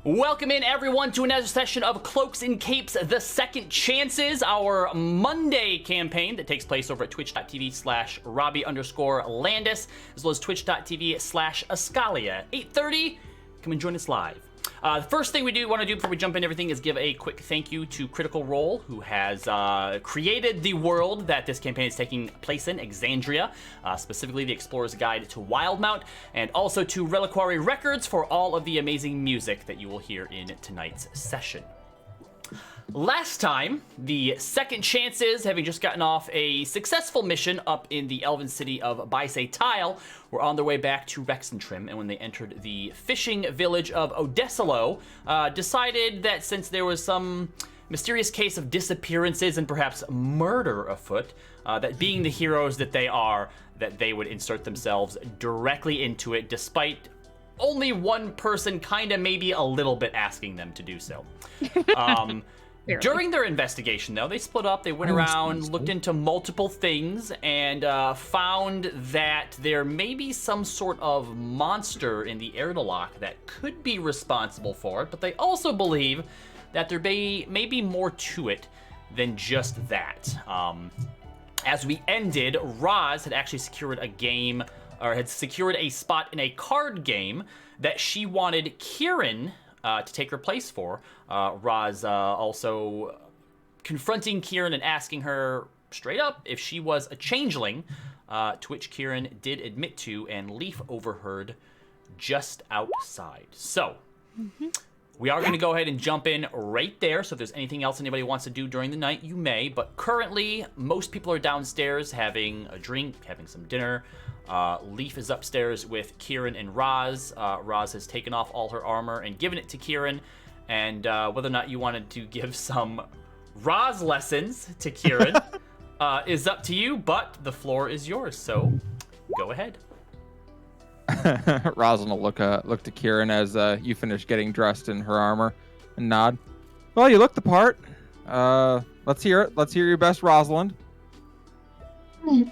Welcome in, everyone, to another session of Cloaks and Capes, The Second Chances, our Monday campaign that takes place over at twitch.tv/Robbie_Landis, as well as twitch.tv/Ascalia. 8:30, come and join us live. The first thing we want to do before we jump into everything is give a quick thank you to Critical Role, who has created the world that this campaign is taking place in, Exandria, specifically the Explorer's Guide to Wildemount, and also to Reliquary Records for all of the amazing music that you will hear in tonight's session. Last time, the Second Chances, having just gotten off a successful mission up in the elven city of Baise Tile, were on their way back to Rexentrim, and when they entered the fishing village of Odessalo, decided that since there was some mysterious case of disappearances and perhaps murder afoot, that being the heroes that they are, that they would insert themselves directly into it, despite only one person kinda maybe a little bit asking them to do so. During their investigation, though, they split up. They went around, looked into multiple things, and found that there may be some sort of monster in the Erdelock that could be responsible for it, but they also believe that there may be more to it than just that. As we ended, Roz had actually secured a game, or had secured a spot in a card game that she wanted Kieran to take her place for. Roz also confronting Kieran and asking her straight up if she was a changeling, to which Kieran did admit to, and Leaf overheard just outside. So, we are going to go ahead and jump in right there, so if there's anything else anybody wants to do during the night, you may, but currently, most people are downstairs having a drink, having some dinner. Leaf is upstairs with Kieran and Roz. Roz has taken off all her armor and given it to Kieran, and whether or not you wanted to give some Roz lessons to Kieran is up to you, but the floor is yours, so go ahead. Roslyn will look to Kieran as you finish getting dressed in her armor and nod. Well, you look the part. Let's hear it. Let's hear your best, Rosalind.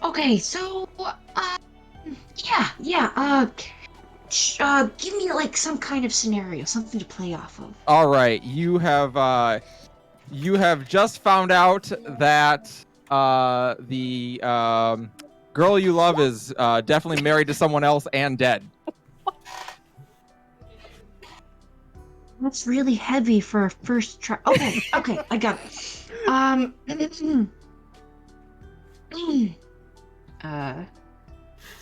Okay, so, give me like some kind of scenario, something to play off of. All right, you have just found out that the girl you love is definitely married to someone else and dead. That's really heavy for a first try. Okay, I got it.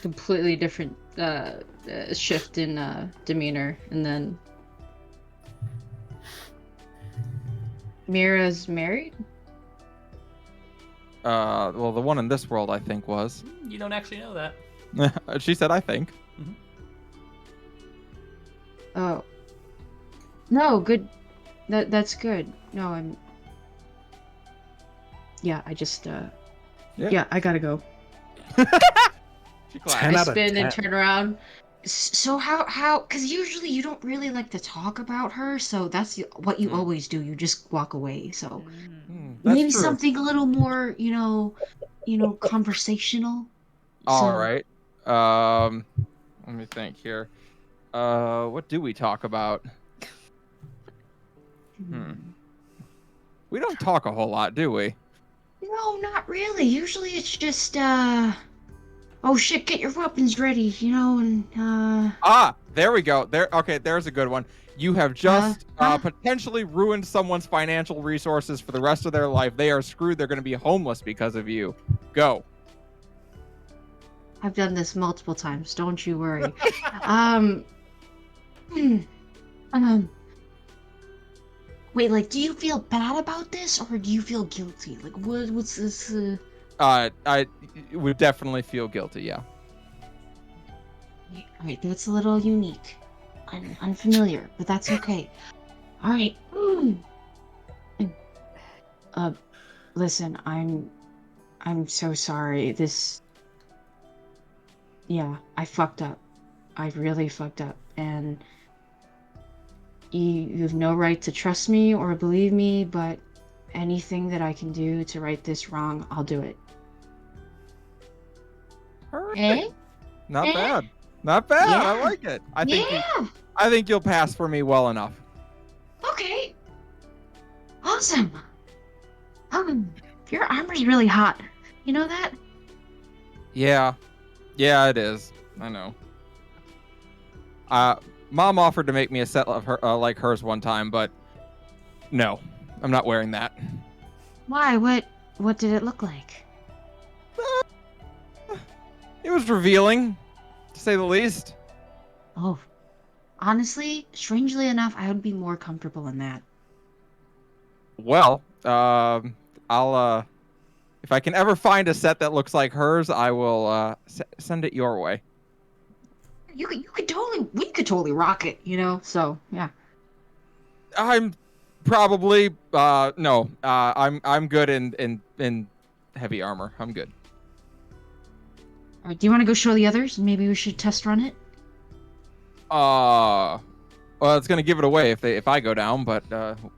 Completely different shift in demeanor, and then Mira's married? Well, the one in this world, I think, was. You don't actually know that. She said, I think. Mm-hmm. Oh. No, good. That's good. No, I just, yeah, I gotta go. I spin and turn around. So how, because usually you don't really like to talk about her, so that's what you always do. You just walk away, so maybe true. something a little more, conversational. All right. Let me think here. What do we talk about? We don't talk a whole lot, do we? No, not really. Usually it's just, oh shit, get your weapons ready, and, there we go. Okay, there's a good one. You have just potentially ruined someone's financial resources for the rest of their life. They are screwed. They're going to be homeless because of you. Go. I've done this multiple times. Don't you worry. Wait, like, do you feel bad about this, or do you feel guilty? Like, what's this? I would definitely feel guilty. Yeah. All right, that's a little unique, unfamiliar, but that's okay. All right. Listen, I'm so sorry. Yeah, I fucked up. I really fucked up, and you have no right to trust me or believe me, but anything that I can do to right this wrong, I'll do it. Perfect. Not bad. I like it. I think you'll pass for me well enough. awesome. Your armor's really hot. You know that? Yeah, it is. I know. Mom offered to make me a set of her like hers one time, but no, I'm not wearing that. Why? What did it look like? It was revealing, to say the least. Oh, honestly, strangely enough, I would be more comfortable in that. Well, I'll if I can ever find a set that looks like hers, I will send it your way. You could totally, we could totally rock it, you know. So yeah. I'm probably no. I'm good in heavy armor. I'm good. All right, do you want to go show the others? Maybe we should test run it. Well, it's gonna give it away if I go down, but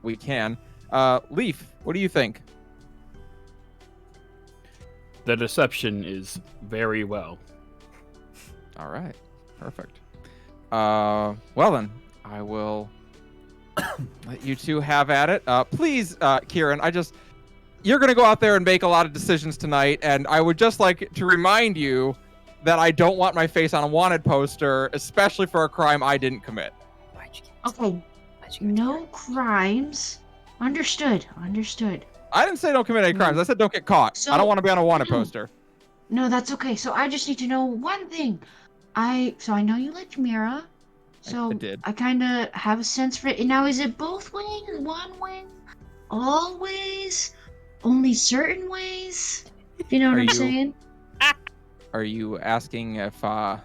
we can. Leaf, what do you think? The deception is very well. All right, perfect. Well then, I will let you two have at it. Please, Kieran, you're gonna go out there and make a lot of decisions tonight, and I would just like to remind you that I don't want my face on a wanted poster, especially for a crime I didn't commit. Okay. No crimes. Understood. I didn't say don't commit any crimes. I said don't get caught. So- I don't want to be on a wanted poster. No, that's okay. So I just need to know one thing. I know you like Mira. So I did. I kind of have a sense for it. Now, is it both ways? One way? All ways? Only certain ways? Do you know what I'm saying? Are you asking if I'm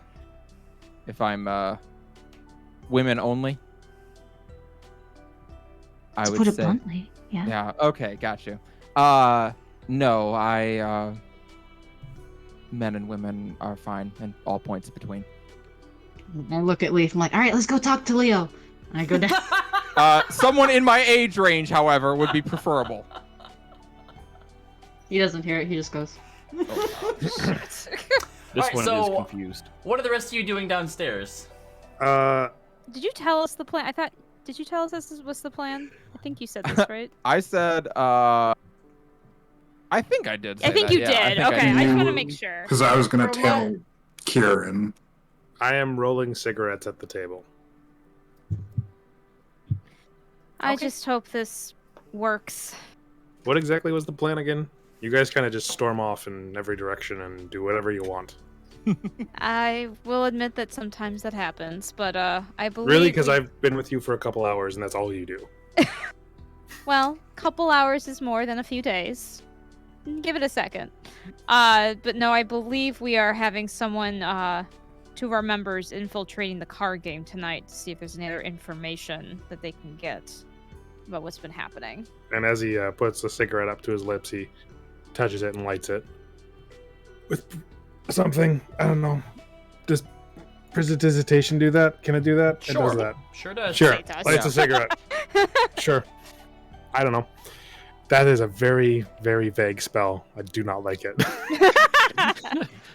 women only? I To would put it say. bluntly, yeah. Yeah. Okay. Got you. No. Men and women are fine, and all points between. I look at Leaf. I'm like, all right, let's go talk to Leo. And I go down. Someone in my age range, however, would be preferable. He doesn't hear it. He just goes. This Alright, one so- is confused. What are the rest of you doing downstairs? Did you tell us the plan? Did you tell us this was the plan? I think you said this, right? I said. I think I did. Say I think that. you Yeah, did. think I Okay, did. I just want to make sure. Because I was going For to tell Kieran. I am rolling cigarettes at the table. I Okay. just hope this works. What exactly was the plan again? You guys kind of just storm off in every direction and do whatever you want. I will admit that sometimes that happens, but I believe. Really? Because I've been with you for a couple hours and that's all you do. Well, couple hours is more than a few days. Give it a second. But no, I believe we are having someone, two of our members, infiltrating the card game tonight to see if there's any other information that they can get about what's been happening. And as he puts the cigarette up to his lips, he touches it and lights it. With something, I don't know. Does prestidigitation do that? Can it do that? It Sure. does that. Sure does. Sure. It does. Lights a cigarette. Sure. I don't know. That is a very, very vague spell. I do not like it.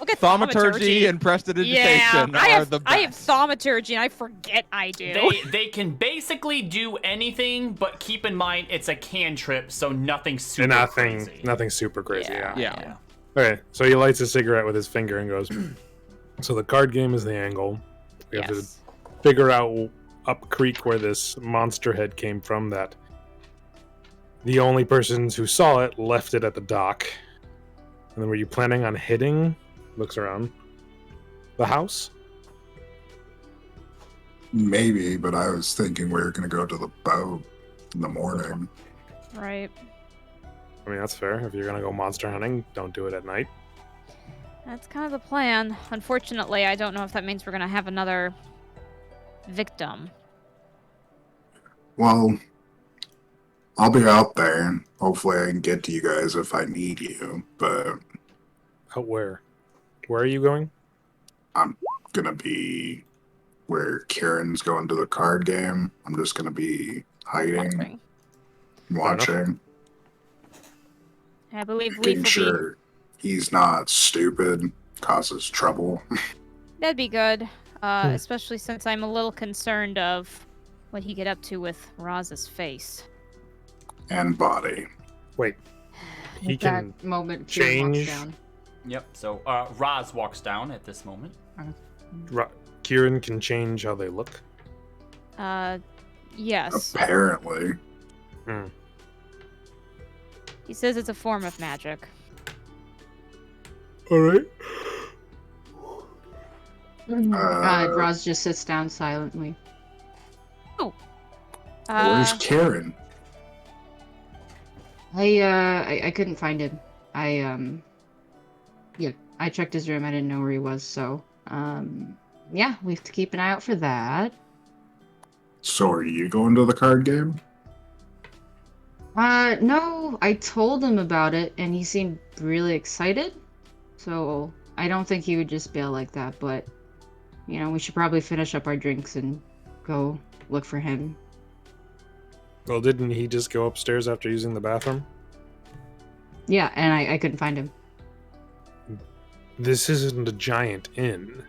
Look at Thaumaturgy and Yeah, prestidigitation I are have, the best. I have thaumaturgy and I forget I do. They can basically do anything, but keep in mind it's a cantrip, so nothing super And crazy. nothing super crazy. Yeah. Yeah. Okay, so he lights a cigarette with his finger and goes, so the card game is the angle. We have Yes. to figure out up creek where this monster head came from, that the only persons who saw it left it at the dock. And then were you planning on hitting, looks around, the house? Maybe, but I was thinking we were going to go to the boat in the morning. Right. I mean, that's fair. If you're going to go monster hunting, don't do it at night. That's kind of the plan. Unfortunately, I don't know if that means we're going to have another victim. Well, I'll be out there. Hopefully I can get to you guys if I need you, but Out where? Where are you going? I'm going to be where Kieran's going to the card game. I'm just going to be hiding, watching, I believe Leaf making will be. sure he's not stupid, causes trouble. That'd be good, especially since I'm a little concerned of what he get up to with Roz's face. and body. Wait. He At can that moment, Kieran walks change. down. Yep. So Roz walks down at this moment. Kieran can change how they look. Yes. Apparently. Hmm. He says it's a form of magic. All right. Roz just sits down silently. Where's Karen? I couldn't find him. I checked his room. I didn't know where he was, so yeah, we have to keep an eye out for that. So are you going to the card game? No, I told him about it and he seemed really excited. So I don't think he would just bail like that, but you know, we should probably finish up our drinks and go look for him. Well, didn't he just go upstairs after using the bathroom? Yeah, and I couldn't find him. This isn't a giant inn.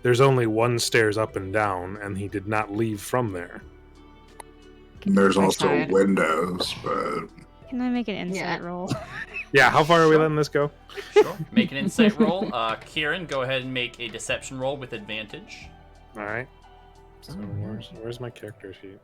There's only one stairs up and down, and he did not leave from there. There's I also tried. windows, but Can I make an insight Yeah. roll? Yeah, how far are we letting this go? Sure. Make an insight roll. Kieran, go ahead and make a deception roll with advantage. All right. So where's my character sheet?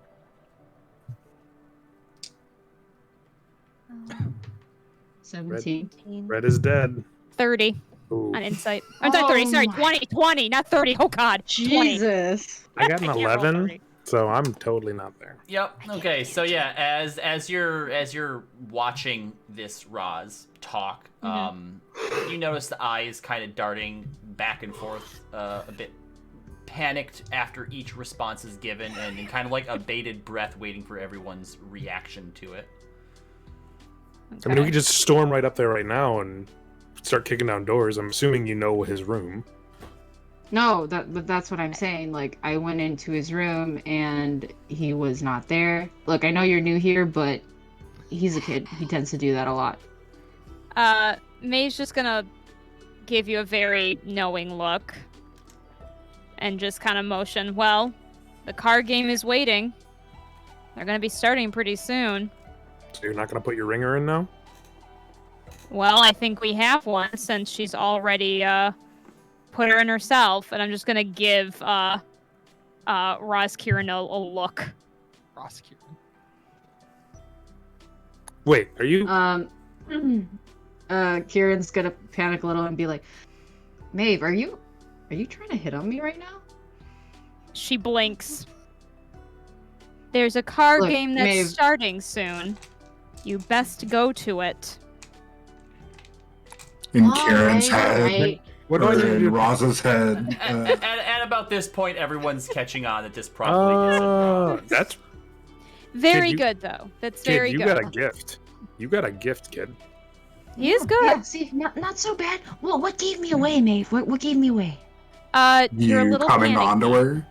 17. Red is dead. 30 Ooh. on insight. I'm sorry, 30. Sorry, Oh my- 20, not 30. Oh God, 20. Jesus. I got an I can't roll 11, 30. so I'm totally not there. Yep. Okay. So yeah, as you're watching this Roz talk, you notice the eyes kind of darting back and forth, a bit panicked after each response is given, and kind of like a bated breath, waiting for everyone's reaction to it. I mean, we could just storm right up there right now and start kicking down doors. I'm assuming you know his room. No, but that's what I'm saying. Like, I went into his room and he was not there. Look, I know you're new here, but he's a kid. He tends to do that a lot. May's just gonna give you a very knowing look and just kind of motion. Well, the card game is waiting. They're gonna be starting pretty soon. So you're not going to put your ringer in now? Well, I think we have one since she's already put her in herself, and I'm just gonna give Roz Kieran a look. Prosecutor. Wait, are you... Kieran's gonna panic a little and be like, Maeve, are you trying to hit on me right now? She blinks. There's a card Look, game that's Maeve. starting soon. You best go to it. in Karen's head, Alright. What do I need to in do? Roz's head. At about this point, everyone's catching on that this probably isn't Roz. That's... Very you- good, though. That's Kid, very you good. got a gift. You got a gift, kid. He is good. Yeah, see, not so bad. Well, what gave me away, Maeve? What gave me away? You're a You little coming panicky. onto her?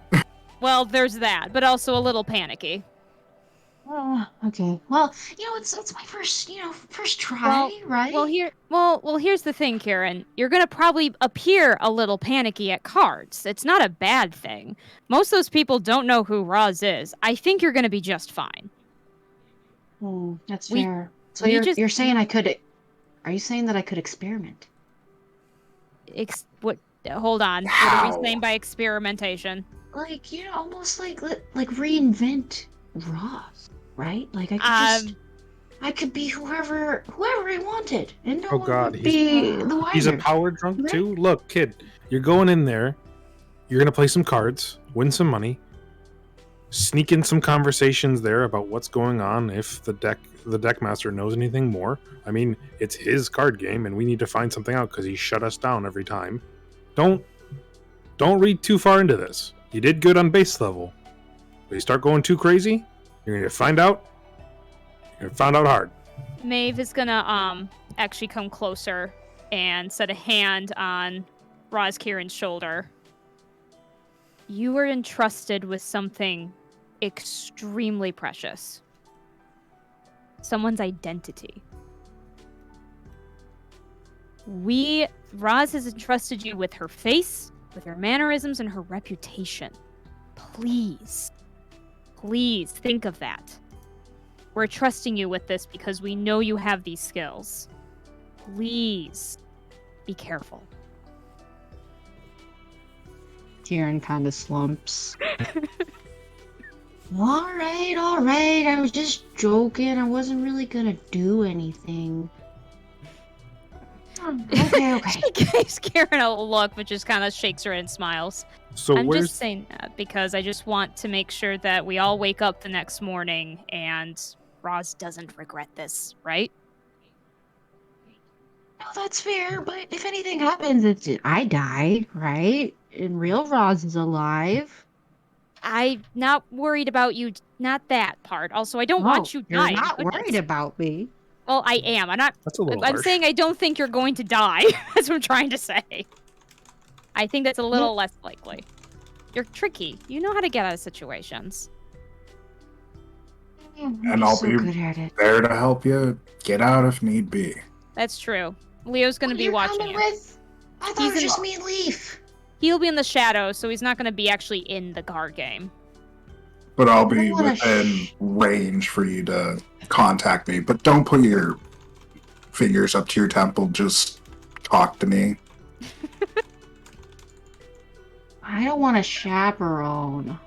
Well, there's that, but also a little panicky. Oh, okay. Well, it's my first try, right? Well, here's the thing, Kieran. You're gonna probably appear a little panicky at cards. It's not a bad thing. Most of those people don't know who Roz is. I think you're gonna be just fine. That's we- fair. So we you're just- you're saying I could? Are you saying that I could experiment? What? Hold on. What How? are we saying by experimentation? Like almost like reinvent Ross, right? Like I could be whoever I wanted, and no Oh, one God, would be the wiser. He's a power drunk, Right? too? Look, kid, you're going in there. You're going to play some cards, win some money, sneak in some conversations there about what's going on if the deck master knows anything more. I mean, it's his card game, and we need to find something out because he shut us down every time. Don't read too far into this. You did good on base level, but you start going too crazy, you're gonna find out. You're gonna find out hard. Maeve is gonna actually come closer and set a hand on Roz Kieran's shoulder. You were entrusted with something extremely precious. Someone's identity. Roz has entrusted you with her face, with her mannerisms, and her reputation. Please think of that. We're trusting you with this because we know you have these skills. Please be careful. Kieran kind of slumps. All right, all right. I was just joking. I wasn't really gonna do anything. Okay, okay. She gives Karen a look, but just kind of shakes her head and smiles. So I'm where's just saying that because I just want to make sure that we all wake up the next morning and Roz doesn't regret this, right? No, that's fair. But if anything happens, I die, right? And real Roz is alive. I'm not worried about you, not that part. Also, I don't want you You're dying. not Goodness. worried about me. Well, I am. that's a little I'm harsh. saying I don't think you're going to die. That's what I'm trying to say. I think that's a little less likely. You're tricky. You know how to get out of situations. I'm And just I'll be good at it. there to help you get out if need be. That's true. Leo's going to What be are you watching coming you. with? I thought He's it was in- just me and Leaf. He'll be in the shadows, so he's not going to be actually in the card game. But I'll I be don't wanna within range for you to contact me. But don't put your fingers up to your temple. Just talk to me. I don't want to chaperone.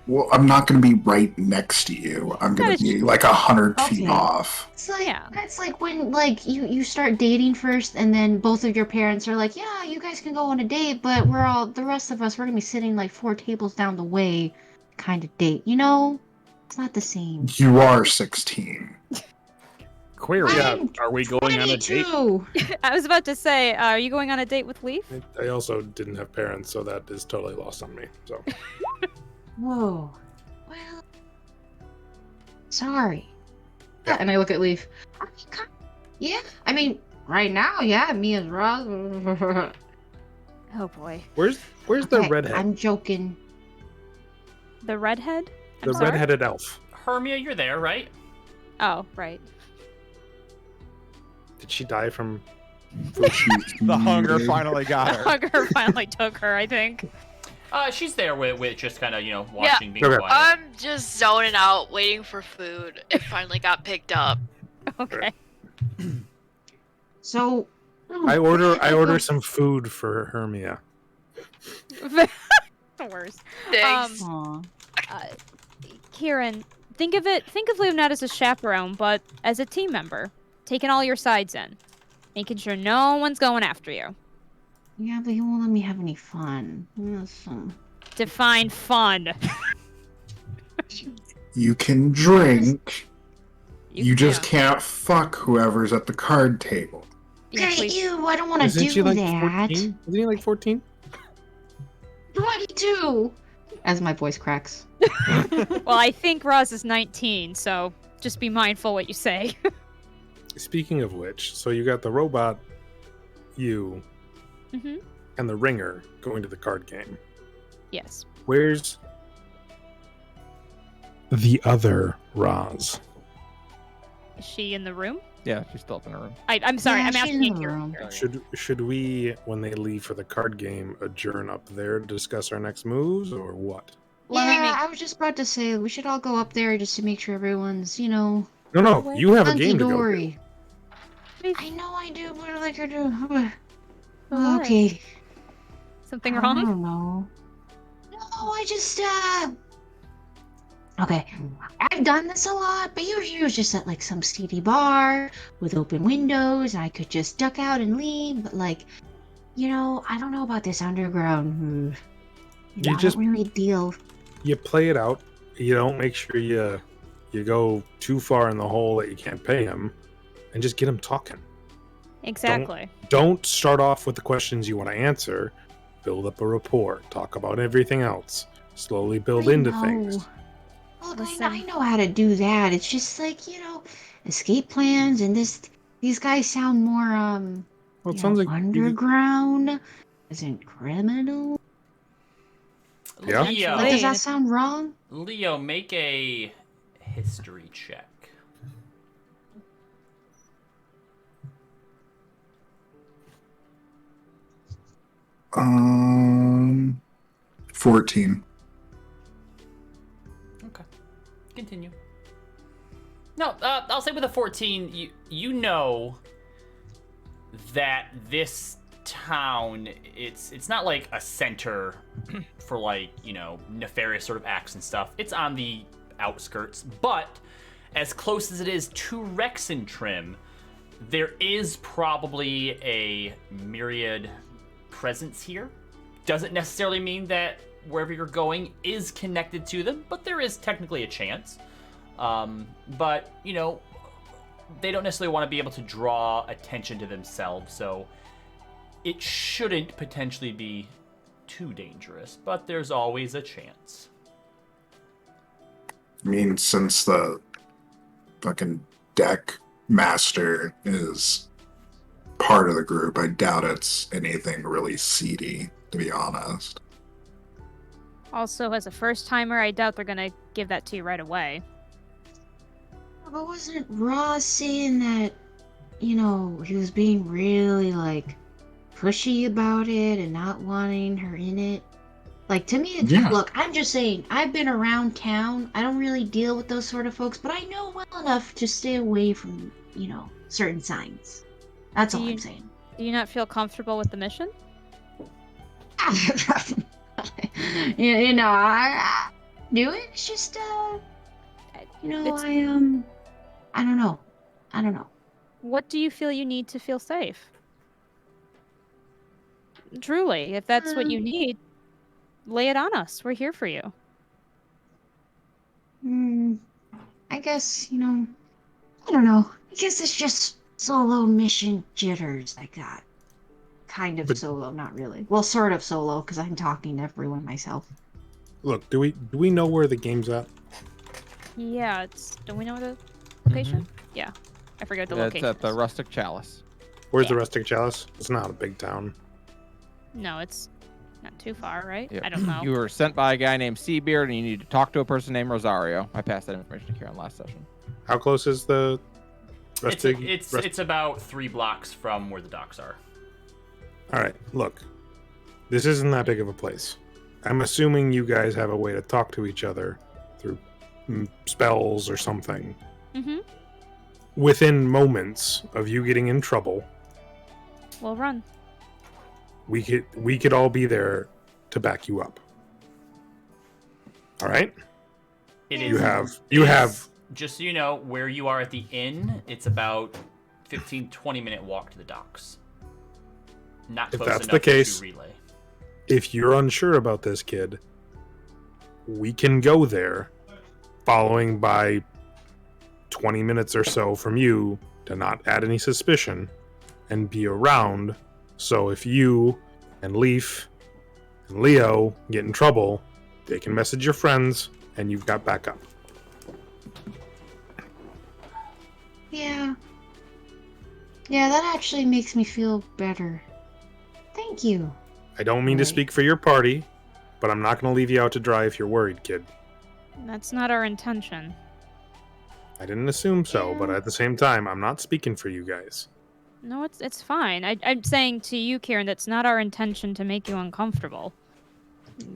Well, I'm not going to be right next to you. I'm going to be like 100 feet Okay. off. It's like Yeah. that's like when like you start dating first, and then both of your parents are like, yeah, you guys can go on a date, but the rest of us, we're gonna be sitting like 4 tables down the way, kind of date. You know, it's not the same. You are 16. Query. I'm Are we going on a date? 22. I was about to say, are you going on a date with Leaf? I also didn't have parents, so that is totally lost on me. So Whoa. Well, sorry. Yeah, and I look at Leaf. Yeah, I mean, right now, yeah, me as Roz. Oh boy. where's the Okay, redhead? I'm joking. The redhead? The I'm sorry? redheaded elf. Hermia, you're there, right? Oh, right. Did she die from? The hunger finally got her. Hugger finally took her, I think. She's there with just kind of, watching, being Okay. quiet. I'm just zoning out, waiting for food. It finally got picked up. Okay. So, I order some food for Hermia. The worst. Thanks. Uh, Kieran, think of Leo not as a chaperone, but as a team member, taking all your sides in, making sure no one's going after you. yeah, but he won't let me have any fun. Listen. Define fun. You can drink. You just can. can't fuck whoever's at the card table. Yeah, Okay, please. ew, I don't want to Isn't do she like that. 14? Isn't he like 14? 22. As my voice cracks. Well, I think Roz is 19, so just be mindful what you say. Speaking of which, so you got the robot, you, Mm-hmm. and the ringer going to the card game. Yes. Where's the other Roz? Is she in the room? Yeah, she's still up in her room. I'm sorry, Yeah, I'm she's asking in you. the room. Should we, when they leave for the card game, adjourn up there to discuss our next moves, or what? Let me Yeah, make- I was just about to say we should all go up there just to make sure everyone's, No, you have a game to go to. hunky-dory. I know I do, but like I do. What? Okay. Something I wrong? don't know. No, I just Okay, I've done this a lot, but usually it was just at like some seedy bar with open windows. I could just duck out and leave, but like, I don't know about this underground. You I just- don't really deal. You play it out. You don't make sure you go too far in the hole that you can't pay him, and just get him talking. Exactly. Don't start off with the questions you want to answer. Build up a rapport. Talk about everything else. Slowly build I into know. things. Look, Listen. I know how to do that. It's just like, escape plans and these guys sound more Well, it sounds like you, underground, isn't criminal. Yeah. Leo, But does that sound wrong? Leo, make a history check. Um, 14. Okay. Continue. No, I'll say with a 14, you know that this town, it's not like a center for like, you know, nefarious sort of acts and stuff. It's on the outskirts, but as close as it is to Rexentrim, there is probably a myriad presence here. Doesn't necessarily mean that wherever you're going is connected to them, but there is technically a chance. But, you know, they don't necessarily want to be able to draw attention to themselves, so it shouldn't potentially be too dangerous, but there's always a chance. I mean, since the fucking deck master is part of the group, I doubt it's anything really seedy, to be honest. Also, as a first timer, I doubt they're gonna give that to you right away. But wasn't Ross saying that, you know, he was being really, like, pushy about it and not wanting her in it? Like, to me, Yeah. look, I'm just saying, I've been around town. I don't really deal with those sort of folks, but I know well enough to stay away from, you know, certain signs. That's all I'm saying. Do you not feel comfortable with the mission? you know, I do it. It's just, you know, I don't know. I don't know. What do you feel you need to feel safe? Truly, if that's what you need, lay it on us. We're here for you. I guess, you know, I don't know. I guess it's just solo mission jitters I got. Kind of solo, not really. Well, sort of solo, because I'm talking to everyone myself. Look, do we know where the game's at? Yeah, do we know the location? Yeah. I forget the location. It's at the Rustic Chalice. Where's the Rustic Chalice? It's not a big town. No, it's not too far, right? Yep. I don't know. You were sent by a guy named Seabeard, and you need to talk to a person named Rosario. I passed that information to Karen last session. How close is the Rustic? It's about 3 blocks from where the docks are. All right, look. This isn't that big of a place. I'm assuming you guys have a way to talk to each other through spells or something. Mm-hmm. Within moments of you getting in trouble, We'll run. we could all be there to back you up. All right? You have just so you know, where you are at the inn, it's about 15-20 minute walk to the docks. Not If close that's enough the case, to relay. if you're unsure about this kid, we can go there following by 20 minutes or so from you to not add any suspicion and be around. So if you and Leaf and Leo get in trouble, they can message your friends and you've got backup. Yeah. Yeah, that actually makes me feel better. Thank you. I don't mean to speak for your party, but I'm not going to leave you out to dry if you're worried, kid. That's not our intention. I didn't assume so, but at the same time, I'm not speaking for you guys. No, it's fine. I'm saying to you, Kieran, that's not our intention to make you uncomfortable.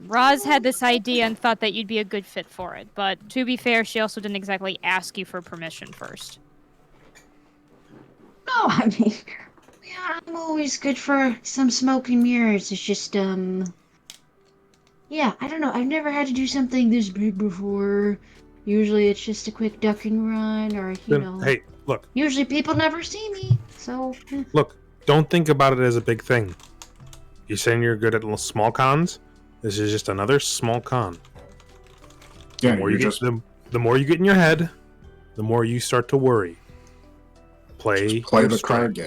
Roz had this idea and thought that you'd be a good fit for it, but to be fair, she also didn't exactly ask you for permission first. No, I mean, yeah, I'm always good for some smoke and mirrors. It's just, yeah, I don't know. I've never had to do something this big before. Usually it's just a quick duck and run, or, you know. Hey, look. Usually people never see me, so. Look, don't think about it as a big thing. You're saying you're good at little small cons? This is just another small con. Yeah, the more you get in your head, the more you start to worry. Play the card game.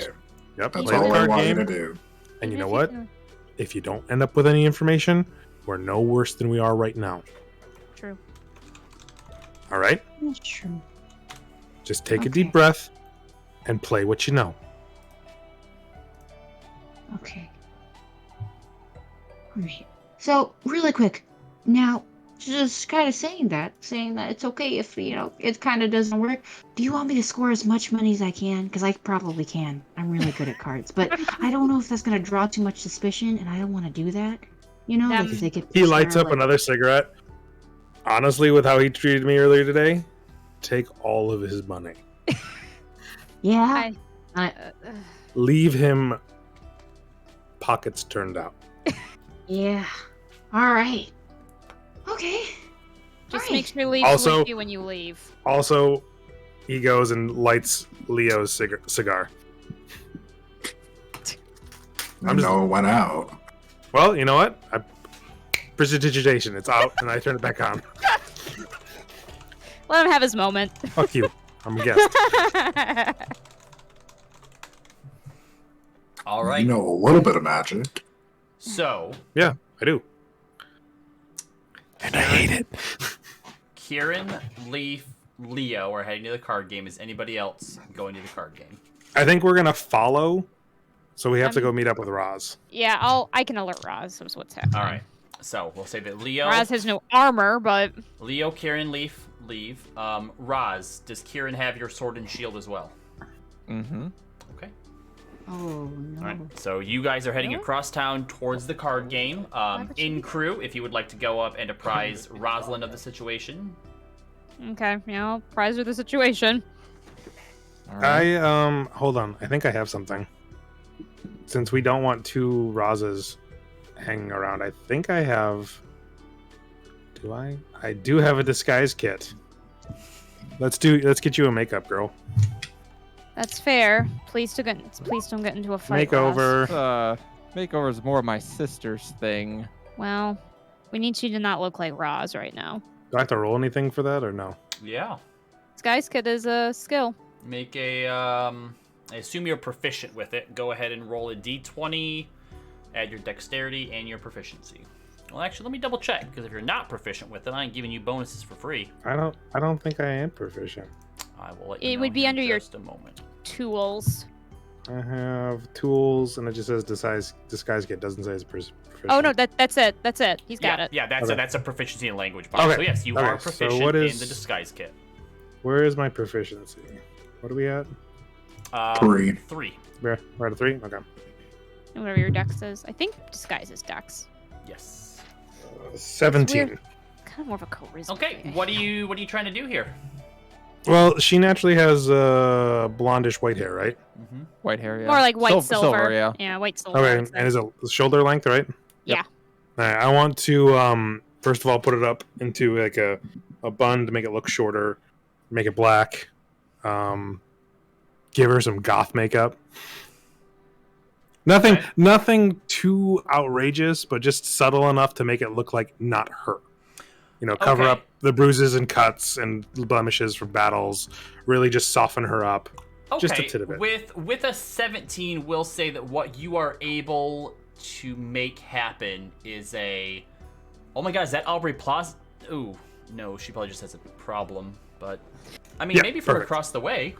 Yep, That's play the all I card want you game. to do. And you know what? If you don't end up with any information, we're no worse than we are right now. True. All right? That's true. Just take a deep breath and play what you know. Okay. Alright. So, really quick. Now, just kind of saying that it's okay if, you know, it kind of doesn't work. Do you want me to score as much money as I can? Because I probably can. I'm really good at cards. But I don't know if that's going to draw too much suspicion, and I don't want to do that. You know, like if they get He lights start, up another cigarette. Honestly, with how he treated me earlier today, take all of his money. Yeah. Leave him pockets turned out. Yeah. All right. Okay. Just Alright. make sure Leaf's Also- with you when you leave. Also, he goes and lights Leo's cigar. I I'm just- know it went out. Well, you know what? Prestidigitation. It's out, and I turn it back on. Let him have his moment. Fuck you. I'm a guest. All right. You know a little bit of magic. So, Yeah, I do. And I hate it. Kieran, Leaf, Leo are heading to the card game. Is anybody else going to the card game? I think we're gonna follow, so we have to I'm- go meet up with Roz. Yeah, I can alert Roz of what's happening. All right. So we'll say that Leo, Roz has no armor, but Kieran, Leaf leave. Roz, does Kieran have your sword and shield as well? Mm-hmm. Okay. Oh no. All right. So you guys are heading Really? across town towards the card game. In crew, if you would like to go up and apprise Rosalind of the situation. okay, prize her the situation. All right. I hold on. I think I have something. Since we don't want two Rozes hanging around, I think I have. Do I? I do have a disguise kit. Let's get you a makeup girl. That's fair. Please don't get into a fight. Roz. Makeover. Makeover is more my sister's thing. Well, we need you to not look like Roz right now. Do I have to roll anything for that or no? Yeah. Disguise kit is a skill. Make a. I assume you're proficient with it. Go ahead and roll a d20. Add your dexterity and your proficiency. Well, actually, let me double check because if you're not proficient with it, I'm giving you bonuses for free. I don't think I am proficient. I will let you It know would be here under in your- just a moment. Tools. I have tools, and it just says disguise kit. Doesn't say it's proficient. Oh no, that's it. That's it. He's got yeah, it. Yeah, that's Okay. that's a proficiency in language bar. Okay. So yes, you Okay, are so proficient what in is- the disguise kit. Where is my proficiency? What are we at? 3. 3. We're at a 3. Okay. And whatever your dex is. I think disguise is dex. Yes. 17. Kind of more of a charisma. Okay, thing. what are you trying to do here? Well, she naturally has blondish white hair, right? Mm-hmm. White hair, yeah. More like white silver. yeah. Yeah, white silver. Okay, I'd say. and is it shoulder length, right? Yeah. All right, I want to first of all put it up into like a bun to make it look shorter, make it black. Give her some goth makeup. Okay. Nothing too outrageous, but just subtle enough to make it look like not her. Cover Okay. up the bruises and cuts and blemishes from battles. Really, just soften her up. Okay, Just a tit of it. with a 17, we'll say that what you are able to make happen is a. Oh my God, is that Aubrey Plaza? Ooh, no, she probably just has a problem. But I mean, Yeah, maybe for perfect. across the way.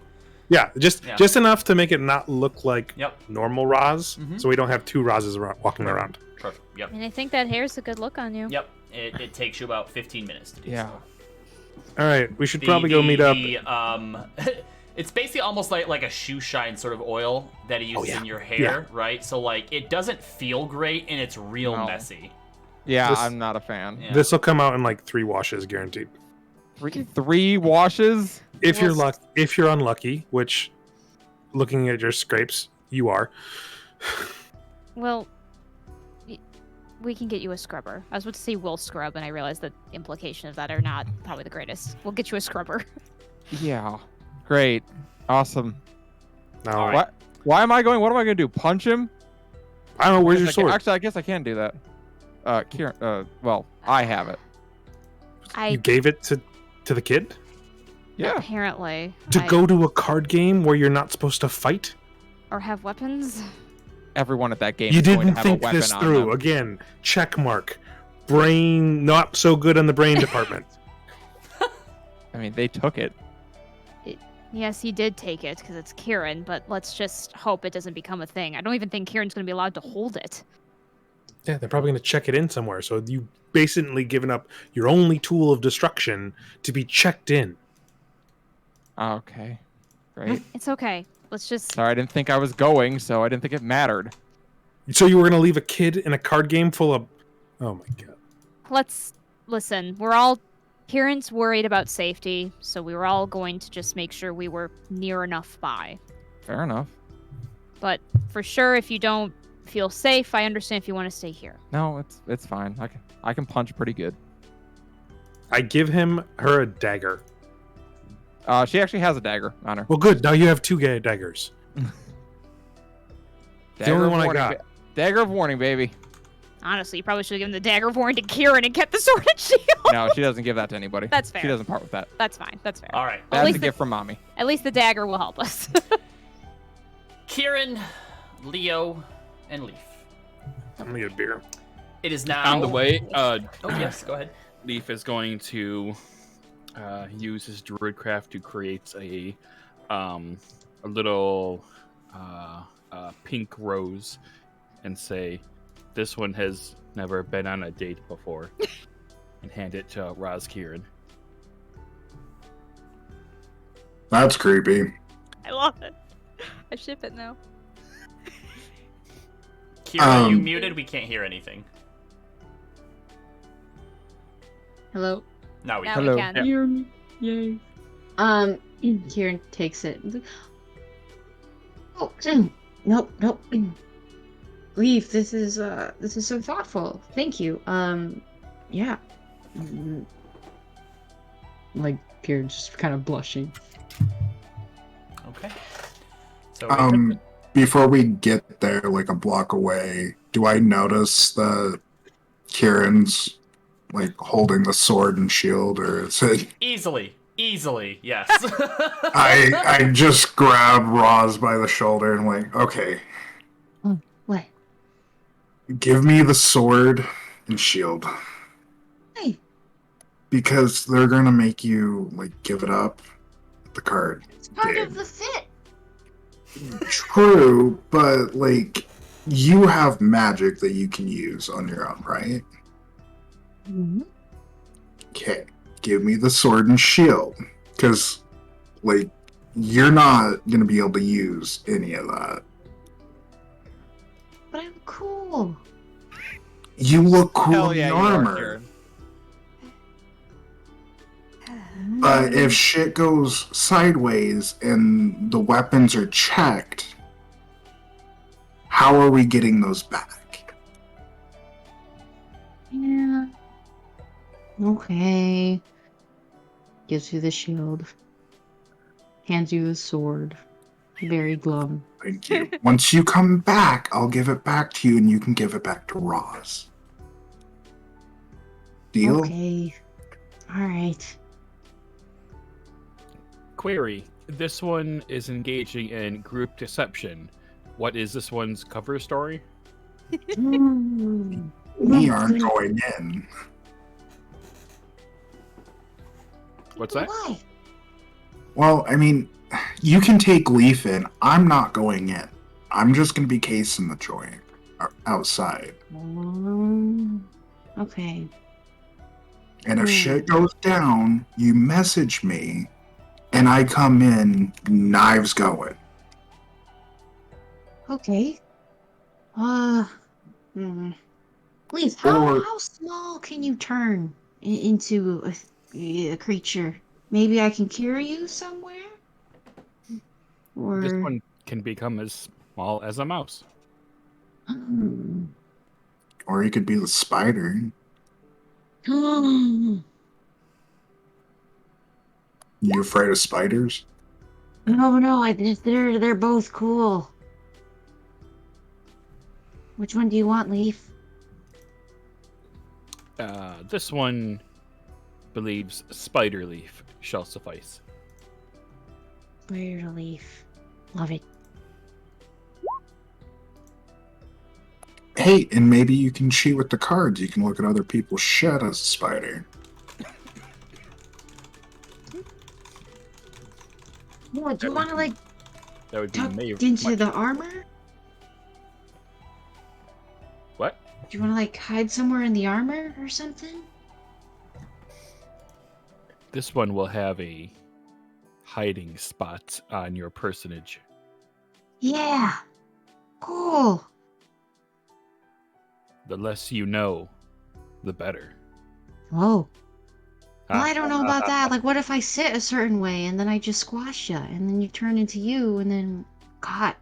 Yeah, just enough to make it not look like Yep. normal Roz, Mhm. so we don't have two Rozes walking around. Perfect. Yep. And I think that hair's a good look on you. Yep. It takes you about 15 minutes to do Yeah. so. All right, we should probably go meet up. It's basically almost like a shoe shine sort of oil that he uses yeah. in your hair, right? So like it doesn't feel great and it's real No. messy. Yeah, This- I'm not a fan. Yeah. This will come out in like 3 washes, guaranteed. Three washes? If you're Well, if you're unlucky, which, looking at your scrapes, you are. Well, we can get you a scrubber. I was about to say we'll scrub, and I realized the implication of that are not probably the greatest. We'll get you a scrubber. Yeah. Great. Awesome. No, All right. What? Why am I going? What am I going to do? Punch him? I don't know. Where's your Guess I can- sword? Actually, I guess I can do that. Kieran, well, I have it. I You gave it to the kid Yeah. apparently to go to a card game where you're not supposed to fight. or have weapons. Everyone at that game You is going to didn't have think a weapon this on through. them. Again, check mark. Brain not so good in the brain department. I mean, they took it. Yes, he did take it because it's Kieran, but let's just hope it doesn't become a thing. I don't even think Kieran's going to be allowed to hold it. Yeah, they're probably going to check it in somewhere. So you basically given up your only tool of destruction to be checked in. Okay. Great. It's okay. Let's just. Sorry, I didn't think I was going, so I didn't think it mattered. So you were going to leave a kid in a card game full of... Oh my god. Let's listen. We're all Kieran's worried about safety, so we were all going to just make sure we were near enough by. Fair enough. But for sure, if you don't feel safe, I understand if you want to stay here. No, it's fine. I can punch pretty good. I give her a dagger. She actually has a dagger on her. Well, good. Now you have 2 daggers. The only of one I warning, got. Dagger of warning, baby. Honestly, you probably should have given the dagger of warning to Kieran and kept the sword and shield. No, she doesn't give that to anybody. That's fair. She doesn't part with that. That's fine. That's fair. All right. At That's least a gift from mommy. At least the dagger will help us. Kieran, Leo, and Leaf. I'm gonna get a beer. It is now On the way, Oh yes, go ahead. Leaf is going to use his druidcraft to create a little pink rose and say, "This one has never been on a date before," and hand it to Raz Kieran. That's creepy. I love it. I ship it now. Kieran, are you muted? We can't hear anything. Hello? Now we Now can. Hello. we can. Yeah. Hear me? Yay. Kieran takes it. Oh, nope. Leaf, this is so thoughtful. Thank you. Yeah. Like, Kieran's just kind of blushing. Okay. So Before we get there, like a block away, do I notice that Kieran's like holding the sword and shield, or is it? easily, yes. I just grab Roz by the shoulder and like, okay, What? give me the sword and shield. Hey, Because they're gonna make you like give it up. The card. it's part game. of the fit. True, but like you have magic that you can use on your own, right? Mm-hmm. Okay, give me the sword and shield, because like you're not gonna be able to use any of that. But I'm cool. You look cool Hell in yeah, the you are, armor. Kieran. But if shit goes sideways and the weapons are checked, how are we getting those back? Yeah. Okay. Gives you the shield. Hands you the sword. Very glum. Thank you. Once you come back, I'll give it back to you and you can give it back to Roz. Deal? Okay. Alright. Query: this one is engaging in group deception. What is this one's cover story? We aren't going in. What's that? Why? Well, I mean, you can take Leaf in. I'm not going in. I'm just going to be casing the joint outside. Okay. And if shit goes down, you message me, and I come in, knives going. Okay. Please, how small can you turn into a creature? Maybe I can carry you somewhere? Or... This one can become as small as a mouse. Or you could be the spider. You afraid of spiders? No, they're both cool. Which one do you want, Leaf? This one believes spider leaf shall suffice. Spider Leaf. Love it. Hey, and maybe you can cheat with the cards. You can look at other people's shit as a spider. What, do you want to, like, That would be tuck May into the armor? What? Do you want to, like, hide somewhere in the armor or something? This one will have a hiding spot on your personage. Yeah. Cool. The less you know, the better. Oh. Well, I don't know about that. Like, what if I sit a certain way and then I just squash you, and then you turn into you, and then, God.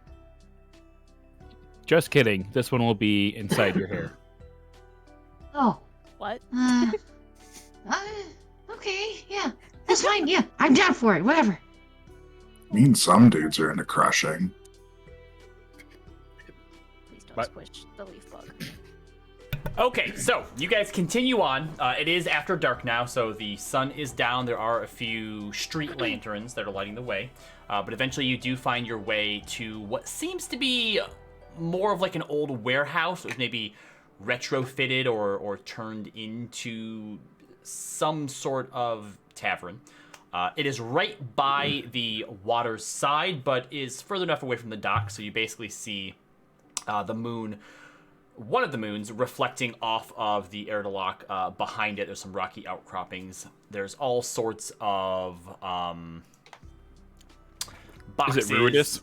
Just kidding. This one will be inside your hair. Oh. What? Uh, okay, yeah. That's fine, yeah. I'm down for it, whatever. I mean, some dudes are into crushing. Please don't But- squish the leaf bug. Okay, so you guys continue on. It is after dark now, so the sun is down. There are a few street lanterns that are lighting the way. But eventually you do find your way to what seems to be more of like an old warehouse. It was maybe retrofitted or turned into some sort of tavern. It is right by the water's side, but is further enough away from the dock, so you basically see the moon, one of the moons, reflecting off of the air-to-lock. Behind it, there's some rocky outcroppings. There's all sorts of boxes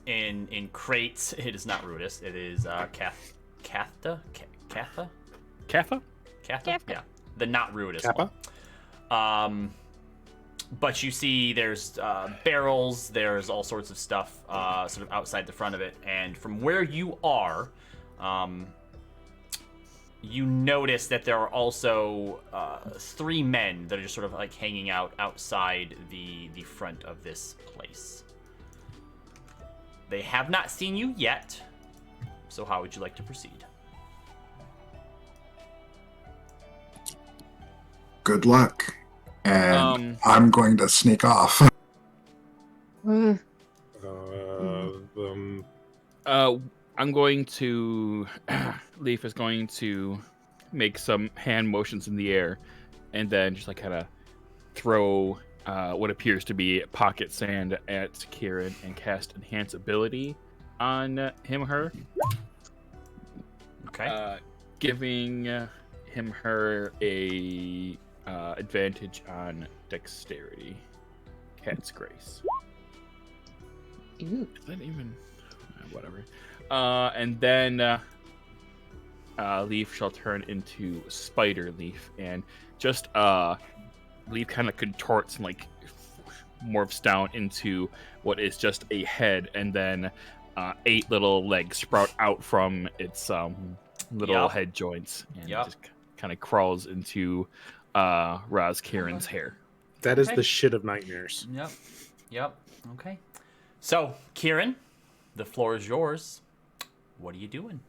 in crates. It is not Rudis. It is Katha? Kappa? Katha? Yeah, the not Rudis Kappa? one. But you see there's barrels, there's all sorts of stuff sort of outside the front of it. And from where you are, you notice that there are also 3 men that are just sort of like hanging out outside the front of this place. They have not seen you yet, so how would you like to proceed? Good luck. And I'm going to sneak off. I'm going to... Leaf is going to make some hand motions in the air and then just like kind of throw what appears to be pocket sand at Kieran and cast Enhance Ability on him or her. Okay. Giving him or her a advantage on Dexterity. Cat's Grace. Ooh. Is that even... whatever. And then Leaf shall turn into Spider Leaf, and just Leaf kind of contorts and like morphs down into what is just a head, and then 8 little legs sprout out from its little head joints, and just kind of crawls into Raz Kieran's hair. That is the shit of nightmares. Yep. Okay. So, Kieran, the floor is yours. What are you doing?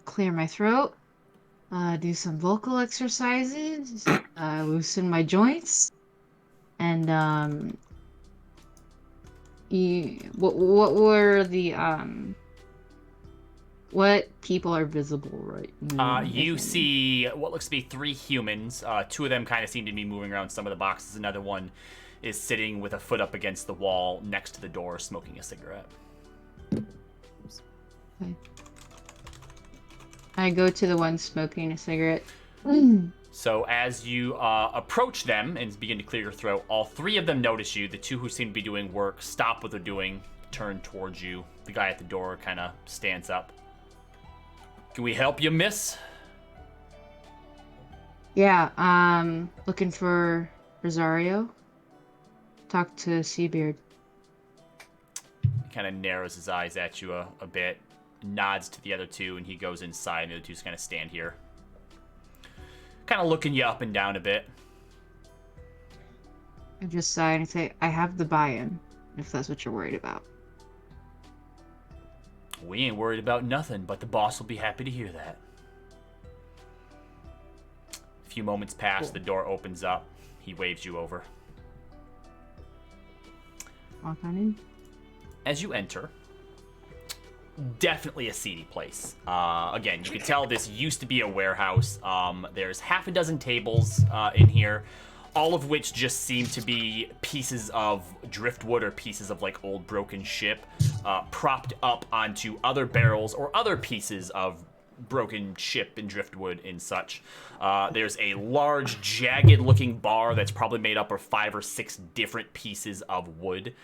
Clear my throat. Do some vocal exercises. Loosen my joints. And what were the what people are visible right now? You see what looks to be 3 humans. 2 of them kind of seem to be moving around some of the boxes. Another one is sitting with a foot up against the wall next to the door, smoking a cigarette. Okay. I go to the one smoking a cigarette. So as you approach them and begin to clear your throat, all 3 of them notice you. The 2 who seem to be doing work stop what they're doing, turn towards you. The guy at the door kind of stands up. Can we help you, miss? Yeah, looking for Rosario. Talk to Seabeard. He kind of narrows his eyes at you a bit, nods to the other 2, and he goes inside, and the other 2 kind of stand here. Kind of looking you up and down a bit. I just sigh and say, I have the buy-in, if that's what you're worried about. We ain't worried about nothing, but the boss will be happy to hear that. A few moments pass, the door opens up. He waves you over. Walk on in. As you enter, definitely a seedy place. Again, you can tell this used to be a warehouse. There's half a dozen tables in here, all of which just seem to be pieces of driftwood or pieces of like old broken ship propped up onto other barrels or other pieces of broken ship and driftwood and such. There's a large jagged looking bar that's probably made up of 5 or 6 different pieces of wood.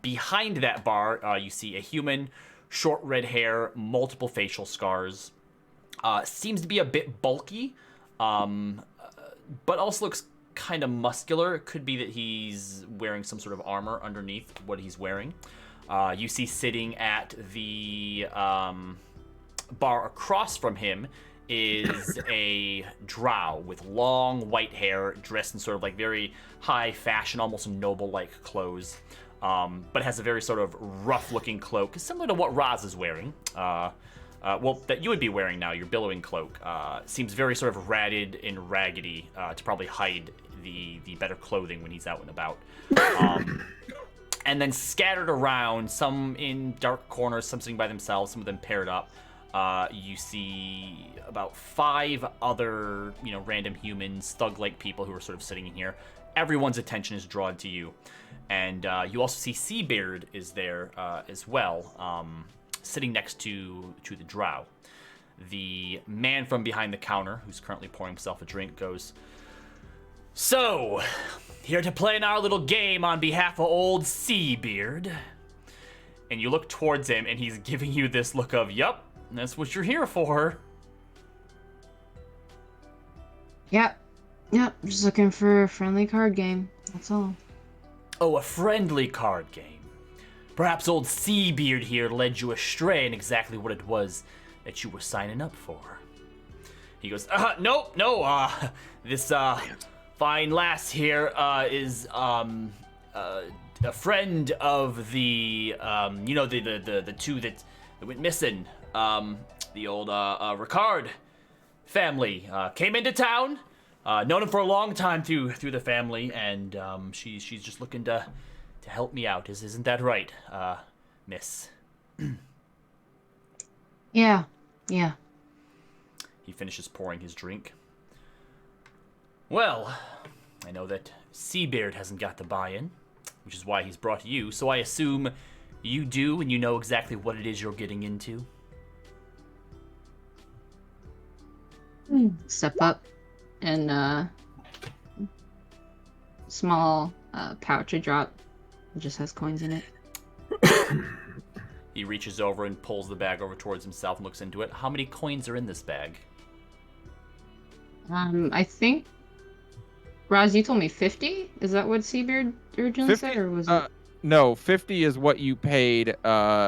Behind that bar, you see a human, short red hair, multiple facial scars. Seems to be a bit bulky. but also looks kind of muscular. It could be that he's wearing some sort of armor underneath what he's wearing. You see sitting at the bar across from him is a drow with long white hair, dressed in sort of like very high fashion, almost noble-like clothes, but has a very sort of rough-looking cloak, similar to what Raz is wearing. Well, that you would be wearing now, your billowing cloak. Seems very sort of ratted and raggedy to probably hide the better clothing when he's out and about. And then scattered around, some in dark corners, some sitting by themselves, some of them paired up. You see about 5 other, random humans, thug-like people who are sort of sitting in here. Everyone's attention is drawn to you. And you also see Seabeard is there as well, sitting next to the drow. The man from behind the counter, who's currently pouring himself a drink, goes, "So, here to play in our little game on behalf of old Seabeard." And you look towards him, and he's giving you this look of, "Yup, that's what you're here for." Yep. Just looking for a friendly card game. That's all. Oh, a friendly card game. Perhaps old Seabeard here led you astray in exactly what it was that you were signing up for. He goes, no, this, fine lass here, is, a friend of the, the two that went missing, the old, Ricard family, came into town, known him for a long time through the family, and, she's just looking to help me out. Isn't that right, miss? Yeah. He finishes pouring his drink. Well, I know that Seabeard hasn't got the buy-in, which is why he's brought you, so I assume you do and you know exactly what it is you're getting into. Step up and small pouch I drop. It just has coins in it. He reaches over and pulls the bag over towards himself and looks into it. How many coins are in this bag? I think Raz, you told me 50? Is that what Seabeard originally said, or was it? No, 50 is what you paid,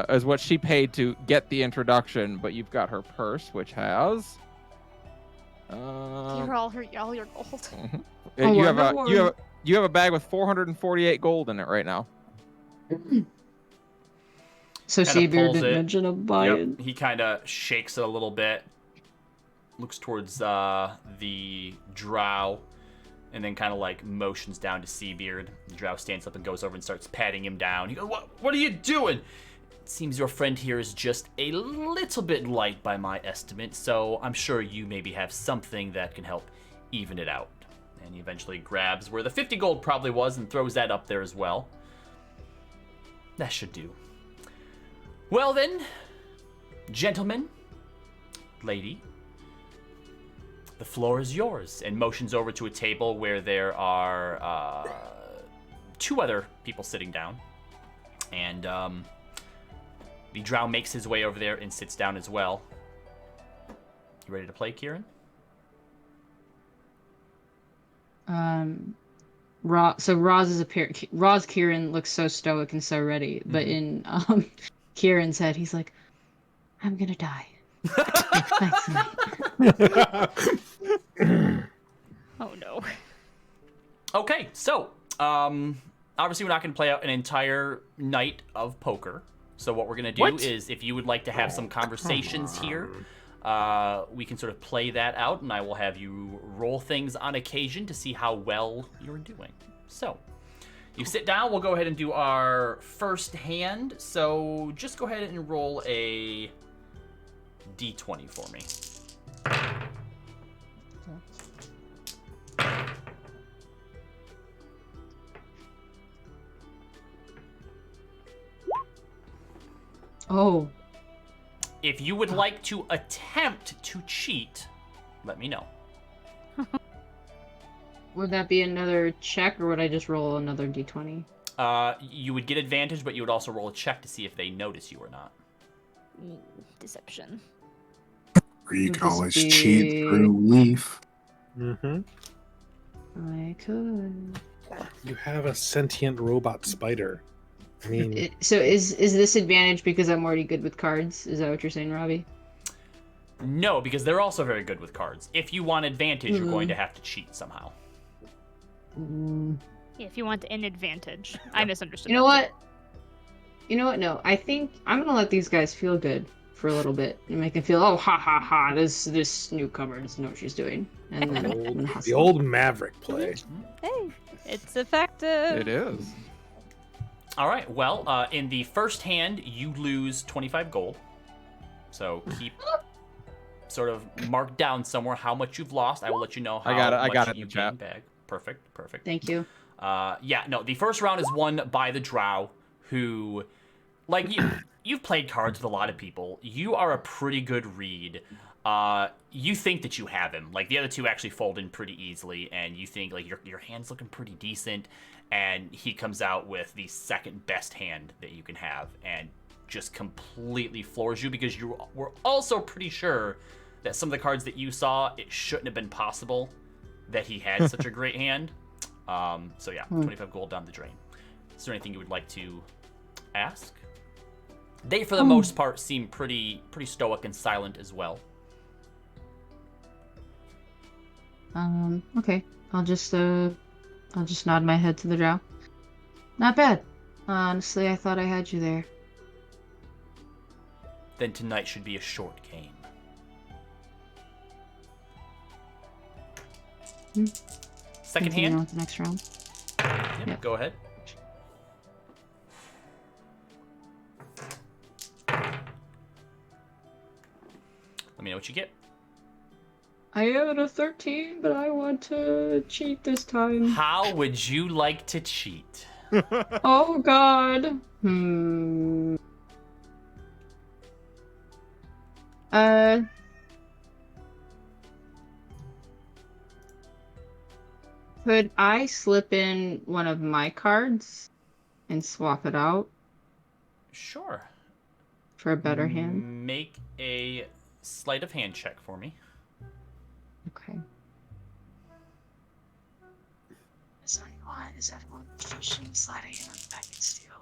is what she paid to get the introduction, but you've got her purse, which has... Here, all your gold. You have a bag with 448 gold in it right now. So Kinda Seabeard pulls didn't it. mention a buy-in. Yep. He kind of shakes it a little bit, looks towards the drow, and then kind of like motions down to Seabeard. The drow stands up and goes over and starts patting him down. He goes, What are you doing? It seems your friend here is just a little bit light by my estimate, so I'm sure you maybe have something that can help even it out. And he eventually grabs where the 50 gold probably was and throws that up there as well. That should do. Well then, gentlemen, lady, the floor is yours, and motions over to a table where there are 2 other people sitting down. And the drow makes his way over there and sits down as well. You ready to play, Kieran? So Roz Kieran looks so stoic and so ready, but in Kieran's head, he's like, "I'm gonna die." Thanks, mate. Oh no. Okay, so obviously we're not going to play out an entire night of poker. So what we're going to do is, if you would like to have some conversations here, we can sort of play that out, and I will have you roll things on occasion to see how well you're doing. So you sit down. We'll go ahead and do our first hand. So just go ahead and roll a d20 for me. Oh. If you would like to attempt to cheat, let me know. Would that be another check, or would I just roll another d20? You would get advantage, but you would also roll a check to see if they notice you or not. Deception. Or you Would can this always be- cheat through Leaf. Mm-hmm. I could. You have a sentient robot spider. I mean, So is this advantage because I'm already good with cards? Is that what you're saying, Robbie? No, because they're also very good with cards. If you want advantage, you're going to have to cheat somehow. Yeah, if you want an advantage. I misunderstood. You know what? You know what? No, I think I'm gonna let these guys feel good for a little bit and make them feel, oh, ha ha ha, this newcomer doesn't know what she's doing, and then I'm gonna the hustle. old Maverick play. Hey, it's effective. It is. All right. Well, in the first hand, you lose 25 gold. So keep sort of mark down somewhere how much you've lost. I will let you know how I got much it in you the chat. gain back. Perfect. Thank you. Yeah, no, the first round is won by the drow, who, like, you've played cards with a lot of people. You are a pretty good read. You think that you have him. Like, the other two actually fold in pretty easily, and you think, like, your hand's looking pretty decent, and he comes out with the second best hand that you can have, and just completely floors you, because you were also pretty sure that some of the cards that you saw, it shouldn't have been possible that he had such a great hand. So yeah, 25 gold down the drain. Is there anything you would like to ask? They, for the most part, seem pretty stoic and silent as well. Okay. I'll just nod my head to the drow. Not bad. Honestly, I thought I had you there. Then tonight should be a short game. Second Continue on hand? with the next round. Yep, go ahead. Let me know what you get. I am at a 13, but I want to cheat this time. How would you like to cheat? Oh god. Could I slip in one of my cards and swap it out Sure. for a better hand? Make a sleight of hand check for me. Okay. Is everyone sliding in on the back and steal?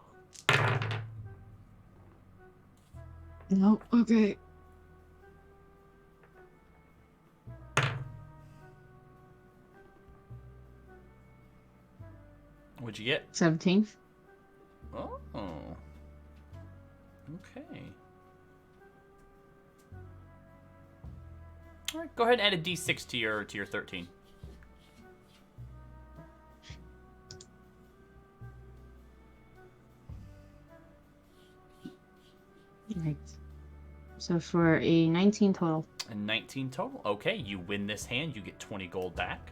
No, okay. What'd you get? 17. Oh. Okay. All right, go ahead and add a d6 to your 13. Right. So for a 19 total. A 19 total. Okay, you win this hand. You get 20 gold back.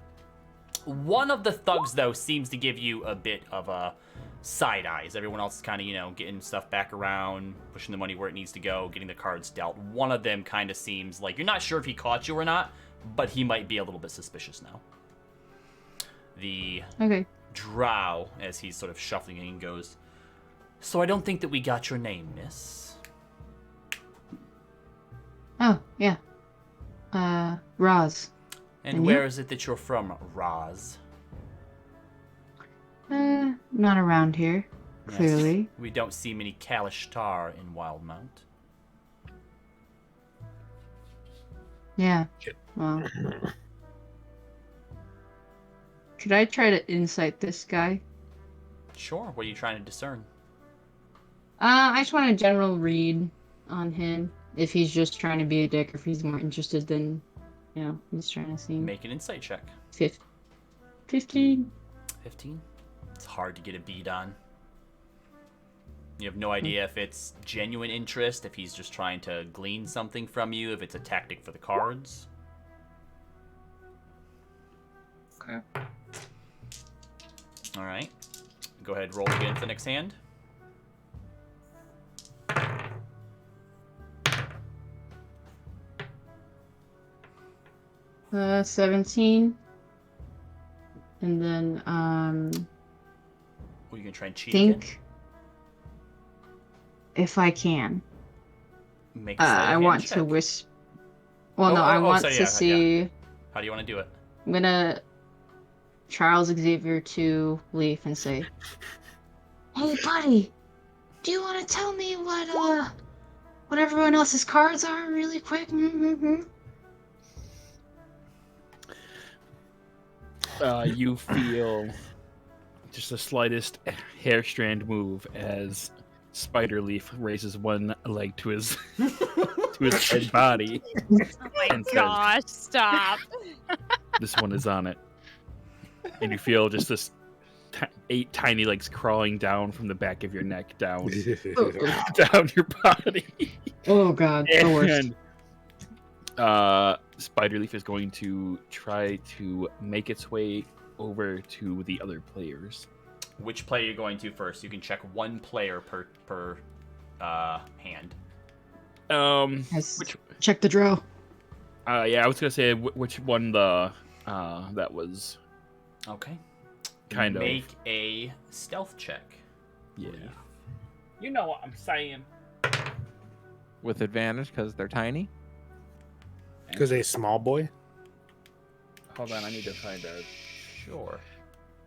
One of the thugs, though, seems to give you a bit of a side eyes. Everyone else is kind of, getting stuff back around, pushing the money where it needs to go, getting the cards dealt. One of them kind of seems like you're not sure if he caught you or not, but he might be a little bit suspicious now. The drow, as he's sort of shuffling in, goes, "So I don't think that we got your name, miss." Oh, yeah. Roz. And And where you? is it that you're from, Roz? Not around here, Yes. clearly. We don't see many Kalishtar in Wildemount. Yeah. Well. Could I try to insight this guy? Sure, what are you trying to discern? I just want a general read on him. If he's just trying to be a dick, or if he's more interested than, he's trying to see. Make an insight check. 15. 15? It's hard to get a bead on. You have no idea if it's genuine interest, if he's just trying to glean something from you, if it's a tactic for the cards. Okay. Alright. Go ahead, roll again for the next hand. 17. And then, Were you gonna try and cheat think again? if I can. Make a sleight of I hand want check. to whisper. Well, no, I want so to yeah. see. How do you want to do it? I'm gonna. Charles Xavier to Leaf and say, "Hey, buddy, do you want to tell me what everyone else's cards are really quick?" You feel just the slightest hair strand move as Spider Leaf raises one leg to his to his dead body. Oh my And says- gosh, stop. This one is on it. And you feel just this 8 tiny legs crawling down from the back of your neck down down your body. Oh god, the worst. And Spider Leaf is going to try to make its way over to the other players. Which player are you going to first? You can check one player per hand. Check the draw. Yeah, I was gonna say which one that was Okay. kind of. Make a stealth check. Yeah. You know what I'm saying. With advantage because they're tiny. Because a small boy. Hold on, I need to find a Sure.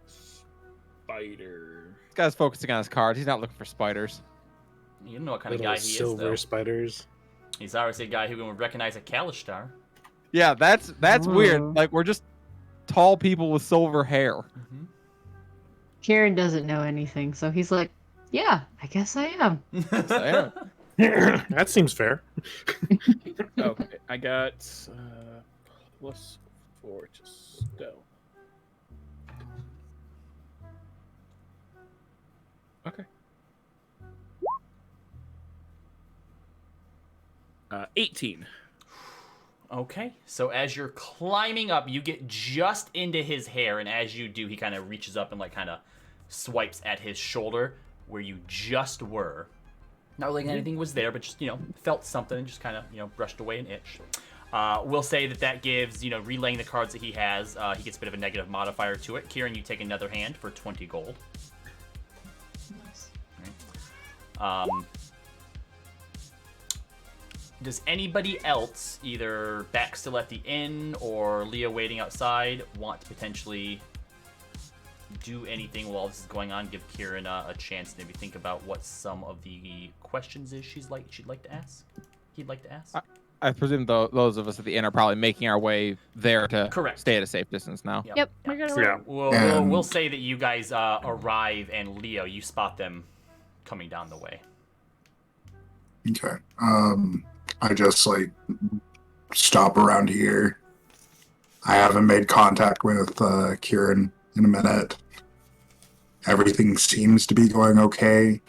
spider. This guy's focusing on his cards. He's not looking for spiders. You don't know what kind of Little guy he silver is, though. spiders. He's obviously a guy who can recognize a Kalistar. Yeah, that's weird. Like, we're just tall people with silver hair. Mm-hmm. Kieran doesn't know anything, so he's like, "Yeah, I guess I am." That seems fair. Okay, I got +4 to stealth. Okay. 18. Okay, so as you're climbing up, you get just into his hair, and as you do, he kind of reaches up and like kind of swipes at his shoulder where you just were. Not really anything was there, but just, felt something and just kind of, brushed away an itch. We'll say that gives, relaying the cards that he has, he gets a bit of a negative modifier to it. Kieran, you take another hand for 20 gold. Nice. Right. Does anybody else, either back still at the inn or Leah waiting outside, want to potentially do anything while this is going on? Give Kieran a chance to maybe think about what some of the questions is she'd like to ask. He'd like to ask. I presume those of us at the inn are probably making our way there to Correct. stay at a safe distance now. Yep, we're gonna Yeah. We'll say that you guys arrive, and Leo, you spot them coming down the way. Okay. I just stop around here. I haven't made contact with Kieran in a minute. Everything seems to be going okay.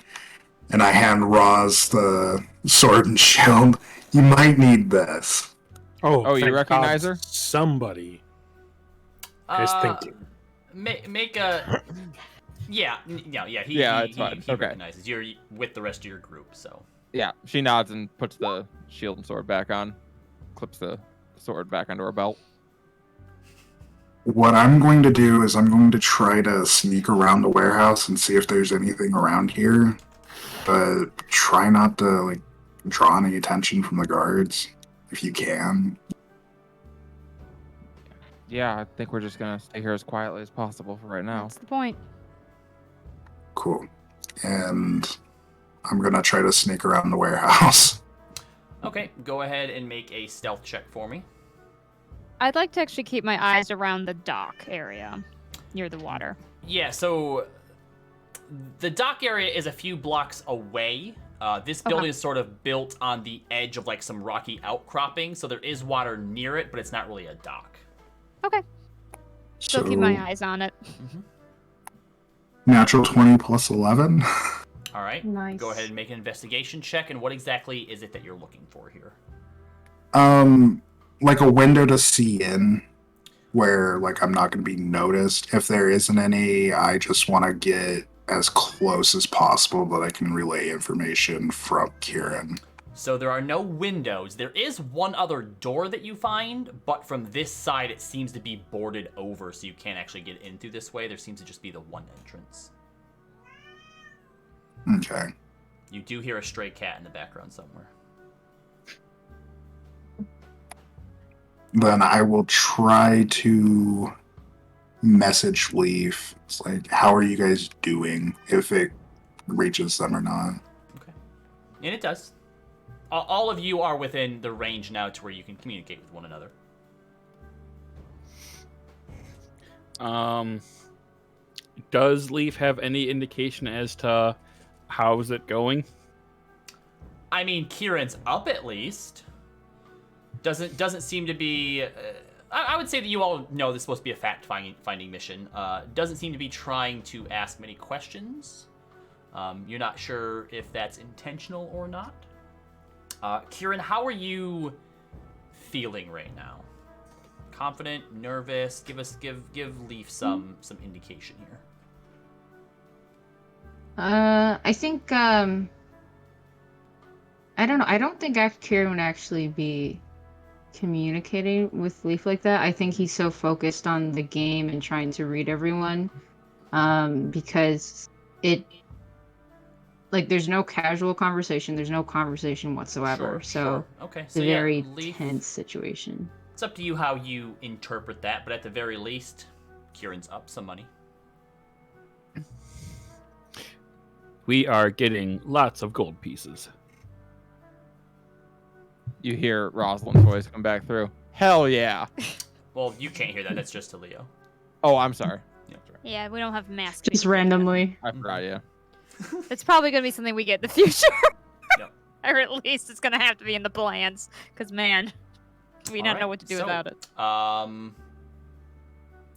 And I hand Roz the sword and shield. You might need this. Oh, you thank recognize God her? Somebody is thinking. Make a. Yeah. He it's fine. he Okay. recognizes you're with the rest of your group, so. Yeah, she nods and puts the shield and sword back on, clips the sword back onto her belt. What I'm going to do is I'm going to try to sneak around the warehouse and see if there's anything around here. But try not to draw any attention from the guards, if you can. Yeah, I think we're just gonna stay here as quietly as possible for right now. That's the point. Cool. And I'm gonna try to sneak around the warehouse. Okay, go ahead and make a stealth check for me. I'd like to actually keep my eyes around the dock area near the water. Yeah, so the dock area is a few blocks away. This Okay. building is sort of built on the edge of some rocky outcropping, so there is water near it, but it's not really a dock. Okay, still keep my eyes on it. Natural 20 plus 11. All right, Nice. go ahead and make an investigation check. And what exactly is it that you're looking for here? Like a window to see in, where I'm not going to be noticed. If there isn't any, I just want to get as close as possible that I can relay information from Kieran. So there are no windows. There is one other door that you find, but from this side it seems to be boarded over, so you can't actually get in through this way. There seems to just be the one entrance. Okay. You do hear a stray cat in the background somewhere. Then I will try to message Leaf. It's like, how are you guys doing? If it reaches them or not. Okay. And it does. All of you are within the range now to where you can communicate with one another. Does Leaf have any indication as to how's it going? I mean, Kieran's up at least. Doesn't seem to be. I would say that you all know this is supposed to be a fact-finding mission. Doesn't seem to be trying to ask many questions. You're not sure if that's intentional or not. Kieran, how are you feeling right now? Confident, nervous? Give Leaf some indication here. I think I don't know. I don't think Kieran would actually be communicating with Leaf like that. I think he's so focused on the game and trying to read everyone, because there's no casual conversation. There's no conversation whatsoever. Sure. Okay. It's So a yeah, very Leaf, tense situation. it's up to you how you interpret that, but at the very least, Kieran's up some money. We are getting lots of gold pieces. You hear Rosalind's voice come back through. Hell yeah. Well, you can't hear that. That's just to Leo. Oh, I'm sorry. Yeah, that's right. Yeah, we don't have mass. Just randomly. I forgot, yeah. It's probably gonna be something we get in the future. Yep. Or at least it's gonna have to be in the plans. Because man, we don't Alright, know what to do so, without it.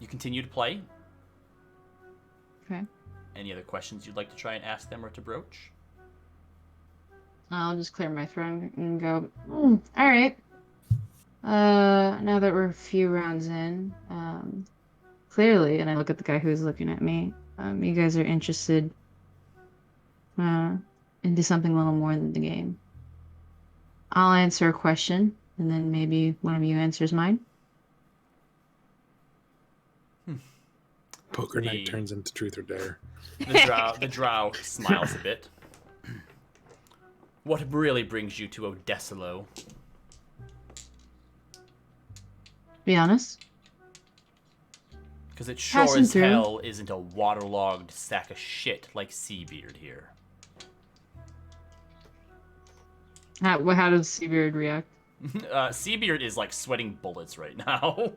You continue to play. Okay. Any other questions you'd like to try and ask them or to broach? I'll just clear my throat and go, all right. Now that we're a few rounds in, clearly, and I look at the guy who's looking at me, you guys are interested into something a little more than the game. I'll answer a question, and then maybe one of you answers mine. Poker night turns into truth or dare. The drow smiles a bit. What really brings you to Odessalo? Be honest. Because it sure Passing as through. hell isn't a waterlogged sack of shit like Seabeard here. How does Seabeard react? Seabeard is like sweating bullets right now.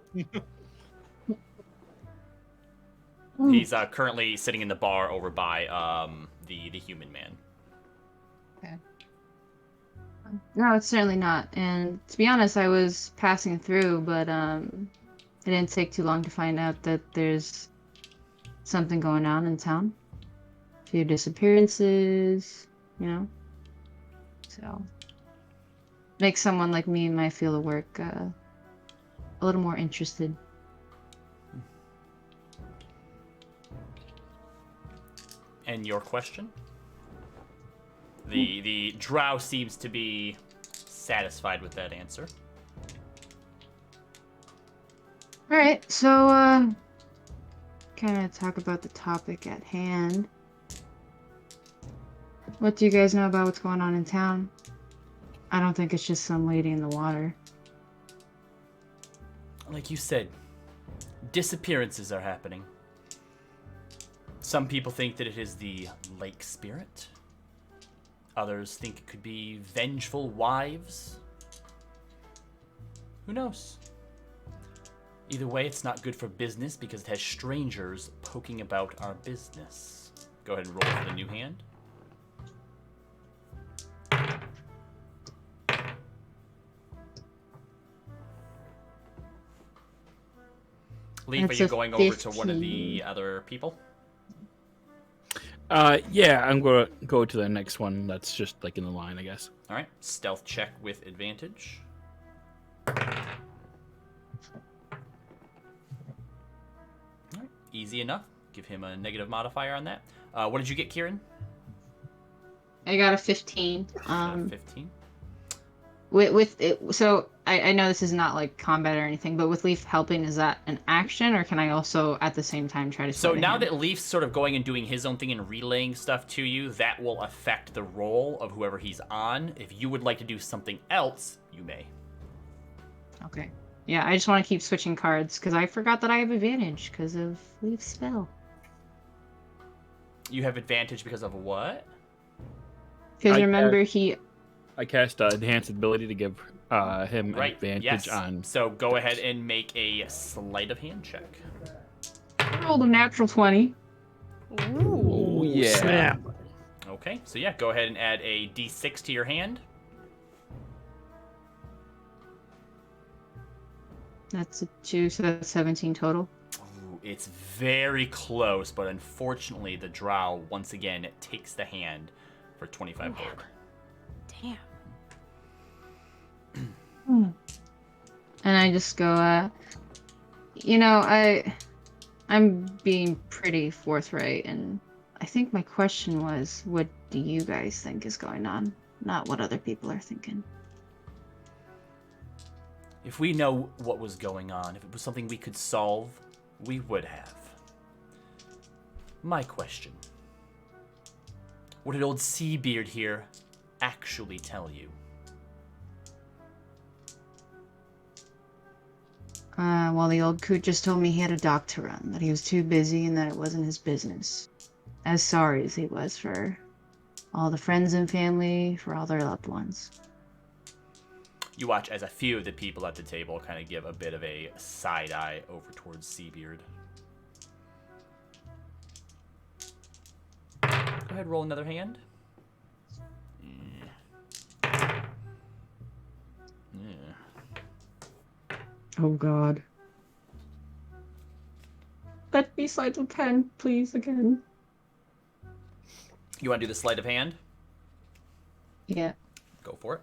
He's currently sitting in the bar over by the human man. Okay. No, it's certainly not. And to be honest, I was passing through, but it didn't take too long to find out that there's something going on in town. A few disappearances, you know. So makes someone like me in my field of work a little more interested. And your question? The drow seems to be satisfied with that answer. All right, so kind of talk about the topic at hand. What do you guys know about what's going on in town? I don't think it's just some lady in the water. Like you said, disappearances are happening. Some people think that it is the lake spirit. Others think it could be vengeful wives. Who knows? Either way, it's not good for business because it has strangers poking about our business. Go ahead and roll for the new hand. Leaf, are That's you a going over to one of 15. the other people? Yeah, I'm gonna go to the next one that's just like in the line, I guess. All right, stealth check with advantage. All right, easy enough. Give him a negative modifier on that. What did you get, Kieran? I got a 15. 15. With it, so I know this is not like combat or anything, but with Leaf helping, is that an action, or can I also at the same time try to? So sleight of now hand? that Leaf's sort of going and doing his own thing and relaying stuff to you, that will affect the roll of whoever he's on. If you would like to do something else, you may. Okay. Yeah, I just want to keep switching cards because I forgot that I have advantage because of Leaf's spell. You have advantage because of what? Because I remember he. I cast enhanced ability to give him Right. advantage Yes. on. So go ahead and make a sleight of hand check. Rolled a natural 20. Oh, yeah. Snap. Okay. So yeah, go ahead and add a d6 to your hand. That's a 2, so that's 17 total. Ooh, it's very close, but unfortunately, the drow once again takes the hand for 25 gold. Damn. And I just go, I'm being pretty forthright, and I think my question was, what do you guys think is going on? Not what other people are thinking. If we know what was going on, if it was something we could solve, we would have. My question. What did old Seabeard here actually tell you? Well, the old coot just told me he had a dock to run, that he was too busy and that it wasn't his business. As sorry as he was for all the friends and family, for all their loved ones. You watch as a few of the people at the table kind of give a bit of a side eye over towards Seabeard. Go ahead, roll another hand. Yeah. Oh god. Let me slide the pen, please, again. You want to do the sleight of hand? Yeah. Go for it.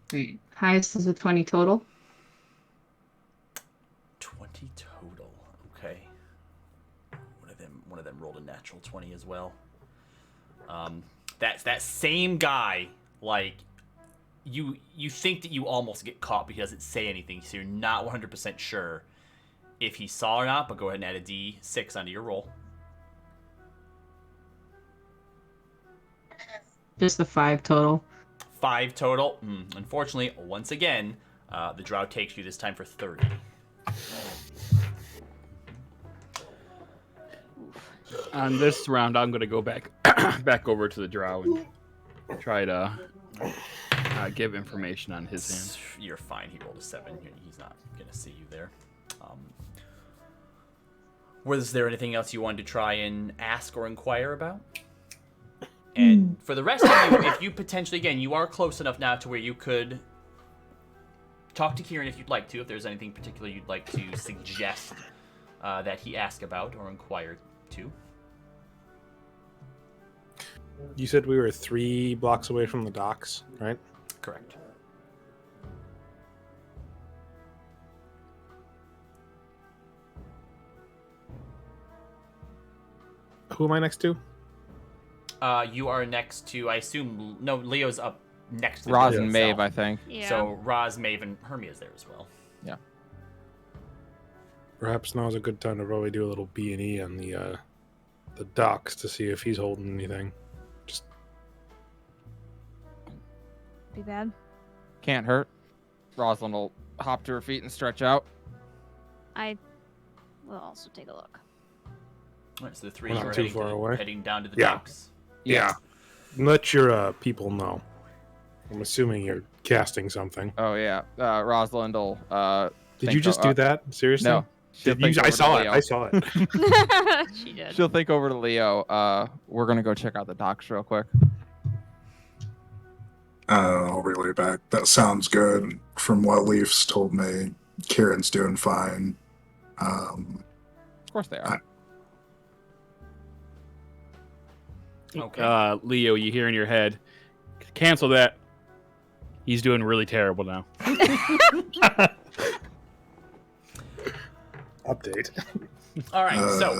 Great. Highest is a 20 total. 20 total. Okay. One of them rolled a natural 20 as well. That's that same guy. Like, you think that you almost get caught, but he doesn't say anything, so you're not 100% sure if he saw or not. But go ahead and add a D6 onto your roll. Just the 5 total. 5 total. Unfortunately, once again, the drow takes you this time for 30. On this round, I'm going to go back over to the drow and try to give information on his hand. You're fine. He rolled a 7. He's not going to see you there. Was there anything else you wanted to try and ask or inquire about? And for the rest of you, if you potentially, again, you are close enough now to where you could talk to Kieran if you'd like to, if there's anything particular you'd like to suggest that he ask about or inquire to. You said we were 3 blocks away from the docks, right? Correct. Who am I next to? You are next to, I assume, no, Leo's up next to Roz Leo and himself. Maeve, I think. Yeah. So Roz, Maeve, and Hermia's there as well. Perhaps now is a good time to probably do a little B&E on the docks to see if he's holding anything. Just Be bad. Can't hurt. Rosalind will hop to her feet and stretch out. I will also take a look. All right, so the three We're of you not are too far away. heading down to the Yeah. docks. yeah. Let your people know. I'm assuming you're casting something. Oh yeah. Rosalind will. Did think you just do that? Seriously? No. She'll Did you, think I over to saw it. Leo. I saw it. She did. She'll think over to Leo. We're gonna go check out the docks real quick. I'll relay back. That sounds good. From what Leaf's told me, Kieran's doing fine. Of course they are. Okay. Leo, you hear in your head, cancel that. He's doing really terrible now. Update. All right, so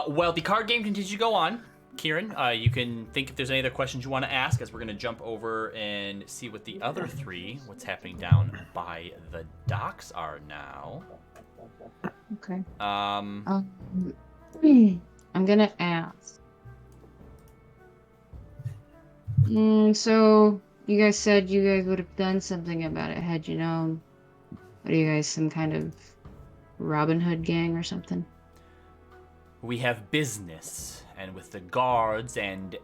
well, the card game continues to go on. Kieran, you can think if there's any other questions you want to ask, as we're going to jump over and see what the other three, what's happening down by the docks are now. Okay. Um, I'm gonna ask. So You guys said you guys would have done something about it had you known. What are you guys, some kind of Robin Hood gang or something? We have business, and with the guards and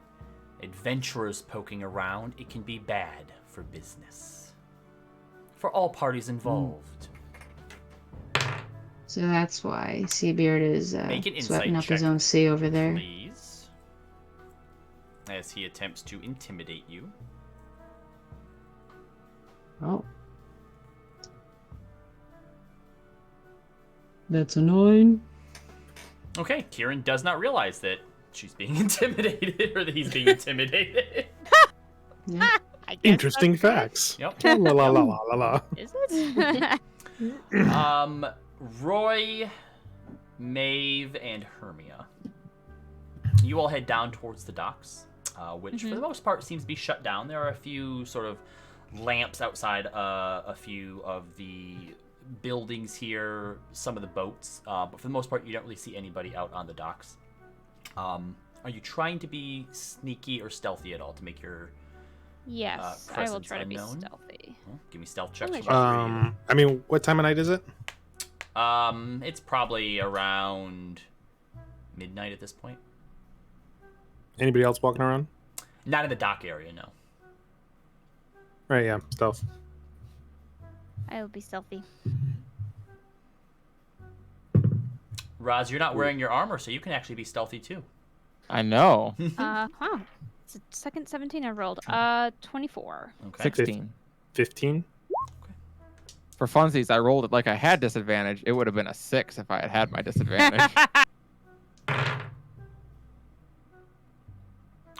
adventurers poking around, it can be bad for business. For all parties involved. So that's why Seabeard is Make an insight sweating up his check, own sea over there. Please. As he attempts to intimidate you. Oh. That's annoying. Okay, Kieran does not realize that she's being intimidated, or that he's being intimidated. Yeah. I guess Interesting that's good. facts. Yep. La la la la la la. Is it? Roy, Maeve, and Hermia. You all head down towards the docks, which for the most part seems to be shut down. There are a few sort of lamps outside a few of the buildings here, some of the boats, but for the most part you don't really see anybody out on the docks. Are you trying to be sneaky or stealthy at all to make your Yes, I will presence try to be unknown? stealthy. Well, give me stealth checks. Oh my for all three. I mean, what time of night is it? It's probably around midnight at this point. Anybody else walking around? Not in the dock area, no. Right, yeah, stealth. I will be stealthy. Roz, you're not wearing your armor, so you can actually be stealthy too. I know. Huh. It's a second 17 I rolled. 24. Okay. 16. 15? For funsies, I rolled it like I had disadvantage. It would have been a 6 if I had had my disadvantage.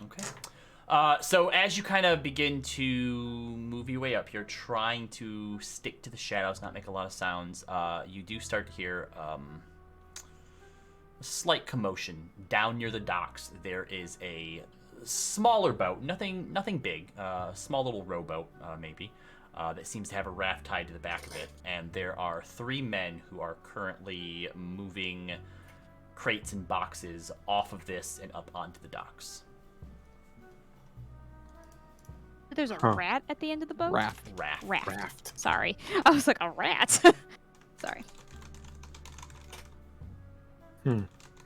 Okay. So as you kind of begin to move your way up here, trying to stick to the shadows, not make a lot of sounds, you do start to hear a slight commotion down near the docks. There is a smaller boat, nothing big, small little rowboat maybe, that seems to have a raft tied to the back of it, and there are 3 men who are currently moving crates and boxes off of this and up onto the docks. There's a Huh. rat at the end of the boat? Raft. Raft. Sorry. I was like, a rat. Sorry.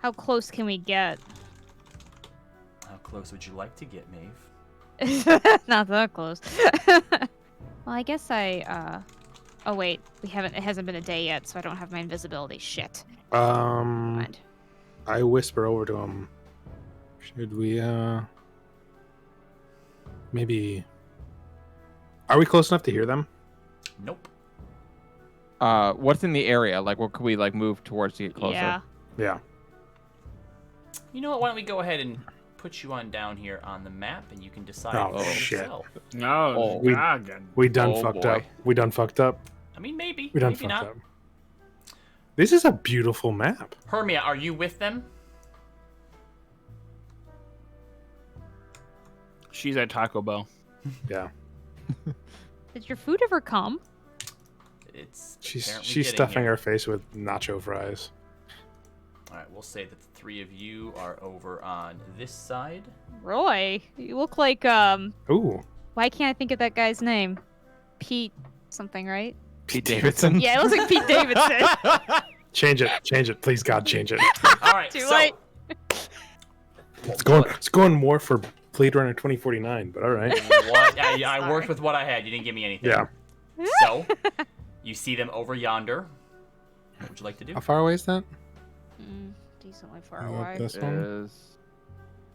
How close can we get? How close would you like to get, Maeve? Not that close. Well, I guess I, oh wait, it hasn't been a day yet, so I don't have my invisibility. Shit. Mind. I whisper over to him. Should we, maybe... Are we close enough to hear them? Nope. What's in the area? Like, what could we like move towards to get closer? Yeah. Yeah. You know what? Why don't we go ahead and put you on down here on the map, and you can decide Oh, for shit. yourself. No, we- God. We done Oh, fucked boy. up. We done fucked up. I mean, maybe. We done maybe fucked not. up. This is a beautiful map. Hermia, are you with them? She's at Taco Bell. Yeah. Did your food ever come? It's She's apparently she's getting stuffing here. her face with nacho fries. All right, we'll say that the 3 of you are over on this side. Roy, you look like, Ooh. why can't I think of that guy's name? Pete something, right? Pete Davidson. Yeah, it looks like Pete Davidson. Change it. Please, God, change it. All right, Too so late. It's going more for Blade Runner 2049, but all right. what, I worked with what I had. You didn't give me anything. Yeah. So you see them over yonder. What would you like to do? How far away is that? Decently far away. This one? Is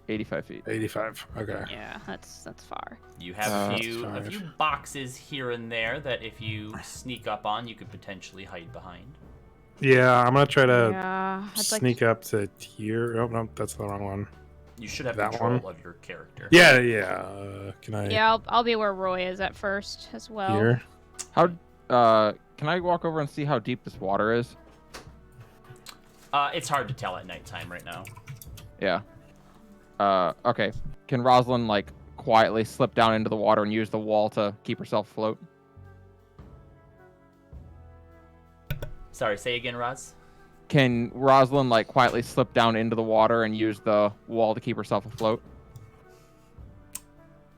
85 feet. 85. Okay. Yeah, that's far. You have a That's few fine. boxes here and there that if you sneak up on, you could potentially hide behind. Yeah, I'm gonna try to Yeah, I'd like sneak up to here. Oh no, that's the wrong one. You should have That control one? of your character. Yeah. Can I? Yeah, I'll be where Roy is at first as well. Here. How? Can I walk over and see how deep this water is? It's hard to tell at nighttime right now. Yeah. Okay. Can Rosalind like quietly slip down into the water and use the wall to keep herself afloat? Sorry, say again, Roz. Can Rosalind like quietly slip down into the water and use the wall to keep herself afloat?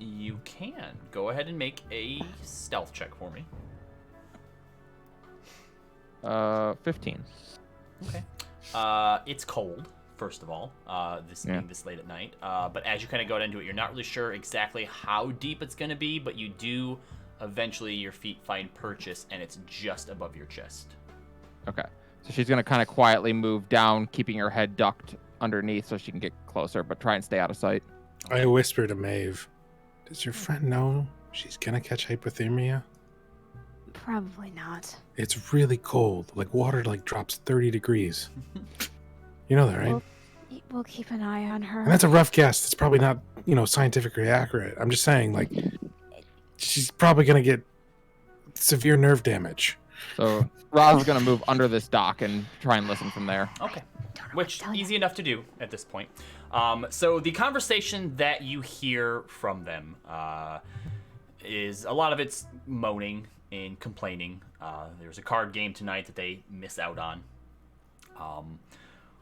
You can. Go ahead and make a stealth check for me. 15. Okay. It's cold, first of all, being this late at night. But as you kind of go into it, you're not really sure exactly how deep it's going to be, but you do eventually your feet find purchase, and it's just above your chest. Okay. So she's going to kind of quietly move down, keeping her head ducked underneath so she can get closer, but try and stay out of sight. I whisper to Maeve, does your friend know she's gonna catch hypothermia? Probably not. It's really cold. Like water drops 30 degrees. You know that, right? We'll keep an eye on her. And that's a rough guess. It's probably not, scientifically accurate. I'm just saying, she's probably gonna get severe nerve damage. So Roz is going to move under this dock and try and listen from there. Okay. Which, easy enough to do at this point. So the conversation that you hear from them is a lot of it's moaning and complaining. There's a card game tonight that they miss out on.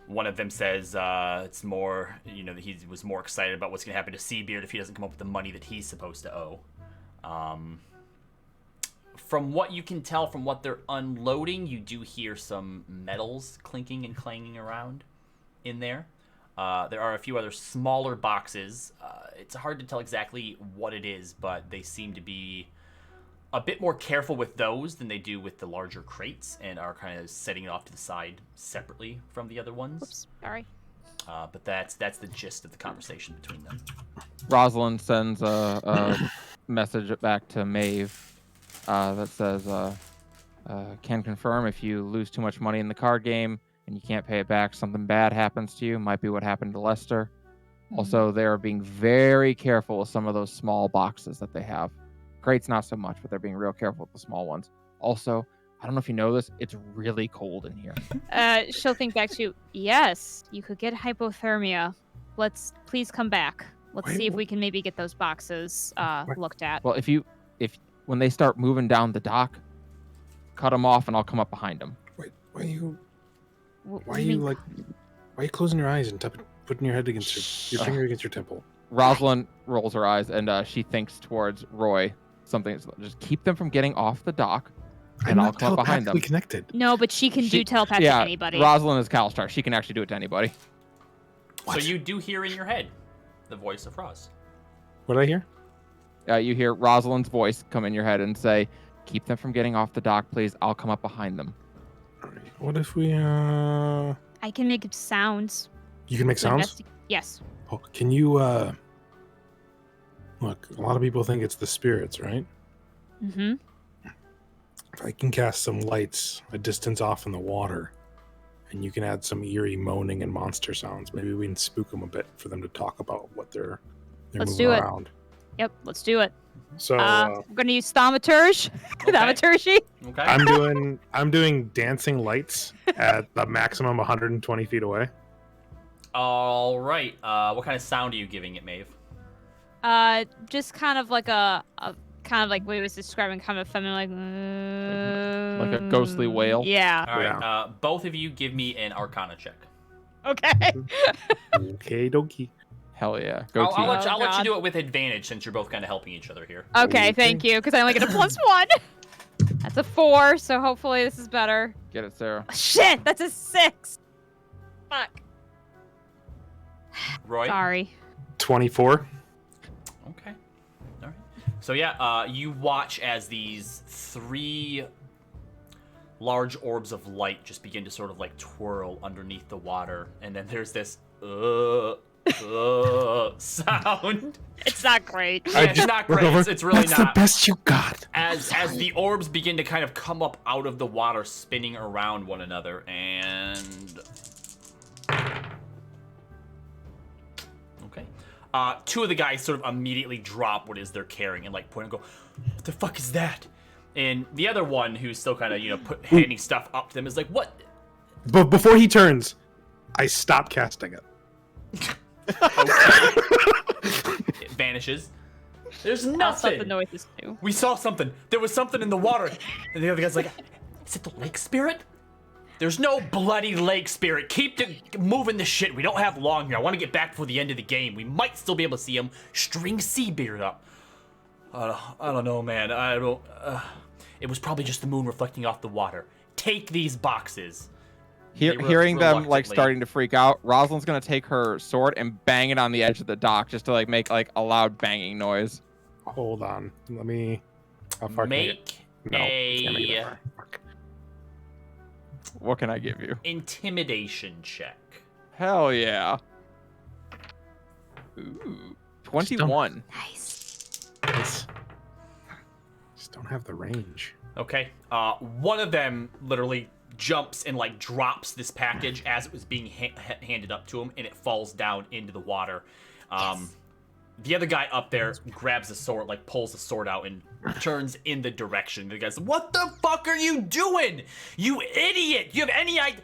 One of them says it's more, that he was more excited about what's going to happen to Seabeard if he doesn't come up with the money that he's supposed to owe. From what you can tell from what they're unloading, you do hear some metals clinking and clanging around in there. There are a few other smaller boxes. It's hard to tell exactly what it is, but they seem to be a bit more careful with those than they do with the larger crates and are kind of setting it off to the side separately from the other ones. Oops, sorry. But that's the gist of the conversation between them. Rosalind sends a message back to Maeve that says, can confirm if you lose too much money in the card game and you can't pay it back, something bad happens to you. Might be what happened to Lester. Also, they're being very careful with some of those small boxes that they have. Crates, not so much, but they're being real careful with the small ones. Also, I don't know if you know this, it's really cold in here. She'll think back to, yes, you could get hypothermia. Please come back. Let's see if we can maybe get those boxes looked at. Well, if when they start moving down the dock, cut them off and I'll come up behind them. Wait, why are you closing your eyes and putting your head against your finger against your temple? Rosalind rolls her eyes and she thinks towards Roy. Just keep them from getting off the dock, and I'll come up behind them. Connected. No, but she can do telepathy to anybody. Rosalind is Calstar. She can actually do it to anybody. What? So you do hear in your head the voice of Roz. What did I hear? You hear Rosalind's voice come in your head and say, keep them from getting off the dock, please. I'll come up behind them. What if we, I can make sounds. You can make sounds? Yes. Oh, can you, look, a lot of people think it's the spirits, right? Mm-hmm. If I can cast some lights a distance off in the water, and you can add some eerie moaning and monster sounds, maybe we can spook them a bit for them to talk about what they're Let's moving do around. Yep, let's do it. So we're gonna use thaumaturgy. Okay. Thaumaturgy. Okay. I'm doing dancing lights at the maximum 120 feet away. All right. What kind of sound are you giving it, Maeve? Just kind of like a kind of like we was describing, kind of feminine, Like a ghostly wail. Yeah. All right. Both of you give me an Arcana check. Okay. Okay, dokie. Hell yeah. I'll let you God. do it with advantage since you're both kind of helping each other here. Okay, thank you, because I only get a +1. That's a 4, so hopefully this is better. Get it, Sarah. Shit, that's a 6. Fuck. Roy? Sorry. 24. Okay. All right. So yeah, you watch as these 3 large orbs of light just begin to sort of like twirl underneath the water, and then there's this sound. It's not great. It's not great. It's really That's not. the best you got. As the orbs begin to kind of come up out of the water, spinning around one another, and okay, 2 of the guys sort of immediately drop what is they're carrying and like point and go, "What the fuck is that?" And the other one, who's still kind of handing stuff up to them, is like, "What?" But before he turns, I stop casting it. It vanishes. There's I'll stop the nothing. noises too. We saw something. There was something in the water. And the other guy's like, "Is it the lake spirit?" There's no bloody lake spirit. Keep moving the shit. We don't have long here. I want to get back before the end of the game. We might still be able to see him. String Seabeard up. I don't know, man. It was probably just the moon reflecting off the water. Take these boxes. Hearing them like starting to freak out, Rosalind's gonna take her sword and bang it on the edge of the dock just to like make like a loud banging noise. Hold on. Let me. How far Make can I get? No, can't make it a that far. Fuck. What can I give you? intimidation check. Hell yeah. Ooh, 21. Nice. It's- Just don't have the range. Okay. One of them literally jumps and like drops this package as it was being handed up to him, and it falls down into the water. The other guy up there grabs the sword, like pulls the sword out and turns in the direction. The guy's, "What the fuck are you doing? You idiot! You have any idea?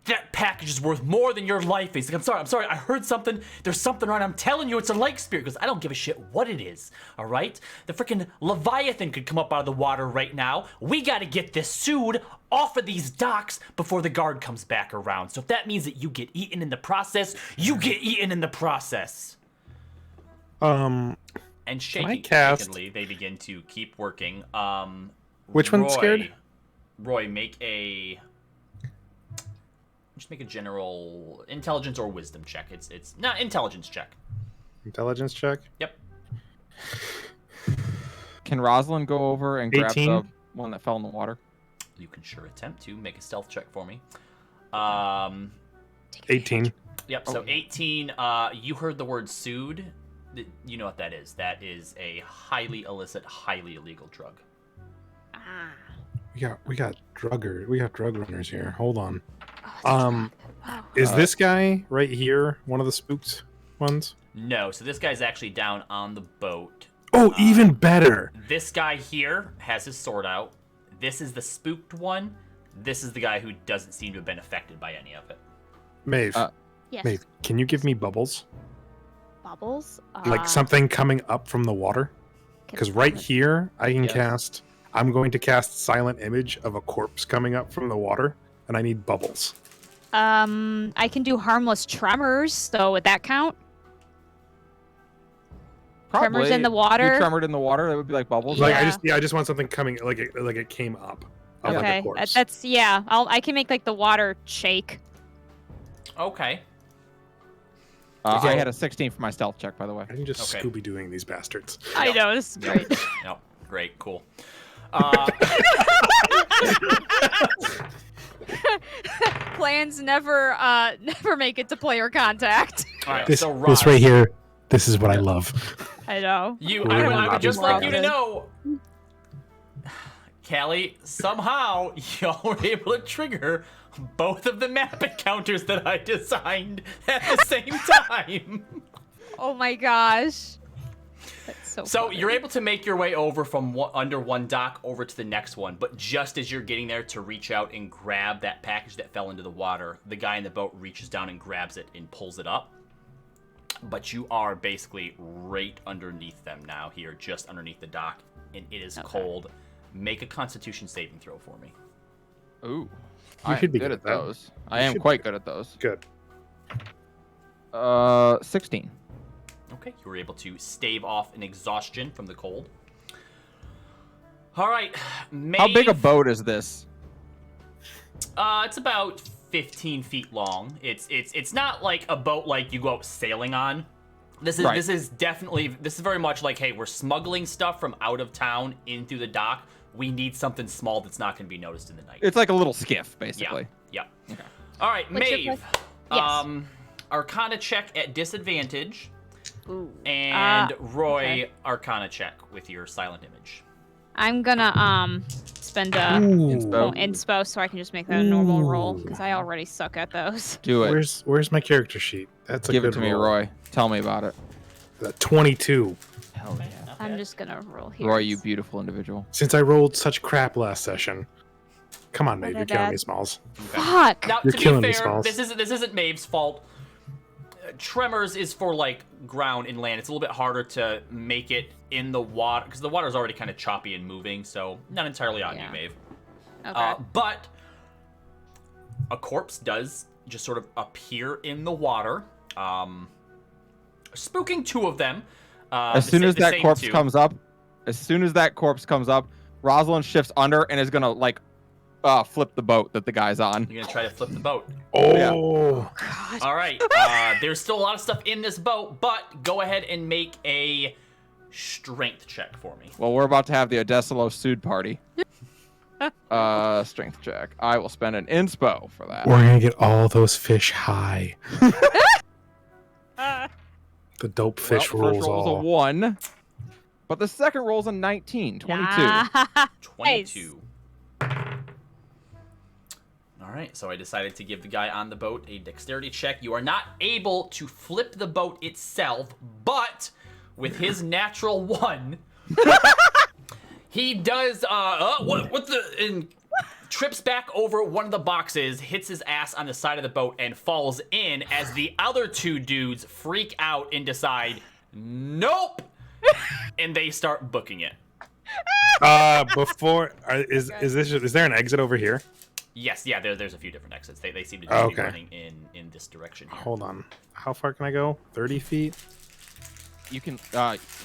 That package is worth more than your life." He's like, I'm sorry, I heard something. There's something wrong. I'm telling you, it's a lake spirit." Because I don't give a shit what it is, all right? The freaking Leviathan could come up out of the water right now. We got to get this sued off of these docks before the guard comes back around. So if that means that you get eaten in the process, you get eaten in the process. And shakenly, they begin to keep working. Which one's scared? Roy, make a general intelligence or wisdom check. It's not intelligence check. Intelligence check. Yep. Can Rosalind go over and grab 18? the one that fell in the water? You can sure attempt to make a stealth check for me. 18. Yep. So 18. You heard the word "sued." You know what that is. That is a highly illicit, highly illegal drug. We got drug runners here. Hold on. Wow. Is this guy right here one of the spooked ones? No. So this guy's actually down on the boat. Oh, even better. This guy here has his sword out. This is the spooked one. This is the guy who doesn't seem to have been affected by any of it. Maeve, Yes. Maeve, can you give me bubbles? Bubbles? Like something coming up from the water? Because right here, I can Yes. cast. I'm going to cast Silent Image of a corpse coming up from the water, and I need bubbles. I can do harmless tremors, so would that count? Tremors in the If water? you tremored in the water, that would be like bubbles. Like Yeah. I just want something coming like it came up. Of like a Okay, corpse. that's I can make like the water shake. Okay. I had a 16 for my stealth check, by the way. I'm just Okay. Scooby Dooing these bastards. I know, this is great. Yep. Great. Cool. Plans never make it to player contact. All right. This So Roz, right here, this is what I love. I know. I would just like you to Robin. know, Callie, somehow y'all were able to trigger both of the map encounters that I designed at the same time. Oh my gosh. That's so funny. You're able to make your way over from under one dock over to the next one, but just as you're getting there to reach out and grab that package that fell into the water, the guy in the boat reaches down and grabs it and pulls it up. But you are basically right underneath them now here, just underneath the dock, and it is cold. Make a Constitution saving throw for me. Ooh. You I should am be good good at at that. those. I am quite good at those. Good. 16. Okay, you were able to stave off an exhaustion from the cold. All right, How big a Maeve, boat is this? It's about 15 feet long. It's not like a boat like you go out sailing on. This is very much like, hey, we're smuggling stuff from out of town in through the dock. We need something small that's not going to be noticed in the night. It's like a little skiff, basically. Yeah. All right, What's your Maeve. Yes. Arcana check at disadvantage, Ooh. and Roy, okay. Arcana check with your silent image. I'm gonna spend a Inspo. inspo so I can just make that a normal roll because I already suck at those. Do it. Where's my character sheet? That's a Give good it to me, roll. Roy. Tell me about it. 22. Hell yeah. I'm just gonna roll here. Roy, you beautiful individual. Since I rolled such crap last session. Come on, What Maeve, you're did killing that- me, Smalls. Fuck. Now, You're to be killing me, fair, Smalls. this isn't Maeve's fault. Tremors is for like ground and land. It's a little bit harder to make it in the water because the water's already kind of choppy and moving. So not entirely on you, Yeah. Maeve. Okay. But a corpse does just sort of appear in the water, spooking two of them. As soon as that corpse comes up, Rosalind shifts under and is gonna like flip the boat that the guy's on. You're gonna try to flip the boat. Oh, Yeah. God. All right. There's still a lot of stuff in this boat, but go ahead and make a strength check for me. Well, we're about to have the Odessalo Sud party. Strength check. I will spend an inspo for that. we're gonna get all those fish high. The dope fish Well, the rules first roll's all. a 1, but the second roll's a 19, 22. Nice. 22. All right, so I decided to give the guy on the boat a dexterity check. You are not able to flip the boat itself, but with his natural 1, he does trips back over one of the boxes, hits his ass on the side of the boat, and falls in as the other 2 dudes freak out and decide, nope, and they start booking it. Is there an exit over here? Yes, yeah, there's a few different exits. They seem to just be Okay. running in this direction here. Hold on. How far can I go? 30 feet? You can,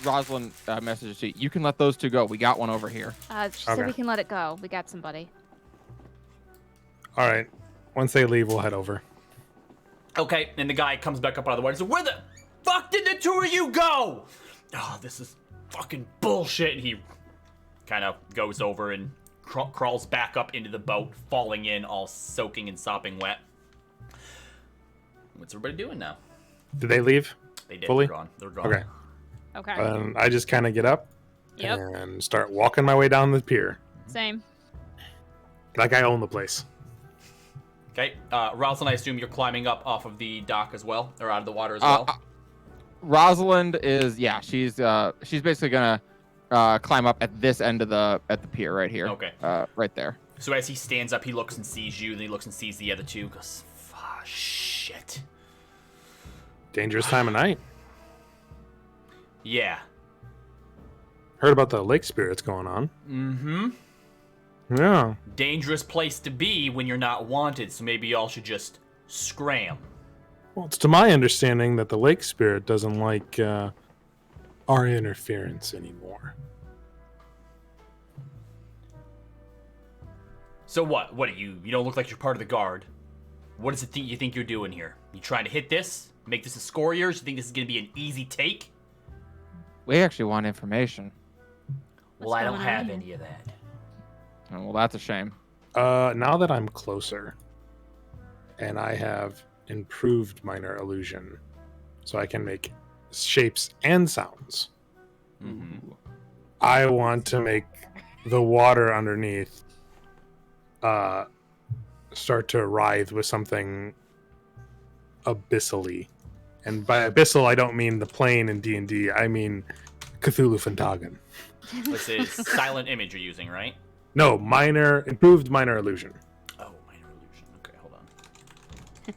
Rosalind messages you. You can let those 2 go. We got one over here. She said Okay. we can let it go. We got somebody. All right. Once they leave, we'll head over. Okay, and the guy comes back up out of the water and says, where the fuck did the 2 of you go? Oh, this is fucking bullshit. And he kind of goes over and crawls back up into the boat, falling in, all soaking and sopping wet. What's everybody doing now? Did they leave? They did. Fully? They're gone. They're gone. Okay. Okay. I just kind of get up Yep. and start walking my way down the pier. Same. Like I own the place. Okay, Rosalind, I assume you're climbing up off of the dock as well, or out of the water as well? Rosalind is, yeah, she's basically gonna climb up at this end of at the pier right here. Okay. Right there. So as he stands up, he looks and sees you, then he looks and sees the other 2, goes, "Fuck, shit. Dangerous time of night. Yeah. Heard about the lake spirits going on. Mm-hmm. Yeah. Dangerous place to be when you're not wanted, so maybe y'all should just scram." Well, it's to my understanding that the lake spirit doesn't like our interference anymore. So what? What are you? You don't look like you're part of the guard. What is it you think you're doing here? You trying to hit this? Make this a score of yours? You think this is gonna be an easy take? We actually want information. Well, I don't going have on? any of that. Oh, well, that's a shame. Now that I'm closer, and I have improved minor illusion, so I can make shapes and sounds. Mm-hmm. I want to make the water underneath start to writhe with something abyssally. And by abyssal, I don't mean the plane in D&D. I mean Cthulhu Fentagon. This is silent image you're using, right? No, improved minor illusion. Oh, minor illusion. Okay, hold on.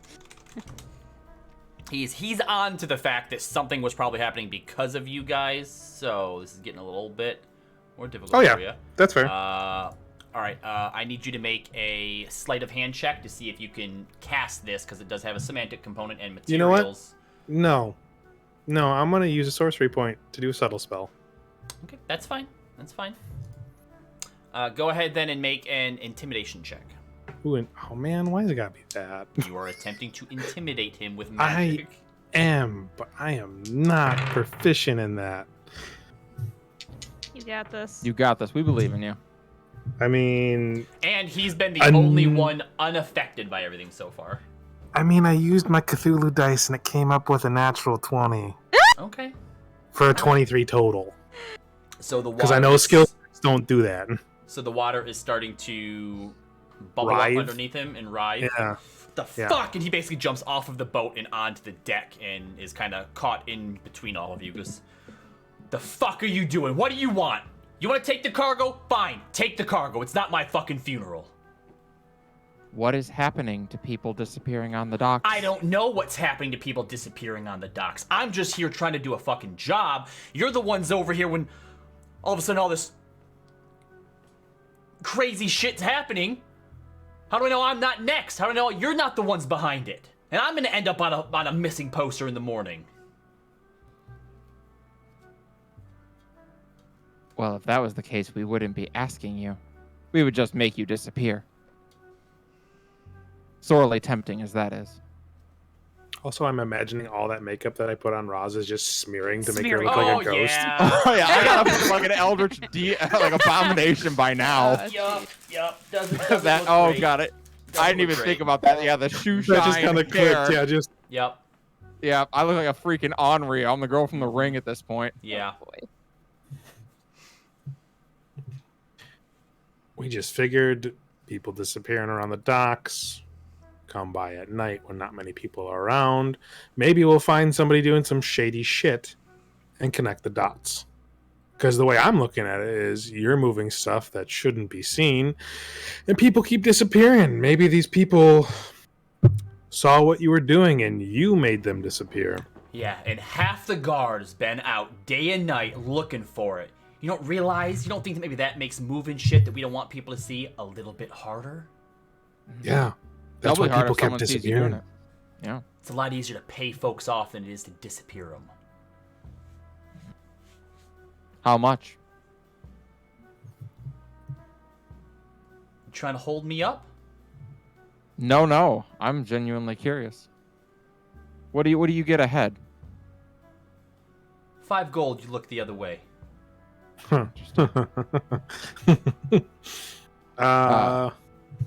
He's on to the fact that something was probably happening because of you guys, so this is getting a little bit more difficult Oh, yeah. for you. That's fair. All right, I need you to make a sleight of hand check to see if you can cast this, because it does have a semantic component and materials. You know what? No, I'm going to use a sorcery point to do a subtle spell. Okay, that's fine. That's fine. Go ahead then and make an intimidation check. Ooh, oh man, why has it got to be that? You are attempting to intimidate him with magic. But I am not proficient in that. You got this. You got this. We believe in you. I mean, And he's been the only one unaffected by everything so far. I used my Cthulhu dice and it came up with a natural 20 Okay. for a 23 total. So the water Because I know skills don't do that. So the water is starting to bubble Writhe? up underneath him and rise. Yeah. The Yeah. fuck? And he basically jumps off of the boat and onto the deck and is kind of caught in between all of you. Goes, the fuck are you doing? What do you want? You want to take the cargo? Fine, take the cargo. It's not my fucking funeral. What is happening to people disappearing on the docks? I don't know what's happening to people disappearing on the docks. I'm just here trying to do a fucking job. You're the ones over here when all of a sudden all this crazy shit's happening. How do I know I'm not next? How do I know you're not the ones behind it? And I'm gonna end up on a missing poster in the morning. Well, if that was the case, we wouldn't be asking you. We would just make you disappear. Sorely tempting as that is. Also, I'm imagining all that makeup that I put on Roz is just smearing to make her Smearing. look like a ghost. Yeah. Oh yeah, I gotta put like an eldritch like abomination by now. Yup. Doesn't That look great. got it. Doesn't I didn't look even great. think about that. Yeah, the shoe That just shine kind of hair. clicked. Yeah, just Yep. Yeah, I look like a freaking Henri. I'm the girl from The Ring at this point. Yeah. Oh, boy. we just figured people disappearing around the docks. Come by at night when not many people are around. Maybe we'll find somebody doing some shady shit and connect the dots. Because the way I'm looking at it is you're moving stuff that shouldn't be seen, and people keep disappearing. Maybe these people saw what you were doing and you made them disappear. Yeah, and half the guard has been out day and night looking for it. You don't think that maybe that makes moving shit that we don't want people to see a little bit harder? Yeah. That's Doubly why hard people if kept someone sees you doing disappearing. it. Yeah. It's a lot easier to pay folks off than it is to disappear them. How much? You trying to hold me up? No. I'm genuinely curious. What do you get ahead? 5 gold, you look the other way.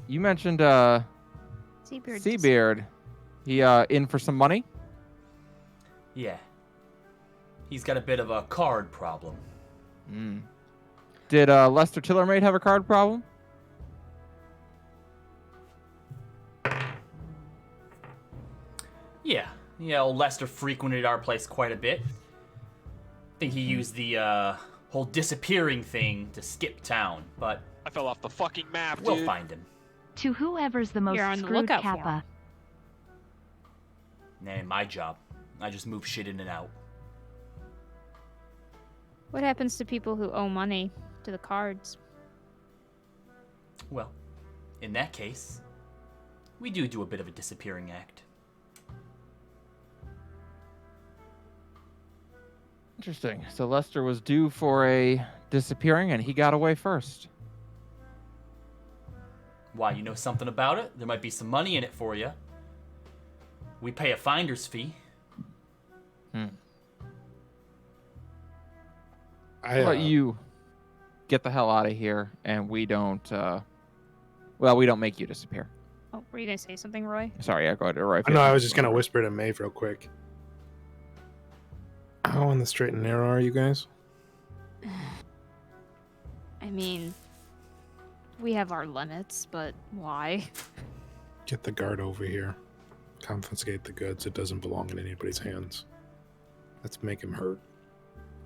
You mentioned Seabeard. Seabeard. He in for some money? Yeah. He's got a bit of a card problem. Did Lester Tillermaid have a card problem? Yeah. Old Lester frequented our place quite a bit. I think he used the whole disappearing thing to skip town, but I fell off the fucking map, we'll dude. find him. To whoever's the most You're on the screwed lookout for Kappa. Nah, my job. I just move shit in and out. What happens to people who owe money to the cards? Well, in that case, we do a bit of a disappearing act. Interesting. So Lester was due for a disappearing and he got away first. Why, you know something about it? There might be some money in it for you. We pay a finder's fee. How about you get the hell out of here and we don't we don't make you disappear. Oh, were you gonna say something, Roy? Sorry, I go to Roy. I know, I was just going to whisper to Maeve real quick. How on the straight and narrow are you guys? I mean, we have our limits, but why? Get the guard over here. Confiscate the goods. It doesn't belong in anybody's hands. Let's make him hurt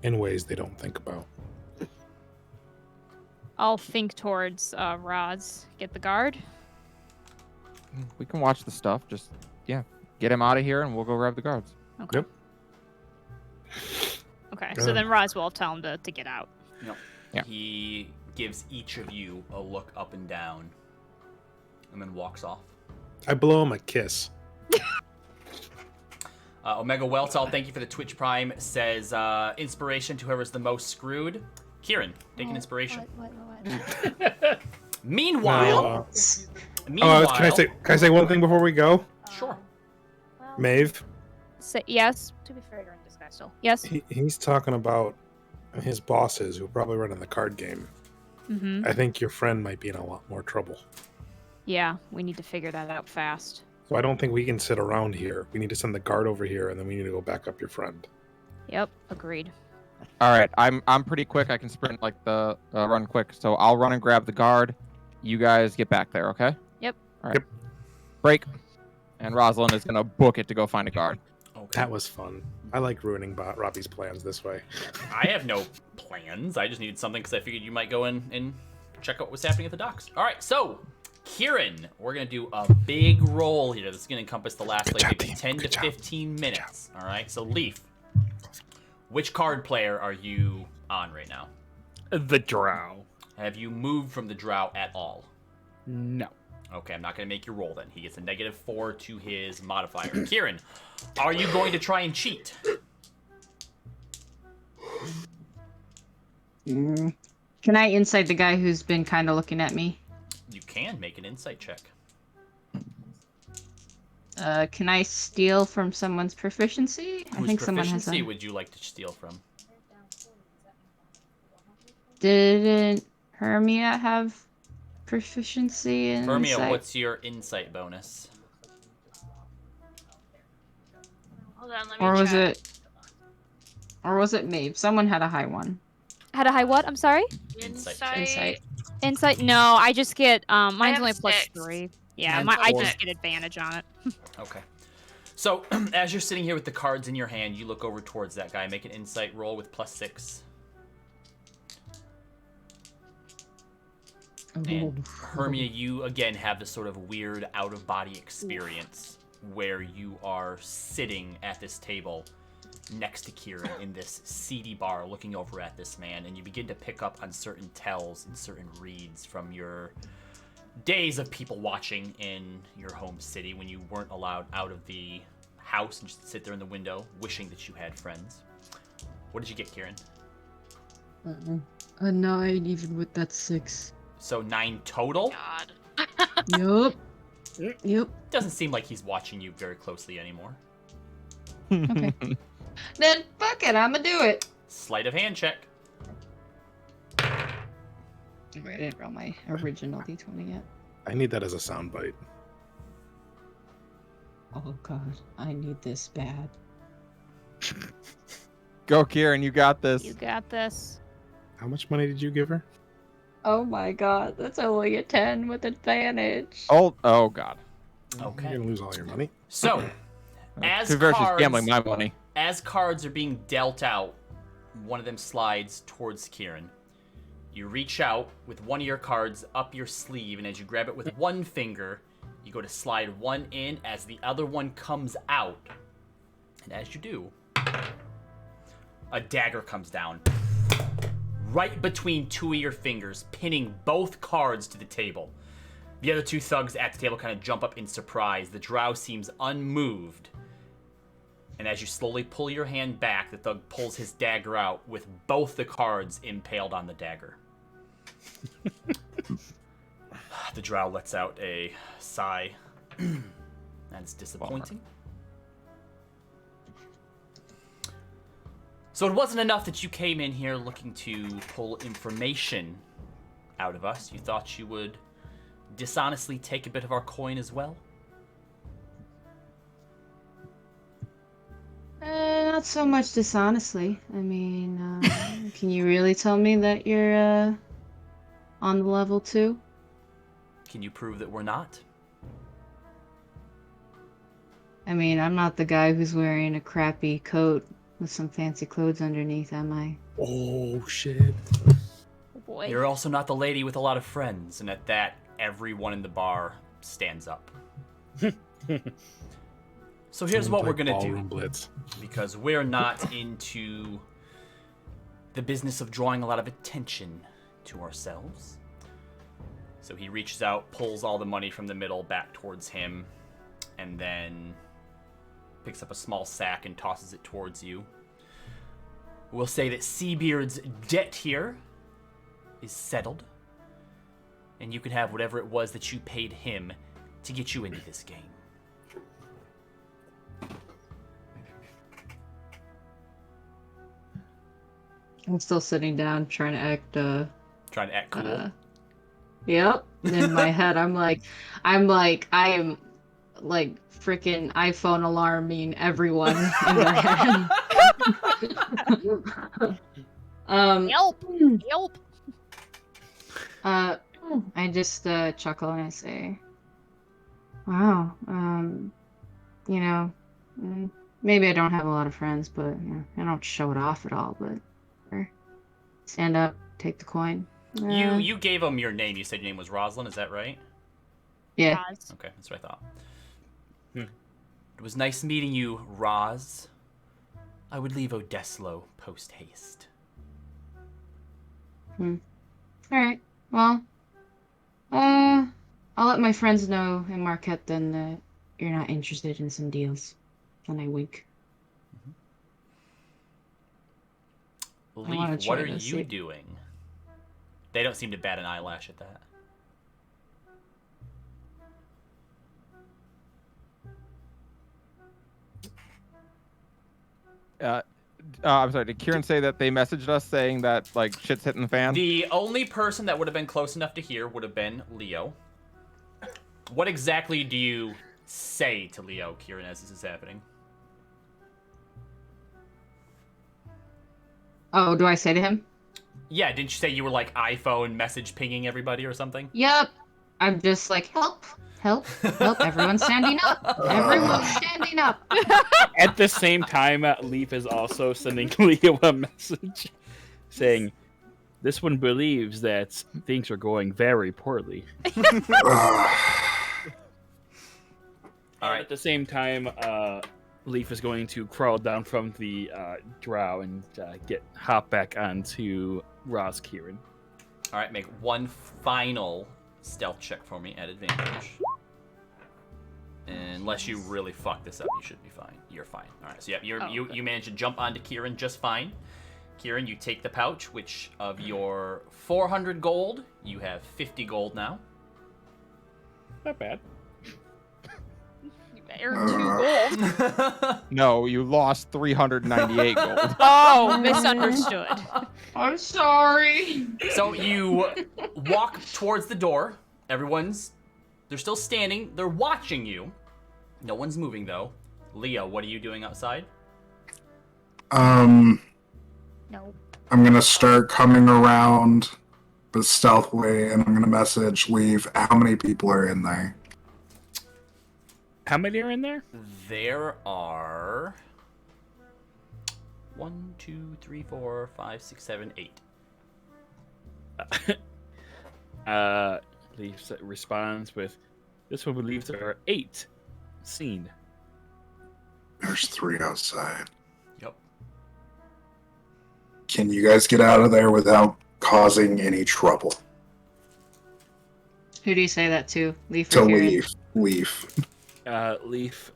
in ways they don't think about. I'll think towards Roz. Get the guard. We can watch the stuff. Just get him out of here and we'll go grab the guards. Okay. Yep. Okay, Go so ahead. then Roz will tell him to get out. Yeah. He gives each of you a look up and down, and then walks off. I blow him a kiss. Omega Weltal, thank you for the Twitch Prime, says inspiration to whoever's the most screwed. Kieran, take an inspiration. What? Meanwhile, Can I say one thing before we go? Sure. Maeve, Say yes. To be fair, you're in disguise still. Yes. he's talking about his bosses who are probably running the card game. Mm-hmm. I think your friend might be in a lot more trouble. Yeah, we need to figure that out fast. So I don't think we can sit around here. We need to send the guard over here, and then we need to go back up your friend. Yep, agreed. All right, I'm pretty quick. I can sprint like the run quick. So I'll run and grab the guard. You guys get back there, okay? Yep. All right. Yep. Break. And Rosalind is gonna book it to go find a guard. Okay. That was fun. I like ruining Robbie's plans this way. I have no plans. I just needed something because I figured you might go in and check out what's happening at the docks. All right, so Kieran, we're gonna do a big roll here. This is gonna encompass the last Good job, maybe team. 10 Good to job. 15 minutes. All right, so Leaf, which card player are you on right now? The drow. Have you moved from the drow at all? No. Okay, I'm not going to make you roll then. He gets a -4 to his modifier. Kieran, are you going to try and cheat? Can I insight the guy who's been kind of looking at me? You can make an insight check. Can I steal from someone's proficiency? I Whose think someone has proficiency a... would you like to steal from? Didn't Hermia have proficiency in Hermia, insight? what's your insight bonus? Hold on, let me Or was check. it... Or was it Maeve? Someone had a high one. Had a high what? I'm sorry? Insight. Insight? No, I just get mine's have only plus 6. 3. Yeah, have I +6. just get advantage on it. Okay. So, as you're sitting here with the cards in your hand, you look over towards that guy. Make an insight roll with +6. And Hermia, you again have this sort of weird out-of-body experience where you are sitting at this table next to Kieran in this seedy bar looking over at this man, and you begin to pick up on certain tells and certain reads from your days of people watching in your home city when you weren't allowed out of the house and just sit there in the window wishing that you had friends. What did you get, Kieran? A 9, even with that 6. So 9 total? God. Yep. Doesn't seem like he's watching you very closely anymore. Okay. Then fuck it, I'ma do it. Sleight of hand check. Wait, I didn't roll my original d20 yet. I need that as a soundbite. Oh god, I need this bad. Go, Kieran. You got this. You got this. How much money did you give her? Oh my god, that's only a 10 with advantage. Oh god. Okay. You're gonna lose all your money. So, as To be fair, she's cards, gambling my money. as cards are being dealt out, one of them slides towards Kieran. You reach out with one of your cards up your sleeve, and as you grab it with one finger, you go to slide one in as the other one comes out. And as you do, a dagger comes down right between two of your fingers, pinning both cards to the table. The other two thugs at the table kind of jump up in surprise. The drow seems unmoved. And as you slowly pull your hand back, the thug pulls his dagger out with both the cards impaled on the dagger. The drow lets out a sigh. That's disappointing. So it wasn't enough that you came in here looking to pull information out of us. You thought you would dishonestly take a bit of our coin as well? Not so much dishonestly. I mean, can you really tell me that you're, on the level 2? Can you prove that we're not? I mean, I'm not the guy who's wearing a crappy coat with some fancy clothes underneath, am I? Oh shit. Oh boy. You're also not the lady with a lot of friends, and at that, everyone in the bar stands up. So here's Someone what we're play gonna Ballroom do, Blitz. because we're not into the business of drawing a lot of attention to ourselves. So he reaches out, pulls all the money from the middle back towards him, and then picks up a small sack and tosses it towards you. We'll say that Seabeard's debt here is settled, and you can have whatever it was that you paid him to get you into this game. I'm still sitting down trying to act, Trying to act cool. Yep. In my head, I am like freaking iPhone alarming everyone in their head. Yelp! Yelp! I just chuckle and I say, "Wow, you know, maybe I don't have a lot of friends, but I don't show it off at all. But stand up, take the coin." You gave him your name. You said your name was Rosalind, is that right? Yeah. Roz. Okay, that's what I thought. It was nice meeting you, Roz. I would leave Odeslo post-haste. All right. Well, I'll I'll let my friends know in Marquette then that you're not interested in some deals. Then I wink. wanna Leaf, what try are to you see- doing? They don't seem to bat an eyelash at that. I'm sorry. Did Kieran say that they messaged us saying that like shit's hitting the fan? The only person that would have been close enough to hear would have been Leo. What exactly do you say to Leo, Kieran, as this is happening? Oh, do I say to him? Yeah, didn't you say you were like iPhone message pinging everybody or something? Yep. I'm just like, help, help, help. Everyone's standing up. Everyone's standing up. At the same time, Leaf is also sending Leo a message saying, "This one believes that things are going very poorly." All right. At the same time, Leaf is going to crawl down from the drow and hop back onto Roz Kieran. All right, make one final stealth check for me at advantage. Unless you really fuck this up, you should be fine. You're fine. All right, so yeah, you managed to jump onto Kieran just fine. Kieran, you take the pouch, which of your 400 gold, you have 50 gold now. Not bad. You earned 2 gold. No, you lost 398 gold. Oh, misunderstood. I'm sorry. So you walk towards the door. They're still standing. They're watching you. No one's moving though. Leo, what are you doing outside? No. I'm gonna start coming around the stealthily, and I'm gonna message Leave how many people are in there. How many are in there? There are 1, 2, 3, 4, 5, 6, 7, 8. Leaf responds with, "This one believes there are 8 seen." There's 3 outside. Yep. Can you guys get out of there without causing any trouble? Who do you say that to? Leaf To or Kieran? Leaf. Leaf,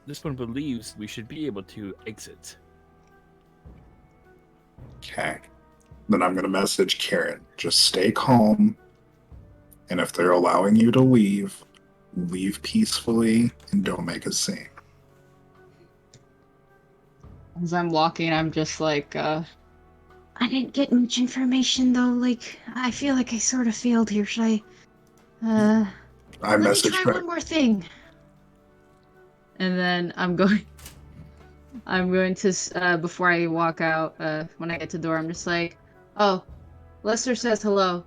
this one believes we should be able to exit. Okay. Then I'm gonna message Karen. Just stay calm. And if they're allowing you to leave, leave peacefully and don't make a scene. As I'm walking, I'm just like, I didn't get much information though. Like, I feel like I sort of failed here. Should I? I Let me messaged try back. one more thing. and then I'm going to, before I walk out, when I get to the door, I'm just like, oh, Lester says hello.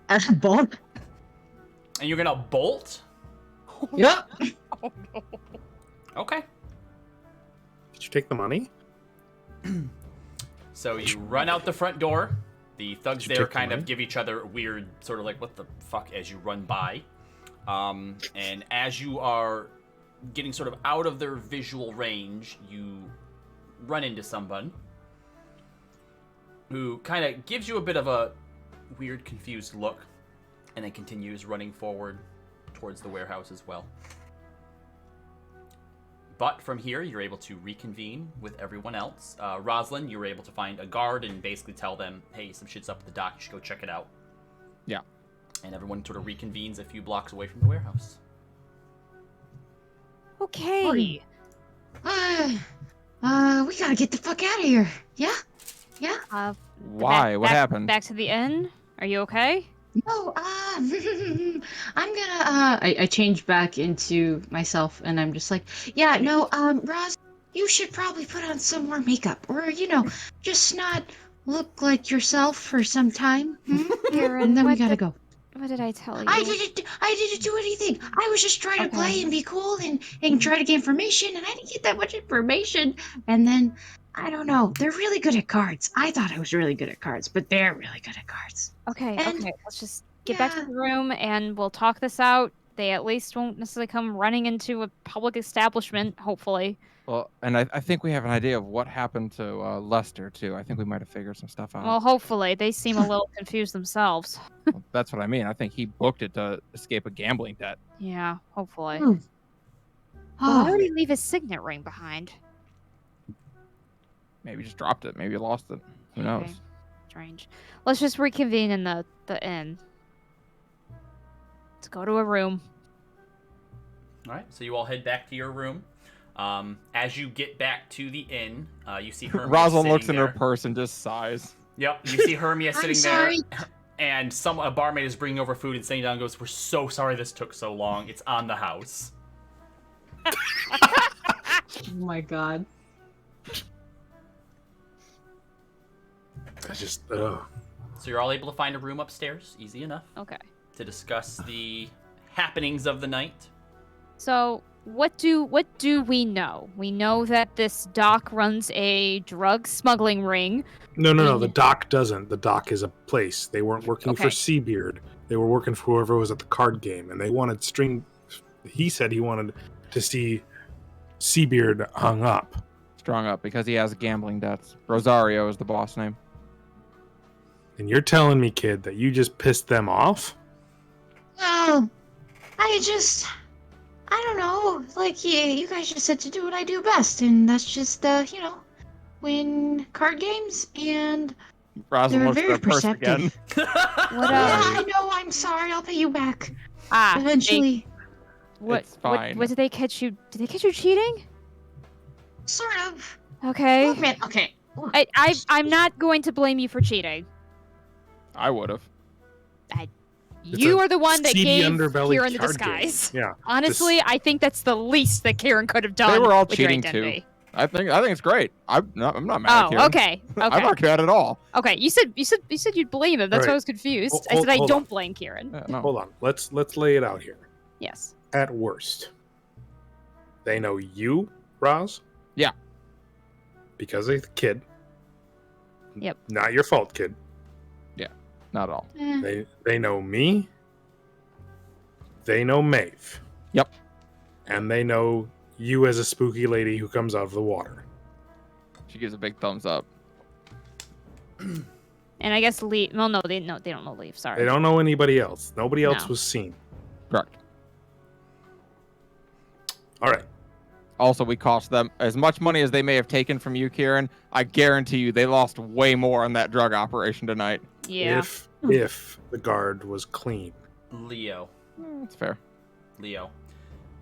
At a bolt? And you're gonna bolt? Yep. Okay. Did you take the money? So you run out the front door. The thugs Did you there take the kind of money? give each other weird, sort of like, what the fuck, as you run by. And as you are getting sort of out of their visual range, you run into someone who kind of gives you a bit of a weird, confused look, and then continues running forward towards the warehouse as well. But from here, you're able to reconvene with everyone else. Rosalind, you were able to find a guard and basically tell them, hey, some shit's up at the dock, you should go check it out. Yeah. And everyone sort of reconvenes a few blocks away from the warehouse. Okay. We gotta get the fuck out of here. Yeah? Yeah? Why? What happened? Back to the inn? Are you okay? No, I'm gonna, I change back into myself, and I'm just like, yeah, no, Roz, you should probably put on some more makeup, or, just not look like yourself for some time. Kieran, And then we what gotta did- go. What did I tell you? I didn't do anything. I was just trying to Okay. play and be cool and try to get information, and I didn't get that much information. And then, I don't know, they're really good at cards. I thought I was really good at cards, but they're really good at cards. Okay, And- okay. Let's just get back to yeah. the room and we'll talk this out they at least won't necessarily come running into a public establishment, hopefully. Well, and I think we have an idea of what happened to Lester too. I think we might have figured some stuff out. Well, hopefully. They seem a little confused themselves. Well, that's what I mean. I think he booked it to escape a gambling debt. Yeah, hopefully. Hmm. Well, why Oh, would he leave his signet ring behind? Maybe just dropped it. Maybe lost it. Who knows? Okay. Strange. Let's just reconvene in the inn. Let's go to a room. All right, so you all head back to your room. As you get back to the inn, you see Hermia Rosalind sitting looks in there. her purse and just sighs. Yep, you see Hermia I'm sitting sorry. there, and a barmaid is bringing over food and sitting down and goes, "We're so sorry this took so long. It's on the house." Oh my god. I just, So you're all able to find a room upstairs, easy enough, Okay. to discuss the happenings of the night. So, what do we know? We know that this doc runs a drug smuggling ring. no. The dock doesn't. The dock is a place. They weren't working for Okay. Seabeard. They were working for whoever was at the card game, and they wanted string. He said he wanted to see Seabeard hung up. Strung up because he has gambling debts. Rosario is the boss name. And you're telling me, kid, that you just pissed them off? well, I don't know. Like, you guys just said to do what I do best, and that's just, win card games, and Rosalind They're looks at very her purse again. perceptive. What yeah, I know. I'm sorry. I'll pay you back eventually. It's fine. What did they catch you? Did they catch you cheating? Sort of. Okay. Look, man. Okay. Look. I'm not going to blame you for cheating. I would have. It's You a are the one that seedy gave underbelly Kieran the card game. disguise. Yeah. Honestly, I think that's the least that Kieran could have done. They were all with your cheating, too. identity. I think it's great. I'm not mad at Oh, Kieran. okay. I'm Okay. not mad at all. Okay. You said you'd blame him. That's why I Right. was confused. Hold- I said I hold don't on. blame Kieran. Yeah, no. Hold on. Let's lay it out here. Yes. At worst, they know you, Roz. Yeah. Because of the kid. Yep. Not your fault, kid. Not at all. They know me. They know Maeve. Yep. And they know you as a spooky lady who comes out of the water. She gives a big thumbs up. And I guess Leaf. Well, no, they don't know Leaf. Sorry. They don't know anybody else. Nobody else No. was seen. Correct. All right. Also, we cost them as much money as they may have taken from you, Kieran. I guarantee you they lost way more on that drug operation tonight. Yeah. If the guard was clean. Leo. That's fair. Leo.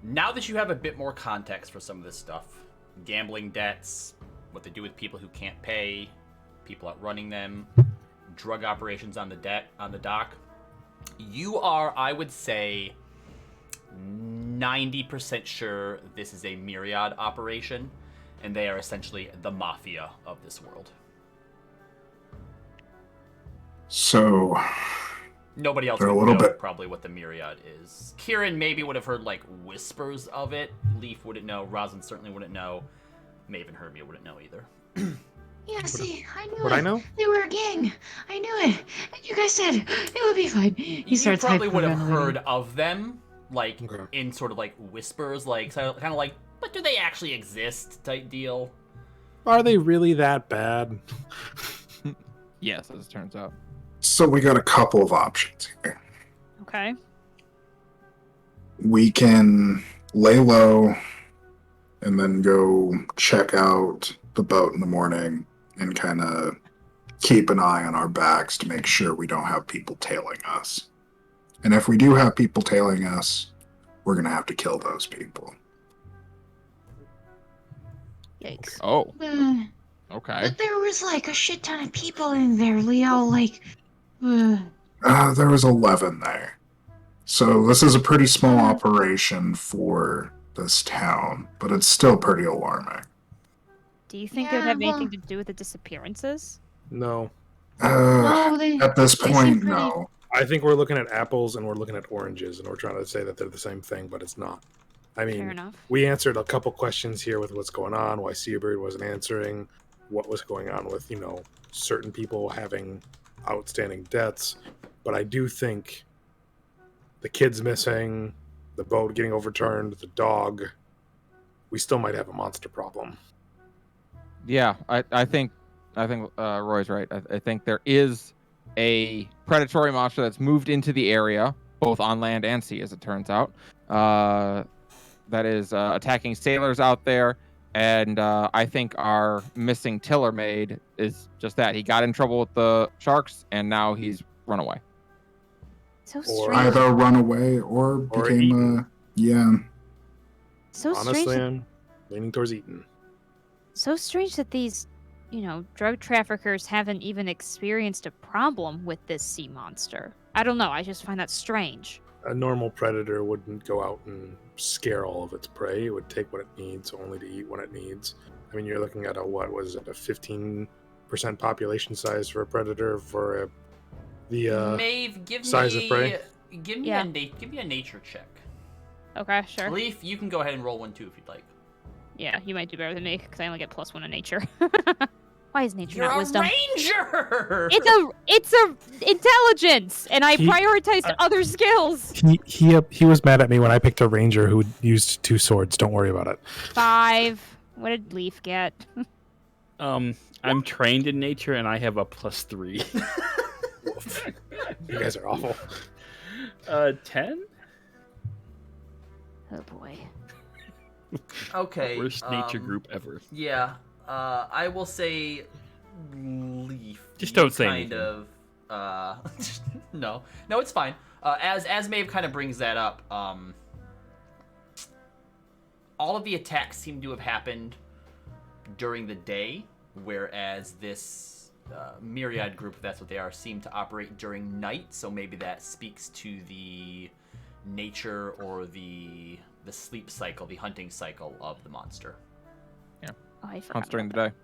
Now that you have a bit more context for some of this stuff, gambling debts, what they do with people who can't pay, people outrunning them, drug operations on the dock, you are, I would say, 90% sure this is a myriad operation, and they are essentially the mafia of this world. So, Nobody else They're a would little know bit- probably what the myriad is. Kieran maybe would have heard like whispers of it. Leaf wouldn't know. Rosin certainly wouldn't know. Maeve and Hermia wouldn't know either. Yeah, see, I knew Would it. I know? They were a gang. I knew it. And you guys said it would be fine. He You starts probably would have hyperventilating. heard of them, like Okay. in sort of like whispers, like kind of like, but do they actually exist? Type deal. Are they really that bad? Yes, as it turns out. so we got a couple of options here. Okay. We can lay low and then go check out the boat in the morning and kind of keep an eye on our backs to make sure we don't have people tailing us. And if we do have people tailing us, we're going to have to kill those people. Yikes. Oh, Uh, okay. but there was like a shit ton of people in there, Leo. Like, There was 11 there. So this is a pretty small operation for this town, but it's still pretty alarming. Do you think it would Yeah, have well- anything to do with the disappearances? No. no, they. At this they seem point, pretty- no. I think we're looking at apples and we're looking at oranges and we're trying to say that they're the same thing, but it's not. I Fair mean, enough. we answered a couple questions here with what's going on, why Seabird wasn't answering, what was going on with, certain people having outstanding debts. But I do think the kid's missing, the boat getting overturned, the dog, we still might have a monster problem. Yeah, I think Roy's right. I think there is a predatory monster that's moved into the area, both on land and sea, as it turns out. That is attacking sailors out there, and I think our missing tiller maid is just that. He got in trouble with the sharks, and now he's run away. So Or strange. Either run away or Or became eaten. yeah. So Honestly, strange. I'm leaning towards Eaton. So strange that these, drug traffickers haven't even experienced a problem with this sea monster. I don't know. I just find that strange. A normal predator wouldn't go out and scare all of its prey. It would take what it needs, only to eat when it needs. I mean, you're looking at a 15% population size for a predator for the Maeve, give size me of prey? give me Yeah. give me a nature check. Okay, sure. Leaf, you can go ahead and roll 1 too if you'd like. Yeah, you might do better than me because I only get +1 in nature. Why is nature You're not a wisdom? ranger. It's a intelligence, and I He- prioritized other skills. He was mad at me when I picked a ranger who used 2 swords. Don't worry about it. 5. What did Leaf get? I'm trained in nature and I have a +3. You guys are awful. 10? Oh boy. Okay. Worst nature group ever. Yeah. I will say Leaf. Just you don't say kind anything. of no, it's fine. As Maeve kind of brings that up, all of the attacks seem to have happened during the day, whereas this myriad group, if that's what they are, seem to operate during night. So maybe that speaks to the nature or the sleep cycle, the hunting cycle of the monster. Oh, I forgot Hunts during about the day.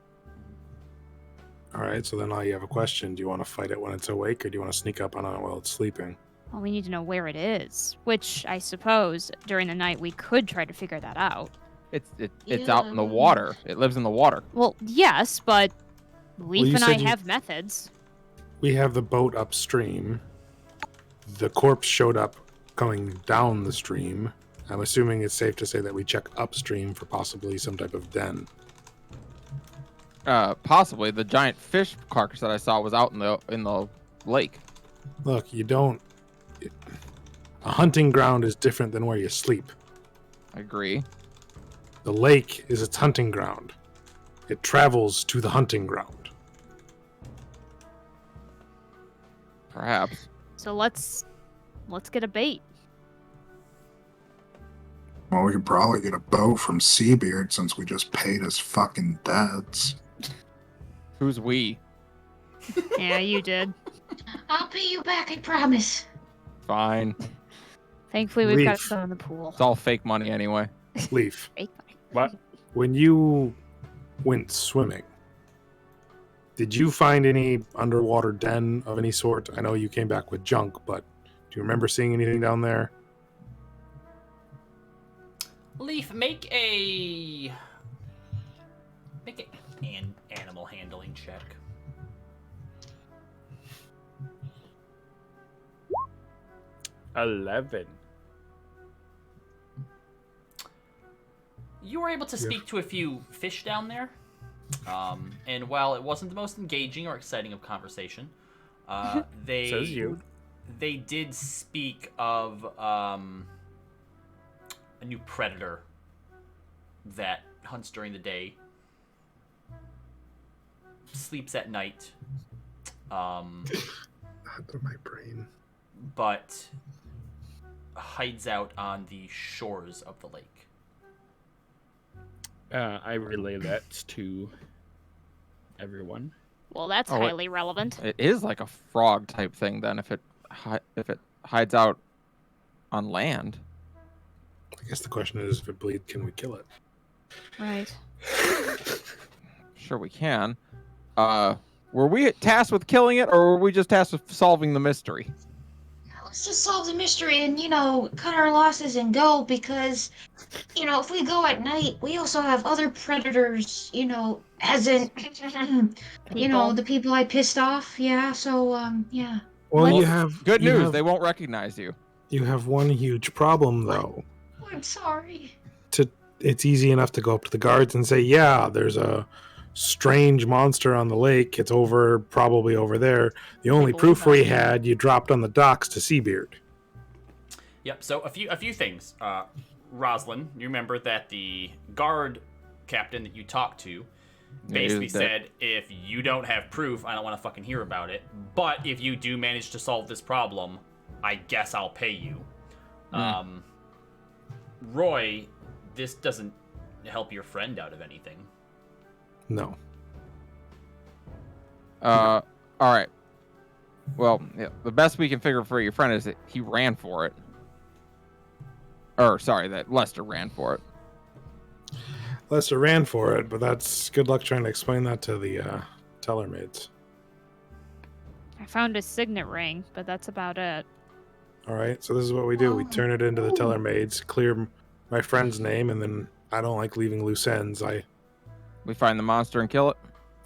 All right, so then now you have a question. Do you want to fight it when it's awake, or do you want to sneak up on it while it's sleeping? that. Well, we need to know where it is, which I suppose during the night we could try to figure that out. It's out in the water. It lives in the water. Well, yes, but Leaf you and I said you- have methods. We have the boat upstream. The corpse showed up coming down the stream. I'm assuming it's safe to say that we check upstream for possibly some type of den. Possibly the giant fish carcass that I saw was out in the lake. Look, you don't. A hunting ground is different than where you sleep. I agree. The lake is its hunting ground. It travels to the hunting ground. Perhaps. So let's get a bait. Well, we could probably get a boat from Seabeard since we just paid his fucking debts. Who's we? Yeah, you did. I'll pay you back, I promise. Fine. Thankfully, we've got Leaf. some in the pool. It's all fake money anyway. Leaf, Fake money. What? when you went swimming, did you find any underwater den of any sort? I know you came back with junk, but do you remember seeing anything down there? Leaf, make an animal handling check. $11. You were able to speak to a few fish down there, and while it wasn't the most engaging or exciting of conversation, Says you. they did speak of a new predator that hunts during the day, sleeps at night, Not my brain. but hides out on the shores of the lake. I relay that to everyone. Well, that's Oh, highly relevant. It is like a frog type thing then if it hides out on land. I guess the question is, if it bleeds, can we kill it? Right. Sure we can. Were we tasked with killing it or were we just tasked with solving the mystery? Let's just solve the mystery and, cut our losses and go because, if we go at night, we also have other predators, as in, People. the people I pissed off. Yeah, so, yeah. Well, Well, you have Good you news, have- they won't recognize you. You have one huge problem, though. Oh, I'm sorry. It's easy enough to go up to the guards and say, yeah, there's a strange monster on the lake. It's probably over there. The only believe proof that. we had, you dropped on the docks to Seabeard. Yep. So a few things. Roslyn, you remember that the guard captain that you talked to basically said, if you don't have proof, I don't want to fucking hear about it. But if you do manage to solve this problem, I guess I'll pay you. Roy, this doesn't help your friend out of anything. No. All right. Well, yeah, the best we can figure for your friend is that he ran for it. Or, sorry, that Lester ran for it. Lester ran for it, but that's good luck trying to explain that to the teller maids. I found a signet ring, but that's about it. All right, so this is what we do. We turn it into the teller maids, clear my friend's name, and then I don't like leaving loose ends. We find the monster and kill it.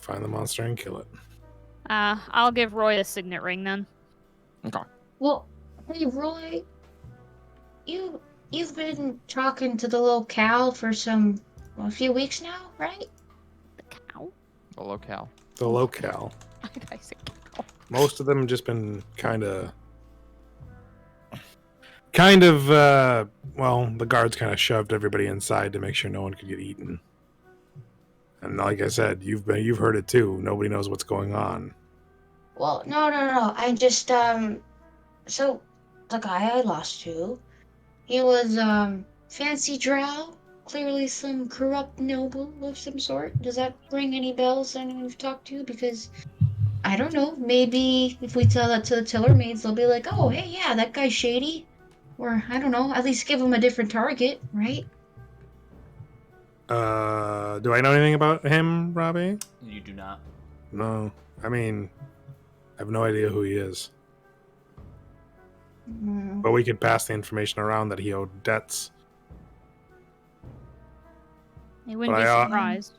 Find the monster and kill it. I'll give Roy a signet ring then. Okay. Well, hey Roy, you've been talking to the locale for a few weeks now, right? The cow? The locale. The locale. I said cow. Most of them have just been well, the guards kind of shoved everybody inside to make sure no one could get eaten. And like I said, you've heard it too. Nobody knows what's going on. Well, no. I just so the guy I lost to, he was fancy drow, clearly some corrupt noble of some sort. Does that ring any bells? Anyone you've talked to? Because I don't know. Maybe if we tell that to the tiller maids, they'll be like, "Oh, hey, yeah, that guy's shady." Or I don't know. At least give him a different target, right? Do I know anything about him, Robbie? You do not. No. I mean, I have no idea who he is. But we could pass the information around that he owed debts. You wouldn't But be I, surprised.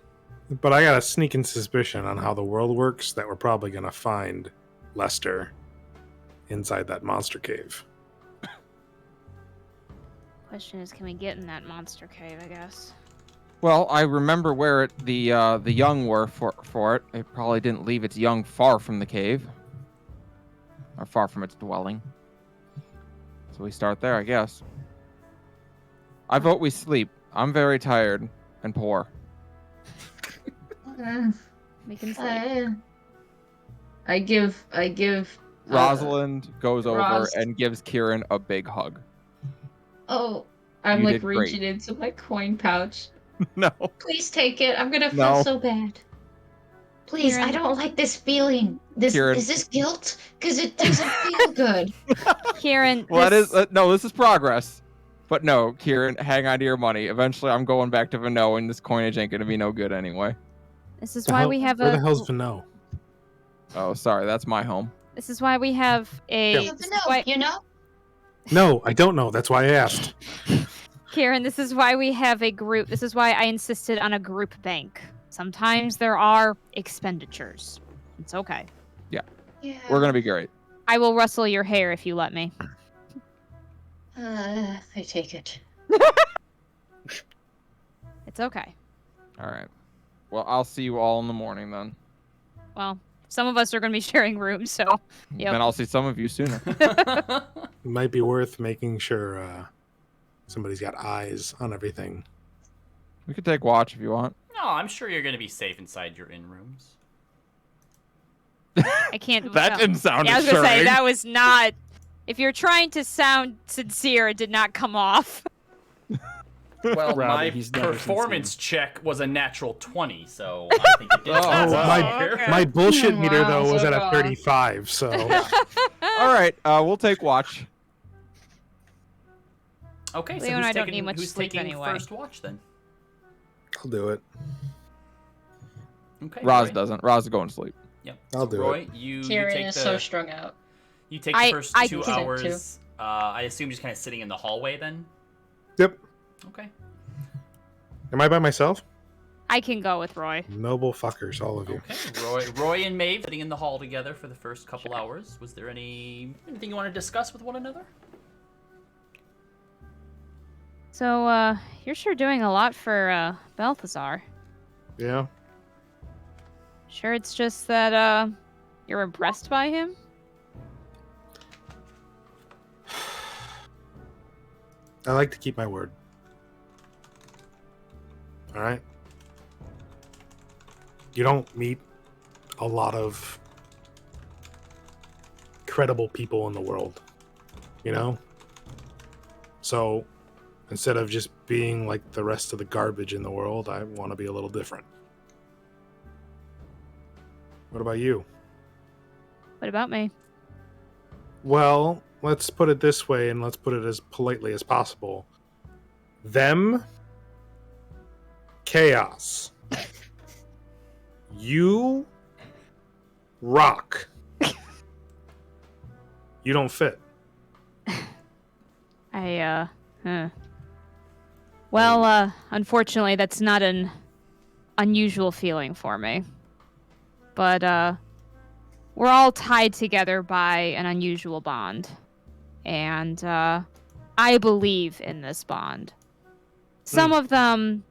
But I got a sneaking suspicion on how the world works that we're probably going to find Lester inside that monster cave. Question is, can we get in that monster cave, I guess? Well, I remember where the young were for it. It probably didn't leave its young far from the cave. Or far from its dwelling. So we start there, I guess. I vote we sleep. I'm very tired and poor. We can sleep. I give Rosalind goes over Roz- and gives Kieran a big hug. Oh, I'm You like did great. reaching into my coin pouch. No. Please take it. I'm gonna feel No. so bad. Please, Kieran- I don't like this feeling. Kieran. Is this guilt? Because it doesn't feel good. Kieran, Well, this, this is progress. But no, Kieran, hang on to your money. Eventually, I'm going back to Vano, and this coinage ain't gonna be no good anyway. this is why we have Where the a. hell's Vano? Oh, sorry, that's my home. This is why we have a. You this is know, why- you know? No, I don't know. That's why I asked. Kieran, this is why we have a group. This is why I insisted on a group bank. Sometimes there are expenditures. It's okay. Yeah. We're gonna be great. I will rustle your hair if you let me. I take it. It's okay. All right. Well, I'll see you all in the morning then. Well, some of us are going to be sharing rooms, so. Yep. Then I'll see some of you sooner. It might be worth making sure somebody's got eyes on everything. We could take watch if you want. No, I'm sure you're going to be safe inside your inn rooms. I can't. That no. didn't sound Yeah, I was going to say, assuring. that was not. If you're trying to sound sincere, it did not come off. Well, Robbie, my he's never performance check was a natural 20, so I think it did. Oh, sound wow. sincere. My bullshit meter, Wow, though, was so at a far. 35, so... All right. We'll take watch. Okay, so Leo and who's I don't taking, need much who's sleep taking anyway. first watch then? I'll do it. Okay, Roz Roy. doesn't. Roz is going to sleep. Yep. I'll do Roy, it. you Kieran take is the so strung out. you take the first I 2 can hours. I assume just kind of sitting in the hallway then. Yep. Okay. Am I by myself? I can go with Roy. Noble fuckers, all of you. Okay. Roy and Maeve sitting in the hall together for the first couple hours. Was there anything you want to discuss with one another? So, you're sure doing a lot for, Balthazar. Yeah. Sure it's just that, you're impressed by him? I like to keep my word. All right. You don't meet a lot of credible people in the world, you know? So instead of just being like the rest of the garbage in the world, I want to be a little different. What about you? What about me? Well, let's put it this way, and let's put it as politely as possible. Them, chaos. You, rock. You don't fit. Well, unfortunately, that's not an unusual feeling for me. But, we're all tied together by an unusual bond. And, I believe in this bond. Some of them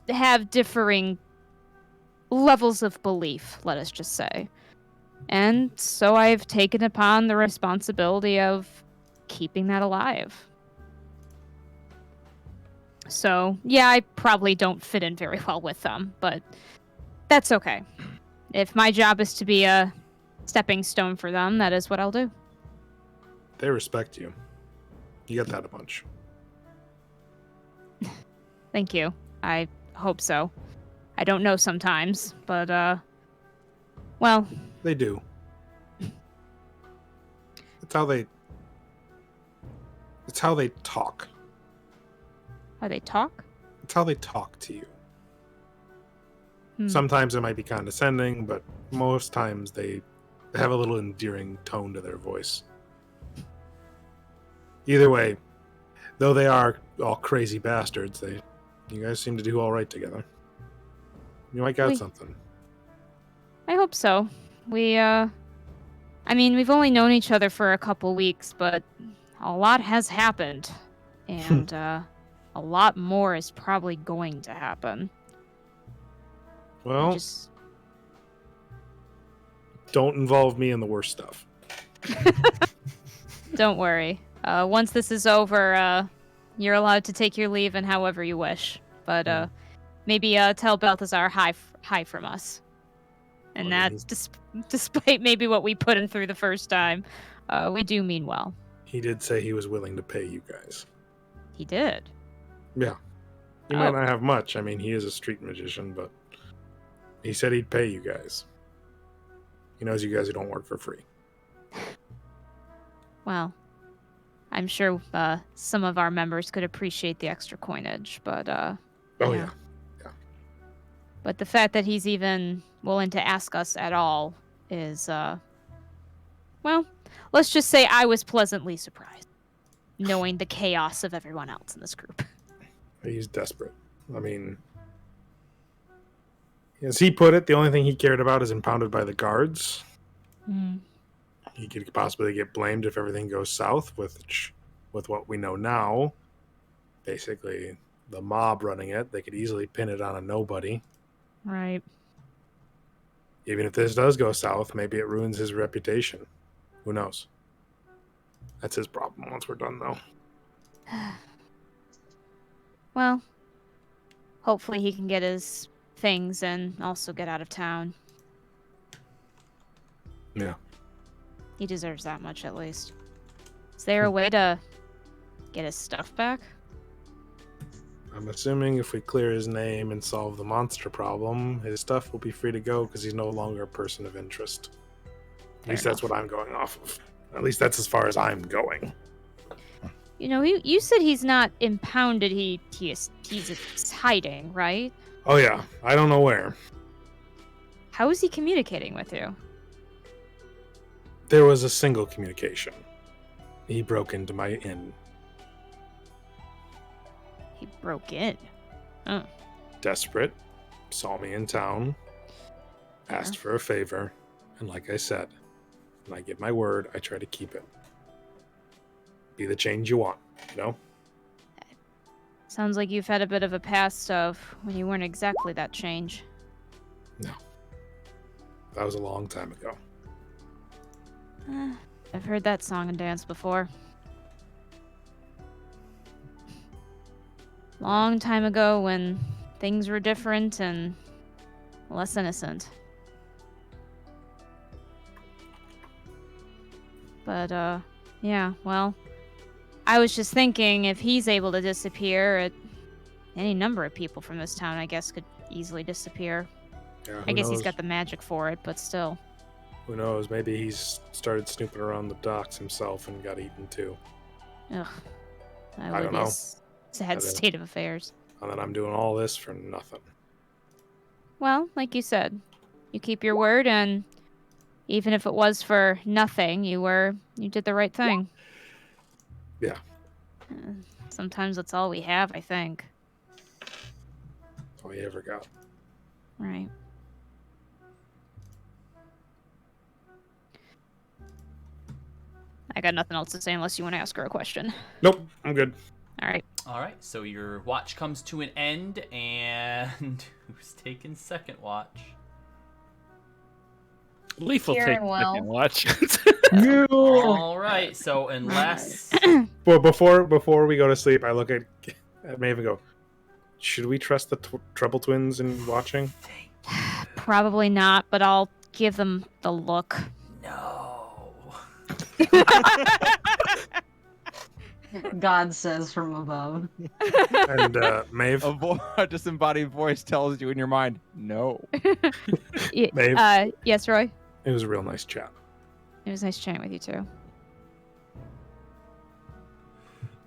have differing levels of belief, let us just say. And so I've taken upon the responsibility of keeping that alive. So, yeah, I probably don't fit in very well with them, but that's okay. If my job is to be a stepping stone for them, that is what I'll do. They respect you. You got that a bunch. Thank you. I hope so. I don't know sometimes, but, well... They do. It's how they talk. How they talk? It's how they talk to you. Hmm. Sometimes it might be condescending, but most times they have a little endearing tone to their voice. Either way, though they are all crazy bastards, you guys seem to do all right together. You might got something. I hope so. We've only known each other for a couple weeks, but a lot has happened. And, a lot more is probably going to happen. Well, don't involve me in the worst stuff. Don't worry. Once this is over, you're allowed to take your leave and however you wish. But maybe tell Balthazar hi from us. And that's despite maybe what we put him through the first time, we do mean well. He did say he was willing to pay you guys. He did? Yeah. He might not have much. I mean, he is a street magician, but he said he'd pay you guys. He knows you guys don't work for free. Well, I'm sure some of our members could appreciate the extra coinage, but yeah. But the fact that he's even willing to ask us at all is well, let's just say I was pleasantly surprised, knowing the chaos of everyone else in this group. He's desperate. I mean, as he put it, the only thing he cared about is impounded by the guards. He could possibly get blamed if everything goes south, with what we know now. Basically, the mob running it, they could easily pin it on a nobody. Right. Even if this does go south, maybe it ruins his reputation. Who knows? That's his problem once we're done, though. Well, hopefully he can get his things and also get out of town. Yeah. He deserves that much, at least. Is there a way to get his stuff back? I'm assuming if we clear his name and solve the monster problem, his stuff will be free to go because he's no longer a person of interest. At least that's what I'm going off of. At least that's as far as I'm going. You know, you said he's not impounded. He's hiding, right? Oh yeah, I don't know where. How is he communicating with you? There was a single communication. He broke into my inn. He broke in? Oh. Desperate. Saw me in town. Asked for a favor. And like I said, when I give my word, I try to keep it. Be the change you want, you know? Sounds like you've had a bit of a past of when you weren't exactly that change. No. That was a long time ago. I've heard that song and dance before. Long time ago when things were different and less innocent. But, yeah, well, I was just thinking if he's able to disappear, any number of people from this town, I guess, could easily disappear. Yeah, I who guess he's knows? got the magic for it, but still. Who knows? Maybe he's started snooping around the docks himself and got eaten too. Ugh. That I would don't be a know. sad That is- state of affairs. And then I'm doing all this for nothing. Well, like you said, you keep your word, and even if it was for nothing, you did the right thing. Yeah. Sometimes that's all we have, I think. That's all he ever got. Right. I got nothing else to say unless you want to ask her a question. Nope, I'm good. All right. All right, so your watch comes to an end, and who's taking second watch? Leaf will Kieran take will. second watch. All right, so unless Well, before we go to sleep, I look at Maeve and go, should we trust the Trouble Twins in watching? Probably not, but I'll give them the look. no. God says from above. And Maeve, A disembodied voice tells you in your mind, no. Y- yes, Roy. it was a real nice chat. It was nice chatting with you too.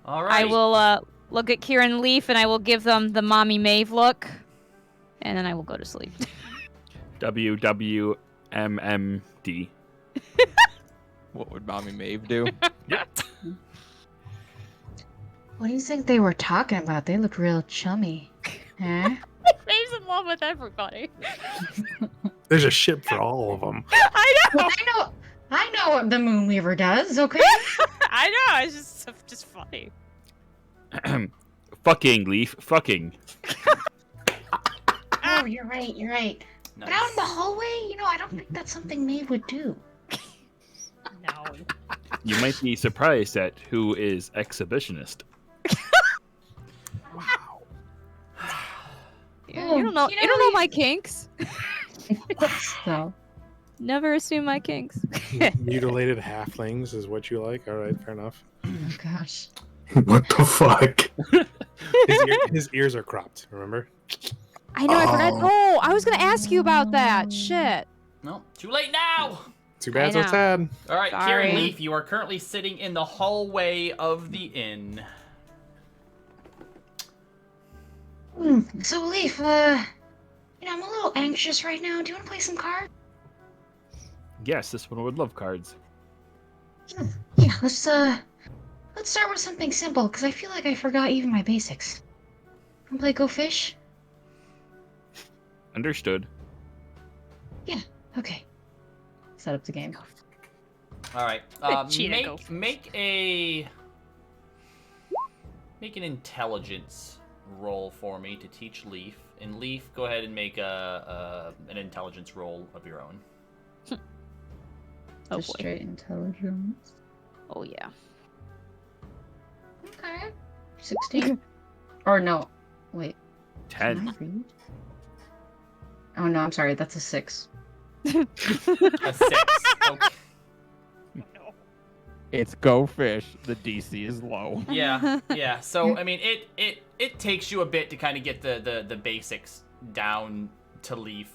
All right. I will look at Kieran Leaf and I will give them the mommy Maeve look, and then I will go to sleep. WWMMD. What would Mommy Maeve do? What do you think they were talking about? They look real chummy. Huh? Maeve's in love with everybody. There's a ship for all of them. I know. I know what the Moonweaver does, okay? I know. It's just funny. Fucking Leaf. Fucking. Oh, you're right, you're right. Nice. But out in the hallway, I don't think that's something Maeve would do. No. You might be surprised at who is exhibitionist. You don't know. You don't know my kinks. So, Never assume my kinks. Mutilated halflings is what you like? All right, fair enough. oh gosh. What the fuck? His ears are cropped, remember? I know. I forgot. Oh. Oh, I was gonna ask you about that. Shit. No, too late now. Too bad, so know. sad. All right, Sorry. Kieran Leaf, you are currently sitting in the hallway of the inn. So, Leaf, I'm a little anxious right now. Do you want to play some cards? Yes, this one would love cards. Yeah, let's start with something simple, because I feel like I forgot even my basics. Want to play Go Fish? Understood. Okay. Set up the game. All right. Cheetah go. Make an intelligence roll for me to teach Leaf. And Leaf, go ahead and make an intelligence roll of your own. Oh Just boy. straight intelligence. Oh yeah. Okay. 16? Or no. Wait. 10. Can I read? Oh no, I'm sorry. That's a 6. A 6. Okay. It's Go Fish. The DC is low. Yeah, yeah. So I mean, it takes you a bit to kind of get the basics down to Leaf,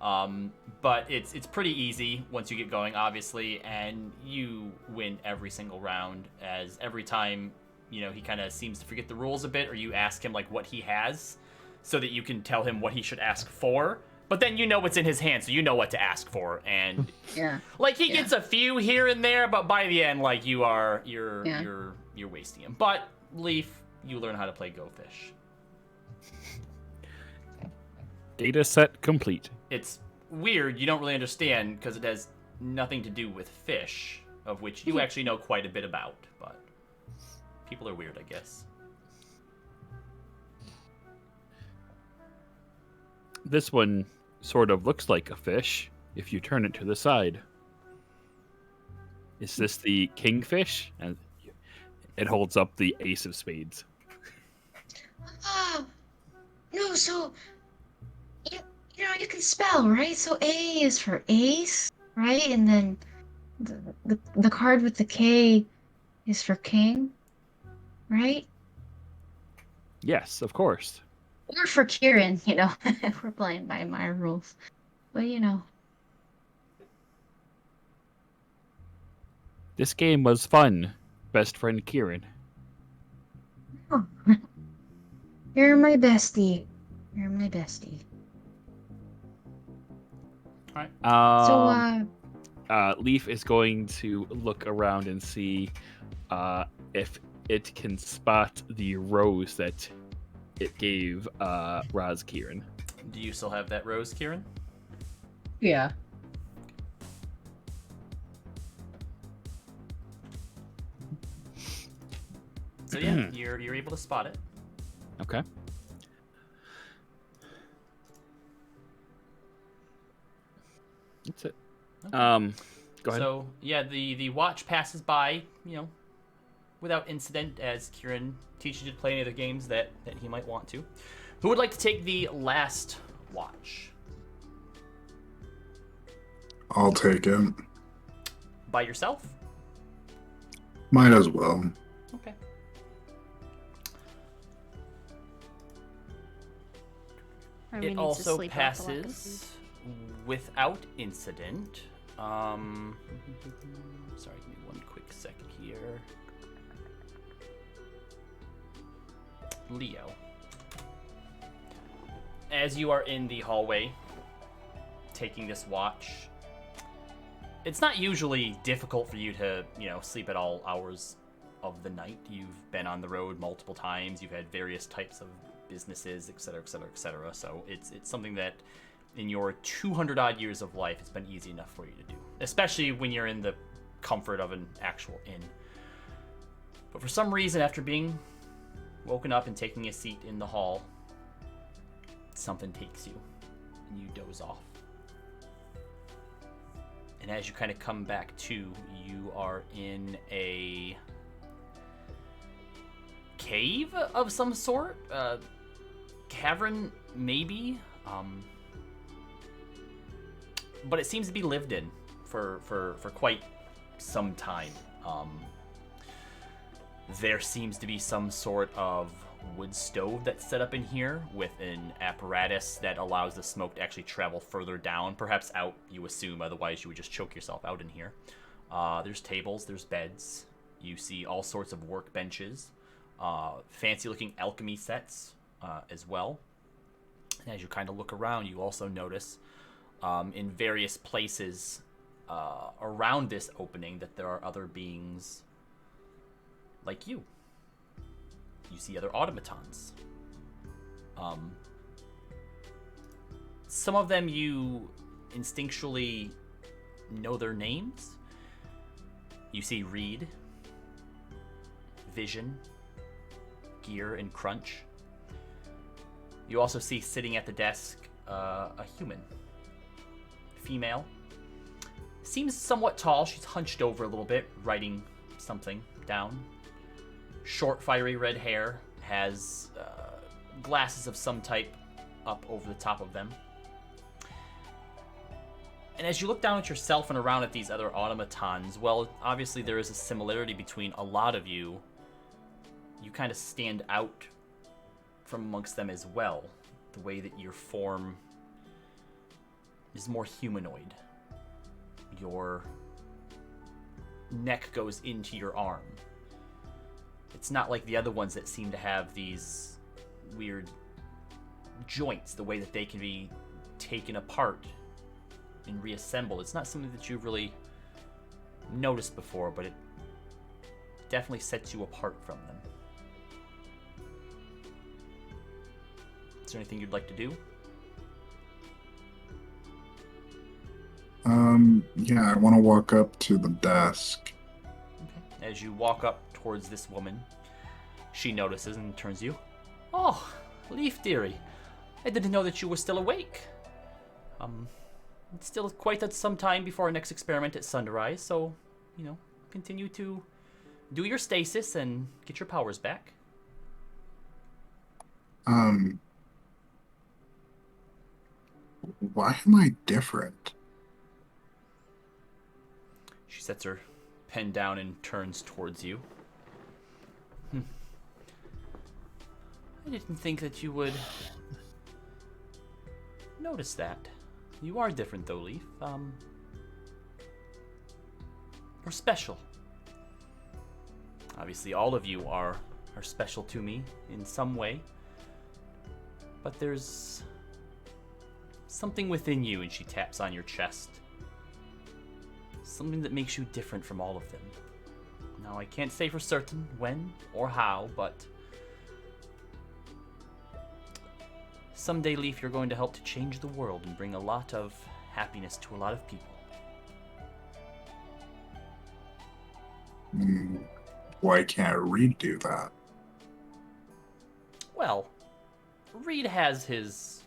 but it's pretty easy once you get going, obviously, and you win every single round. As every time, he kind of seems to forget the rules a bit, or you ask him like what he has, so that you can tell him what he should ask for. But then you know what's in his hand, so you know what to ask for, and Yeah. like he gets a few here and there, but by the end, like you're Yeah. wasting him. But Leaf, you learn how to play Go Fish. Data set complete. It's weird, you don't really understand because it has nothing to do with fish, of which you actually know quite a bit about. But people are weird, I guess. This one sort of looks like a fish if you turn it to the side. Is this the kingfish? And it holds up the ace of spades. Ah, no, so you, you can spell, right? So A is for ace, right? And then the card with the K is for king, right? Yes, of course. Or for Kieran, if we're playing by my rules. But This game was fun, best friend Kieran. oh, you're my bestie. You're my bestie. All right. So, Leaf is going to look around and see if it can spot the rose that it gave Raz Kieran. Do you still have that rose, Kieran? Yeah. So yeah, you're able to spot it. Okay. That's it. Okay. Go ahead. So yeah, the watch passes by, without incident, as Kieran teaches you to play any other games that he might want to. Who would like to take the last watch? I'll take it. By yourself? Might as well. Okay. Army It needs to also sleep off the lack of passes without incident. Sorry, give me one quick second here. Leo. As you are in the hallway, taking this watch, it's not usually difficult for you to, sleep at all hours of the night. You've been on the road multiple times. You've had various types of businesses, etc., etc., etc. So it's something that in your 200 odd years of life, it's been easy enough for you to do, especially when you're in the comfort of an actual inn. But for some reason, after being woken up and taking a seat in the hall, something takes you and you doze off. And as you kind of come back to, you are in a cave of some sort, cavern maybe, but it seems to be lived in for quite some time. There seems to be some sort of wood stove that's set up in here with an apparatus that allows the smoke to actually travel further down, perhaps out, you assume, otherwise you would just choke yourself out in here. There's tables, there's beds, you see all sorts of workbenches, fancy looking alchemy sets as well. And as you kind of look around, you also notice in various places around this opening that there are other beings like you. You see other automatons. Some of them you instinctually know their names. You see Reed, Vision, Gear, and Crunch. You also see sitting at the desk a human. Female. Seems somewhat tall. She's hunched over a little bit, writing something down. Short, fiery red hair, has glasses of some type up over the top of them. And as you look down at yourself and around at these other automatons, well, obviously there is a similarity between a lot of you. You kind of stand out from amongst them as well. The way that your form is more humanoid. Your neck goes into your arm. It's not like the other ones that seem to have these weird joints, the way that they can be taken apart and reassembled. It's not something that you've really noticed before, but it definitely sets you apart from them. Is there anything you'd like to do? Yeah, I want to walk up to the desk. Okay. As you walk up towards this woman, she notices and turns to you. Oh, Leaf dearie. I didn't know that you were still awake. It's still quite some time before our next experiment at sunrise, so, continue to do your stasis and get your powers back. Why am I different? She sets her pen down and turns towards you. I didn't think that you would notice that. You are different though, Leaf. You're special. Obviously, all of you are special to me in some way. But there's something within you, and she taps on your chest. Something that makes you different from all of them. Now, I can't say for certain when or how, but someday, Leaf, you're going to help to change the world and bring a lot of happiness to a lot of people. Why can't Reed do that? Well, Reed has his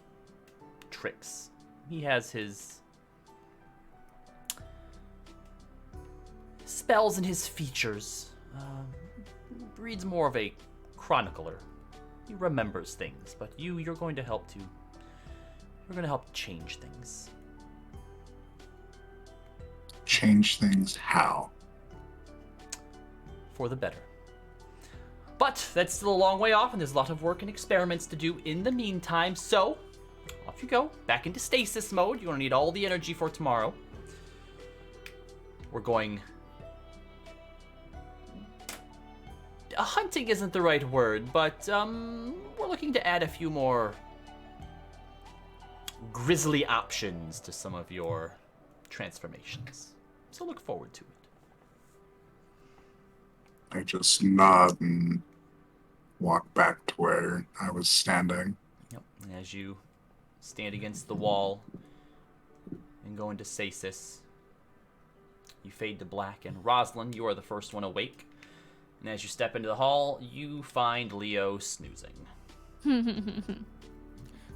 tricks. He has his spells and his features. Reed's more of a chronicler. He remembers things, but you're going to help to. You're going to help change things. Change things how? For the better. But that's still a long way off, and there's a lot of work and experiments to do in the meantime, so off you go, back into stasis mode. You're going to need all the energy for tomorrow. We're going... hunting isn't the right word, but we're looking to add a few more grisly options to some of your transformations. So look forward to it. I just nod and walk back to where I was standing. Yep. And as you stand against the wall and go into stasis, you fade to black, and Rosalind, you are the first one awake. And as you step into the hall, you find Leo snoozing.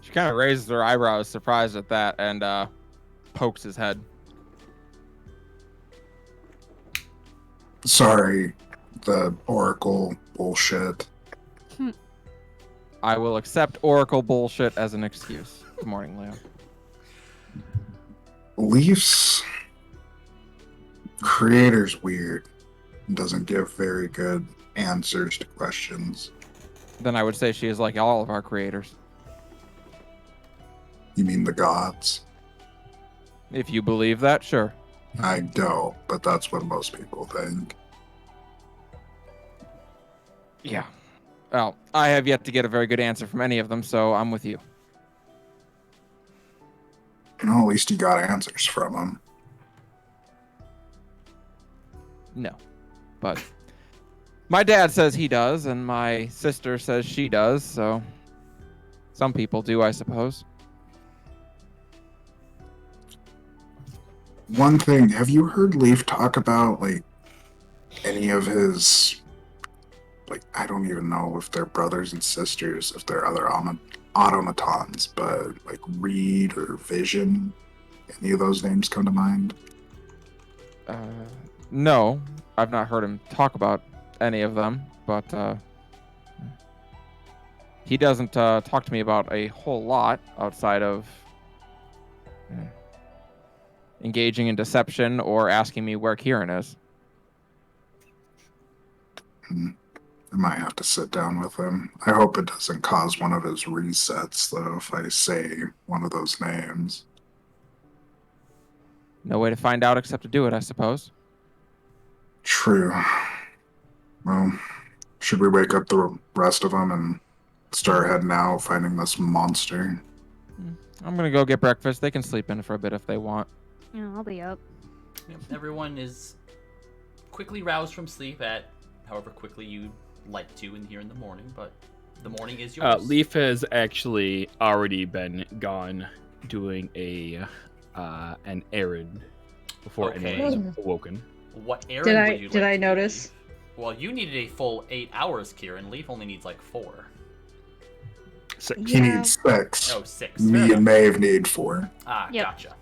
She kind of raises her eyebrows, surprised at that, and pokes his head. Sorry, the Oracle bullshit. I will accept Oracle bullshit as an excuse. Good morning, Leo. Leaf's creator's weird. Doesn't give very good answers to questions. Then I would say she is like all of our creators. You mean the gods? If you believe that, sure. I don't, but that's what most people think. Yeah. Well, I have yet to get a very good answer from any of them, so I'm with you. Well, at least you got answers from them. No. But my dad says he does, and my sister says she does, so some people do, I suppose. One thing, have you heard Leaf talk about, any of his, I don't even know if they're brothers and sisters, if they're other automatons, but, Reed or Vision? Any of those names come to mind? No, I've not heard him talk about any of them, but he doesn't talk to me about a whole lot outside of engaging in deception or asking me where Kieran is. I might have to sit down with him. I hope it doesn't cause one of his resets, though, if I say one of those names. No way to find out except to do it, I suppose. True. Well, should we wake up the rest of them and start heading out, finding this monster? I'm gonna go get breakfast. They can sleep in for a bit if they want. Yeah, I'll be up. Yep. Everyone is quickly roused from sleep at however quickly you'd like to in here in the morning, but the morning is yours. Leaf has actually already been gone doing an errand before Okay. anyone is awoken. What errand would you Did like I to notice? do? Well, you needed a full 8 hours, Kieran. Leaf only needs 4. 6. He needs 6. Oh, 6. Fair Me enough. and Maeve need 4. Ah, Yep. gotcha.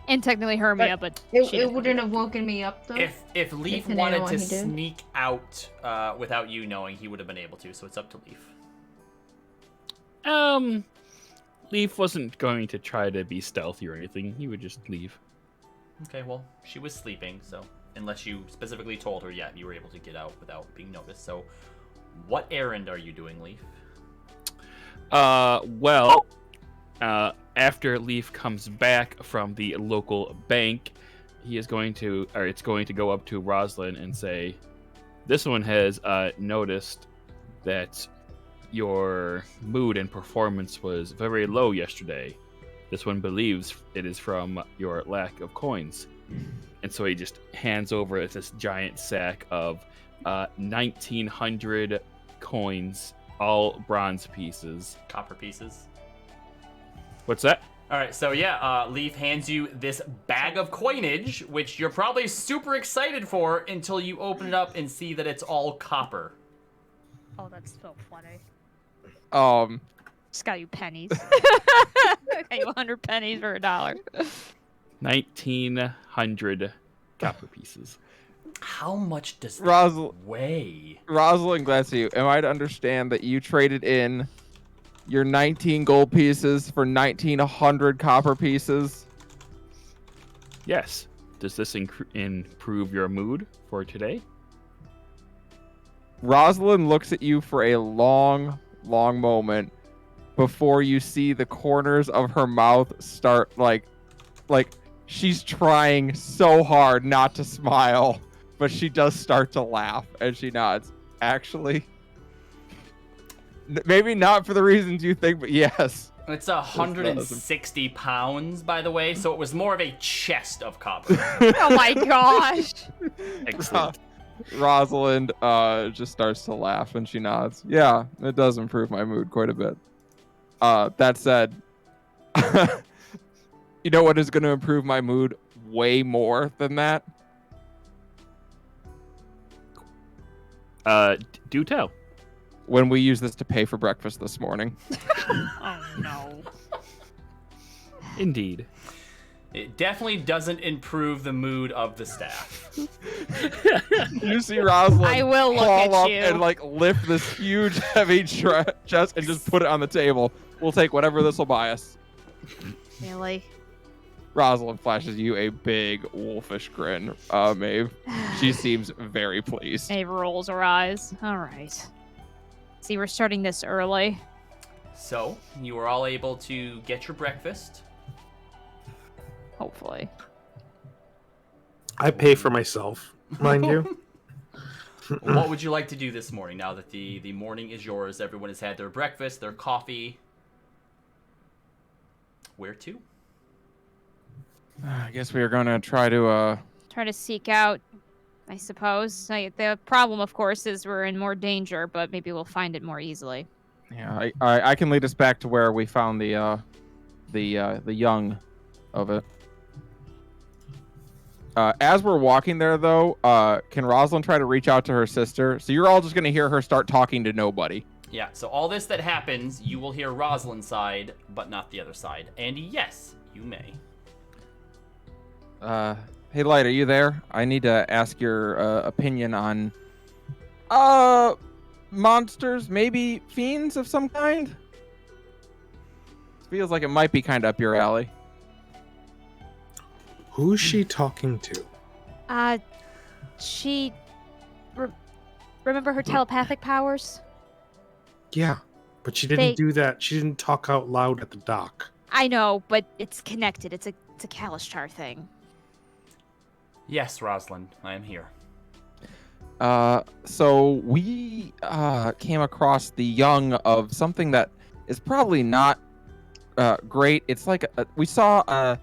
And technically Hermia, but she It didn't. wouldn't have woken me up though. If Leaf Depending on wanted what to he did. sneak out without you knowing, he would have been able to. So it's up to Leaf. Leaf wasn't going to try to be stealthy or anything. He would just leave. Okay, well, she was sleeping, so unless you specifically told her, yeah, you were able to get out without being noticed. So, what errand are you doing, Leaf? After Leaf comes back from the local bank, it's going to go up to Rosalind and say, this one has noticed that your mood and performance was very low yesterday. This one believes it is from your lack of coins. And so he just hands over this giant sack of 1,900 coins, all bronze pieces. Copper pieces. What's that? All right, so yeah, Leaf hands you this bag of coinage, which you're probably super excited for until you open it up and see that it's all copper. Oh, that's so funny. Just got you pennies. Got you 100 pennies for $1. 1,900 copper pieces. How much does that weigh? Rosalind, glad to see you. Am I to understand that you traded in your 19 gold pieces for 1,900 copper pieces? Yes. Does this improve your mood for today? Rosalind looks at you for a long, long moment before you see the corners of her mouth start like she's trying so hard not to smile, but she does start to laugh and she nods. Actually, maybe not for the reasons you think, but yes. It's 160 pounds, by the way, so it was more of a chest of copper. Oh my gosh. Excellent. Rosalind just starts to laugh and she nods. Yeah, it does improve my mood quite a bit. That said, you know what is going to improve my mood way more than that? Do tell. When we use this to pay for breakfast this morning. Oh no. Indeed. It definitely doesn't improve the mood of the staff. You see Rosalind I will look haul at up you. and like lift this huge heavy chest and just put it on the table. We'll take whatever this will buy us. Really? Rosalind flashes you a big wolfish grin, Maeve. She seems very pleased. Maeve rolls her eyes. All right. See, we're starting this early. So, you were all able to get your breakfast. Hopefully. I pay for myself, mind you. What would you like to do this morning now that the morning is yours? Everyone has had their breakfast, their coffee. Where to? I guess we are going to try to Try to seek out, I suppose. The problem, of course, is we're in more danger, but maybe we'll find it more easily. yeah, I can lead us back to where we found the young of it. As we're walking there, though, can Rosalind try to reach out to her sister? So you're all just going to hear her start talking to nobody. Yeah, so all this that happens, you will hear Rosalind's side, but not the other side. And yes, you may. Hey, Light, are you there? I need to ask your opinion on monsters, maybe fiends of some kind? Feels like it might be kind of up your alley. Who's she talking to? She... remember her telepathic powers? Yeah, but she didn't do that. She didn't talk out loud at the dock. I know, but it's connected. It's a Kalishtar thing. Yes, Rosalind, I am here. So we came across the young of something that is probably not great. It's like we saw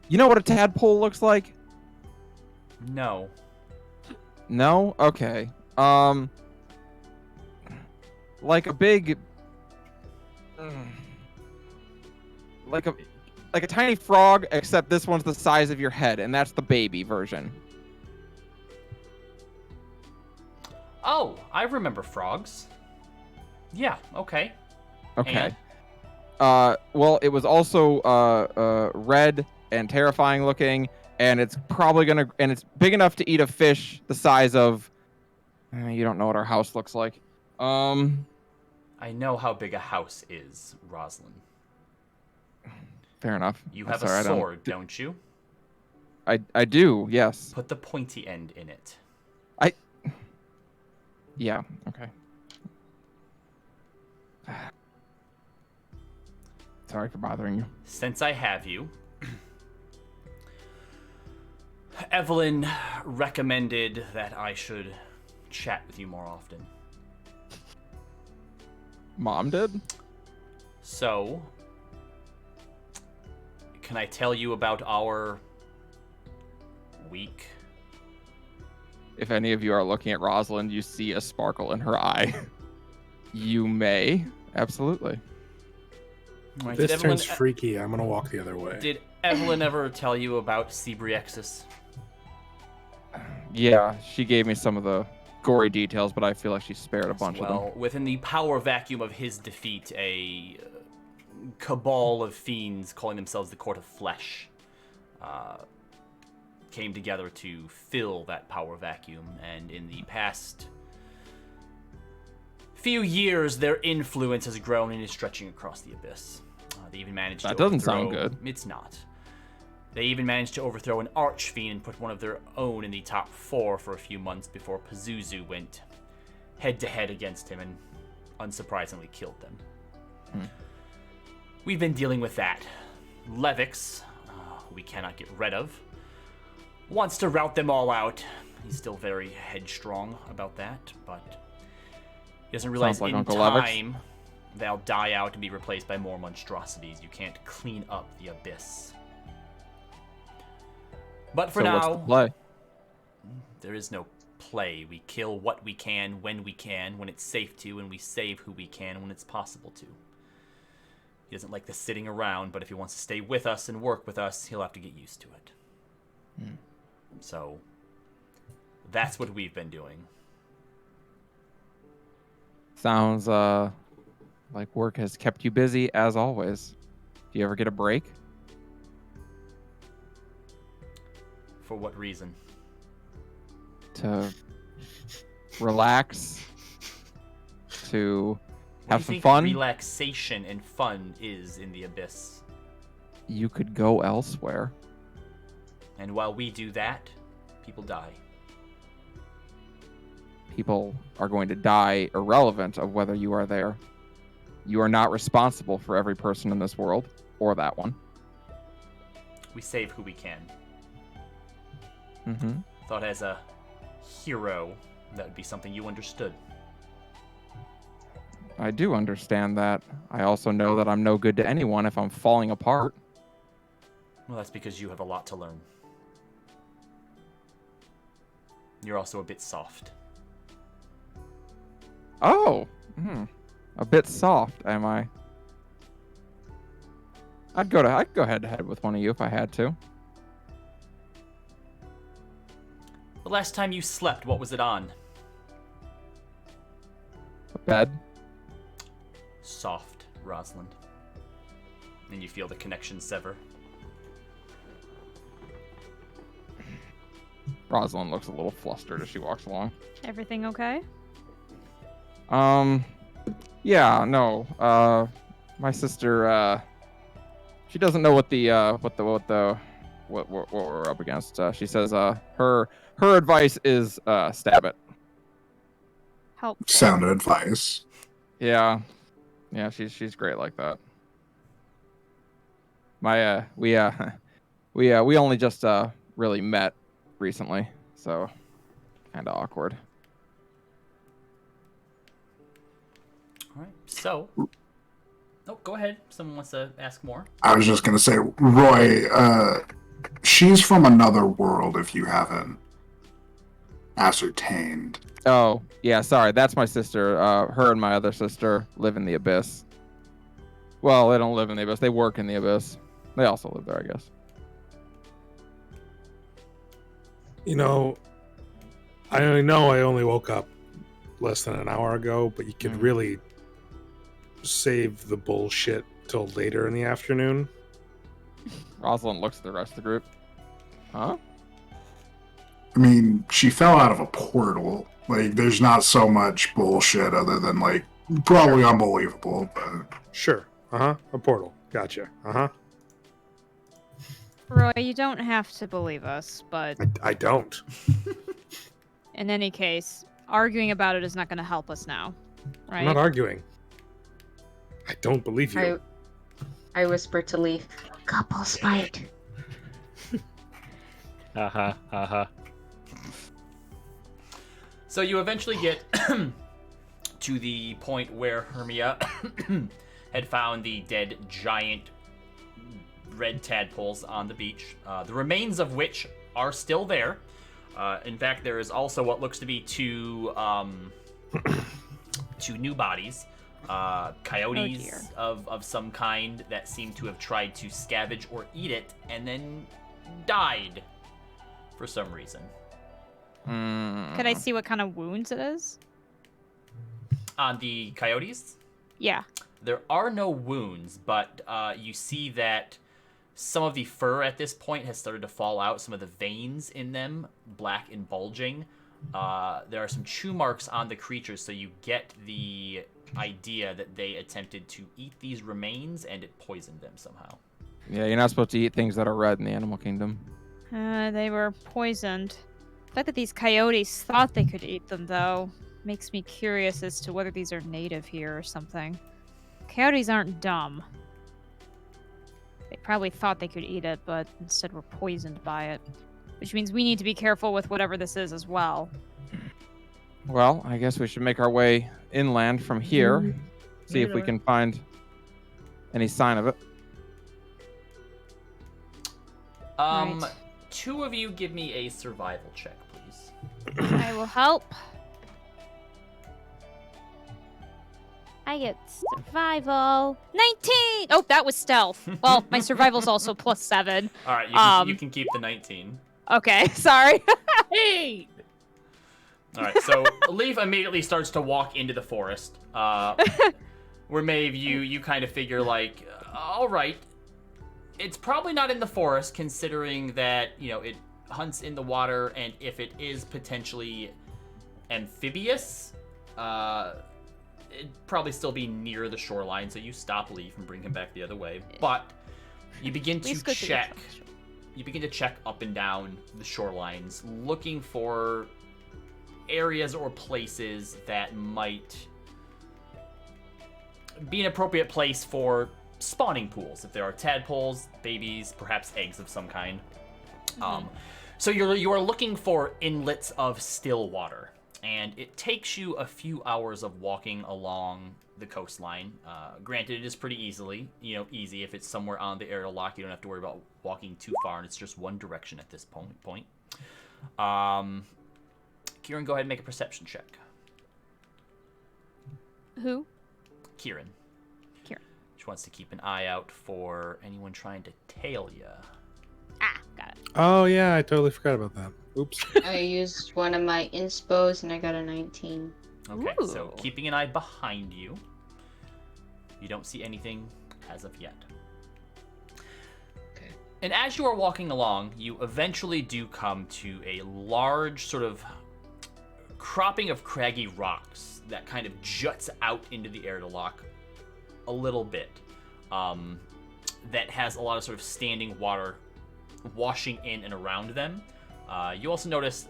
you know what a tadpole looks like? No. No? Okay. Like a big like a tiny frog, except this one's the size of your head, and that's the baby version. Oh, I remember frogs. Yeah, okay. Okay. And? Well, it was also red and terrifying looking, and it's probably it's big enough to eat a fish the size of. You don't know what our house looks like. I know how big a house is, Rosalind. Fair enough. You That's have all a right, sword, don't you? I do, yes. Put the pointy end in it. Yeah, okay. Sorry for bothering you. Since I have you, Evelyn recommended that I should chat with you more often. Mom did? So, can I tell you about our week? If any of you are looking at Rosalind, you see a sparkle in her eye. You may. Absolutely. Right, This did Evelyn, turns freaky. I'm gonna walk the other way. Did Evelyn ever tell you about Cebriexis? Yeah, she gave me some of the gory details, but I feel like she spared a bunch of them. Well, within the power vacuum of his defeat, a cabal of fiends calling themselves the Court of Flesh came together to fill that power vacuum, and in the past few years, their influence has grown and is stretching across the abyss. They even managed to doesn't sound overthrow- good. It's not. They even managed to overthrow an archfiend and put one of their own in the top 4 for a few months before Pazuzu went head-to-head against him and, unsurprisingly, killed them. We've been dealing with that. Levix, who we cannot get rid of, wants to rout them all out. He's still very headstrong about that, but he doesn't realize like in Uncle Levix. time they'll die out and be replaced by more monstrosities. You can't clean up the abyss. But for So now, what's the play? there is no play. We kill what we can, when it's safe to, and we save who we can when it's possible to. He doesn't like the sitting around, but if he wants to stay with us and work with us, he'll have to get used to it. So, that's what we've been doing. Sounds like work has kept you busy as always. Do you ever get a break? For what reason? To relax? To What have do some you think fun? relaxation and fun is in the abyss? You could go elsewhere. And while we do that, people die. People are going to die irrelevant of whether you are there. You are not responsible for every person in this world, or that one. We save who we can. Mm-hmm. Thought as a hero, that would be something you understood. I do understand that. I also know that I'm no good to anyone if I'm falling apart. Well, that's because you have a lot to learn. You're also a bit soft. Oh, a bit soft, am I? I'd go head to head with one of you if I had to. The last time you slept, what was it on? A bed. Soft, Rosalind. And you feel the connection sever. Rosalind looks a little flustered as she walks along. Everything okay? Yeah, no. My sister, she doesn't know what we're up against. She says, her advice is, stab it. Helpful. Sound advice. Yeah, she's great like that. We only just really met recently, so kind of awkward. All right, so... Oh, go ahead. Someone wants to ask more. I was just going to say, Roy, she's from another world if you haven't ascertained. Oh, yeah, sorry, that's my sister. Her and my other sister live in the Abyss. Well, they don't live in the Abyss. They work in the Abyss. They also live there, I guess. You know, I only woke up less than an hour ago, but you could really save the bullshit till later in the afternoon. Rosalind looks at the rest of the group. Huh? I mean, she fell out of a portal. Like, there's not so much bullshit other than, like, probably unbelievable, but... Sure. Uh-huh. A portal. Gotcha. Uh-huh. Roy, you don't have to believe us, but I don't. in any case, arguing about it is not going to help us now, right? I'm not arguing. I don't believe you. I whisper to Leaf. Couple spite. So you eventually get to the point where Hermia had found the dead giant red tadpoles on the beach, the remains of which are still there. In fact, there is also what looks to be two new bodies, coyotes of some kind that seem to have tried to scavenge or eat it and then died for some reason. Could I see what kind of wounds it is? On the coyotes, Yeah. there are no wounds, but you see that some of the fur at this point has started to fall out. Some of the veins in them, black and bulging. There are some chew marks on the creatures, so you get the idea that they attempted to eat these remains and it poisoned them somehow. Yeah, you're not supposed to eat things that are red in the animal kingdom. They were poisoned. The fact that these coyotes thought they could eat them, though, makes me curious as to whether these are native here or something. Coyotes aren't dumb. They probably thought they could eat it, but instead were poisoned by it. Which means we need to be careful with whatever this is as well. Well, I guess we should make our way inland from here. See if we can find any sign of it. Right. Two of you give me a survival check, please. I will help. I get survival. 19! Oh, that was stealth. Well, my survival's also +7. All right, you can keep the 19. Okay, sorry. Hey! All right, so Leaf immediately starts to walk into the forest. Where Maeve, you kind of figure like, all right, it's probably not in the forest, considering that it hunts in the water, and if it is potentially amphibious, it'd probably still be near the shoreline. So you stop Leaf and bring him back the other way. But you begin to check. You begin to check up and down the shorelines, looking for areas or places that might be an appropriate place for spawning pools. If there are tadpoles, babies, perhaps eggs of some kind. So you are looking for inlets of still water, and it takes you a few hours of walking along the coastline. Granted, it is pretty easy. If it's somewhere on the aerial lock, you don't have to worry about walking too far, and it's just one direction at this point. Kieran, go ahead and make a perception check. Who? Kieran. Kieran. She wants to keep an eye out for anyone trying to tail you. Ah, got it. Oh, yeah, I totally forgot about that. Oops. I used one of my inspos and I got a 19. Okay, so Ooh. keeping an eye behind you. You don't see anything as of yet. Okay. And as you are walking along, you eventually do come to a large sort of cropping of craggy rocks that kind of juts out into the air to lock a little bit. That has a lot of sort of standing water washing in and around them. You also notice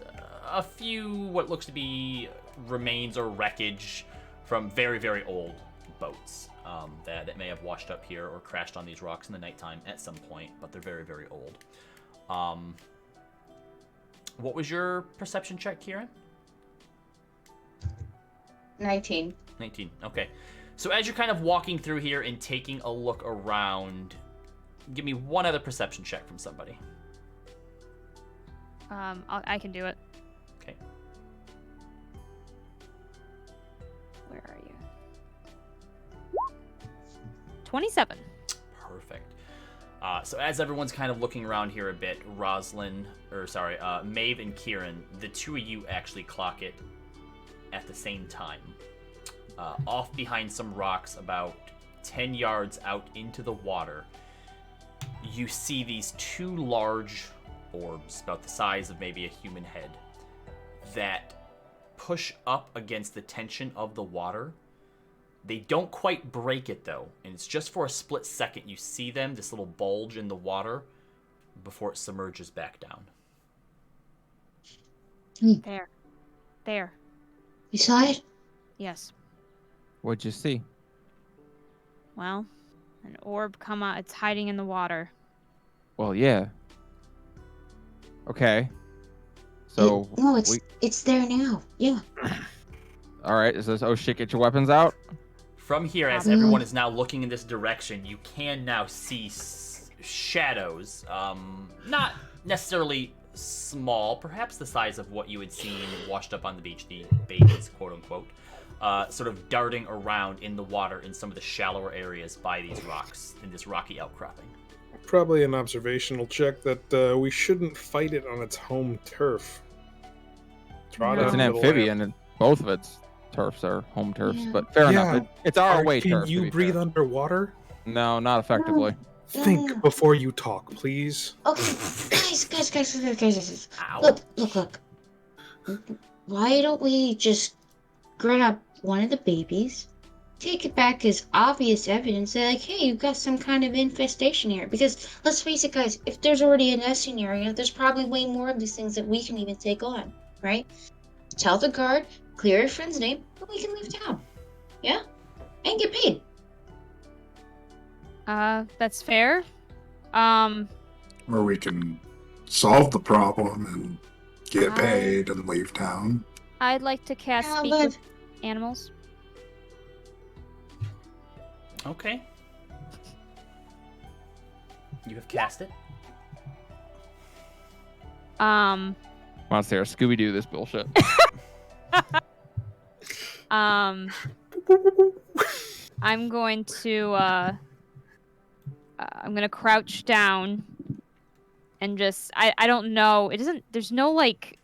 a few what looks to be remains or wreckage from very, very old boats that may have washed up here or crashed on these rocks in the nighttime at some point, but they're very, very old. What was your perception check, Kieran? 19. 19. Okay. So as you're kind of walking through here and taking a look around, give me one other perception check from somebody. I can do it. Okay. Where are you? 27. Perfect. So as everyone's kind of looking around here a bit, Maeve and Kieran, the two of you actually clock it at the same time. off behind some rocks about 10 yards out into the water, you see these two large orbs about the size of maybe a human head that push up against the tension of the water. They don't quite break it though, and it's just for a split second you see them, this little bulge in the water, before it submerges back down. There. You saw it? Yes. What'd you see? Well, an orb come out. It's hiding in the water. Well, yeah. Okay. So No, it's there now. Yeah. all right. It says, "Oh shit, get your weapons out." From here, as everyone is now looking in this direction, you can now see shadows. Not necessarily small, perhaps the size of what you had seen washed up on the beach, the babies, quote unquote, sort of darting around in the water in some of the shallower areas by these rocks, in this rocky outcropping. Probably an observational check that we shouldn't fight it on its home turf. Trot It's out an a little amphibian, and both of its turfs are home turfs. Yeah. But fair Yeah. enough. It's our away Can turf. to you be breathe fair. underwater? No, not effectively. Think before you talk, please. Okay, guys. Ow. Look. Why don't we just grab one of the babies, take it back as obvious evidence that, like, hey, you've got some kind of infestation here? Because let's face it, guys, if there's already a nesting area, there's probably way more of these things that we can even take on, right? Tell the guard, clear your friend's name, and we can leave town. Yeah? And get paid. That's fair. Or we can solve the problem and get I- paid and leave town. I'd like to cast Yeah, Speak but- with Animals. Okay. You have cast it. Come on, Sarah, Scooby-Doo this bullshit. I'm going to I'm gonna crouch down and just I don't know, there's no like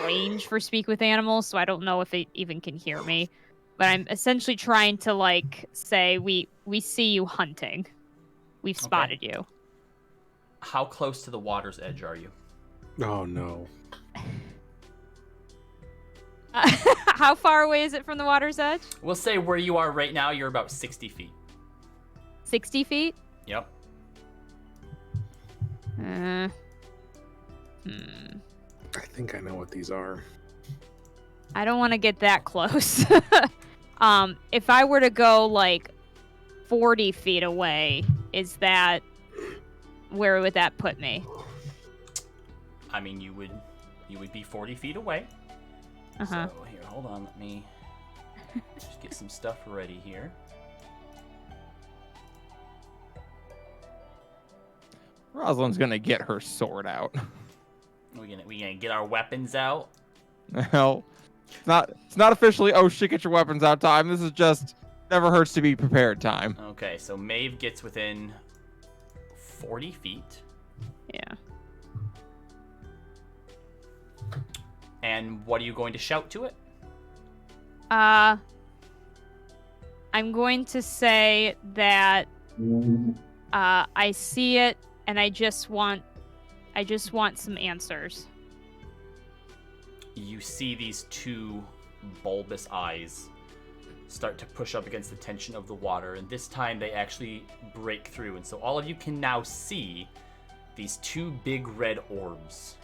range for Speak with Animals, so I don't know if it even can hear me. But I'm essentially trying to like say we see you hunting. We've spotted you. How close to the water's edge are you? Oh no. How far away is it from the water's edge? We'll say where you are right now, you're about 60 feet. 60 feet? Yep. I think I know what these are. I don't want to get that close. If I were to go like 40 feet away, where would that put me? I mean, you would be 40 feet away. Uh-huh. So here, hold on, let me just get some stuff ready here. Rosalind's gonna get her sword out. We gonna get our weapons out. Well, it's not officially "oh shit, get your weapons out" time. This is just never hurts to be prepared time. Okay, so Maeve gets within 40 feet. Yeah. And what are you going to shout to it? I'm going to say that I see it and I just want some answers. You see these two bulbous eyes start to push up against the tension of the water, and this time they actually break through, and so all of you can now see these two big red orbs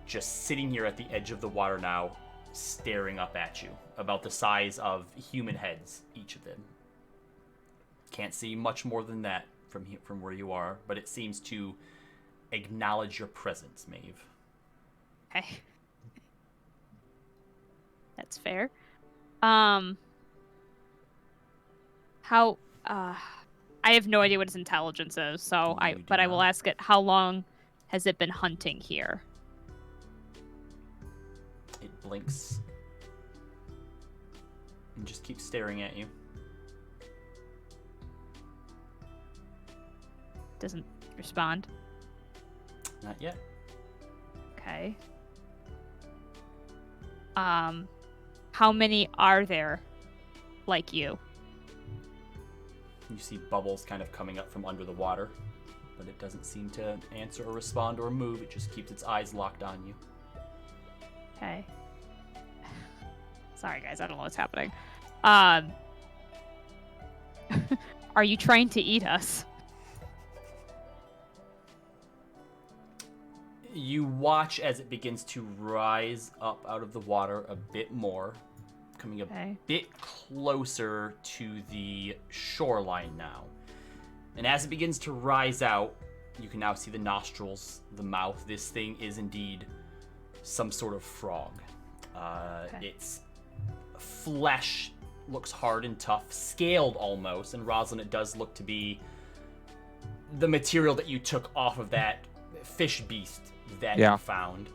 just sitting here at the edge of the water now, staring up at you, about the size of human heads, each of them. Can't see much more than that from where you are, but it seems to acknowledge your presence, Maeve. Okay. That's fair. I have no idea what its intelligence is, so I will ask it, how long has it been hunting here? It blinks and just keeps staring at you. Doesn't respond. Not yet. Okay. How many are there? like you. You see bubbles kind of coming up from under the water, but it doesn't seem to answer or respond or move. It just keeps its eyes locked on you. Okay. Sorry, guys. I don't know what's happening. Are you trying to eat us? You watch as it begins to rise up out of the water a bit more, coming a bit closer to the shoreline now. And as it begins to rise out, you can now see the nostrils, the mouth. This thing is indeed some sort of frog. Its flesh looks hard and tough, scaled almost, and Rosalind, it does look to be the material that you took off of that fish beast that you found.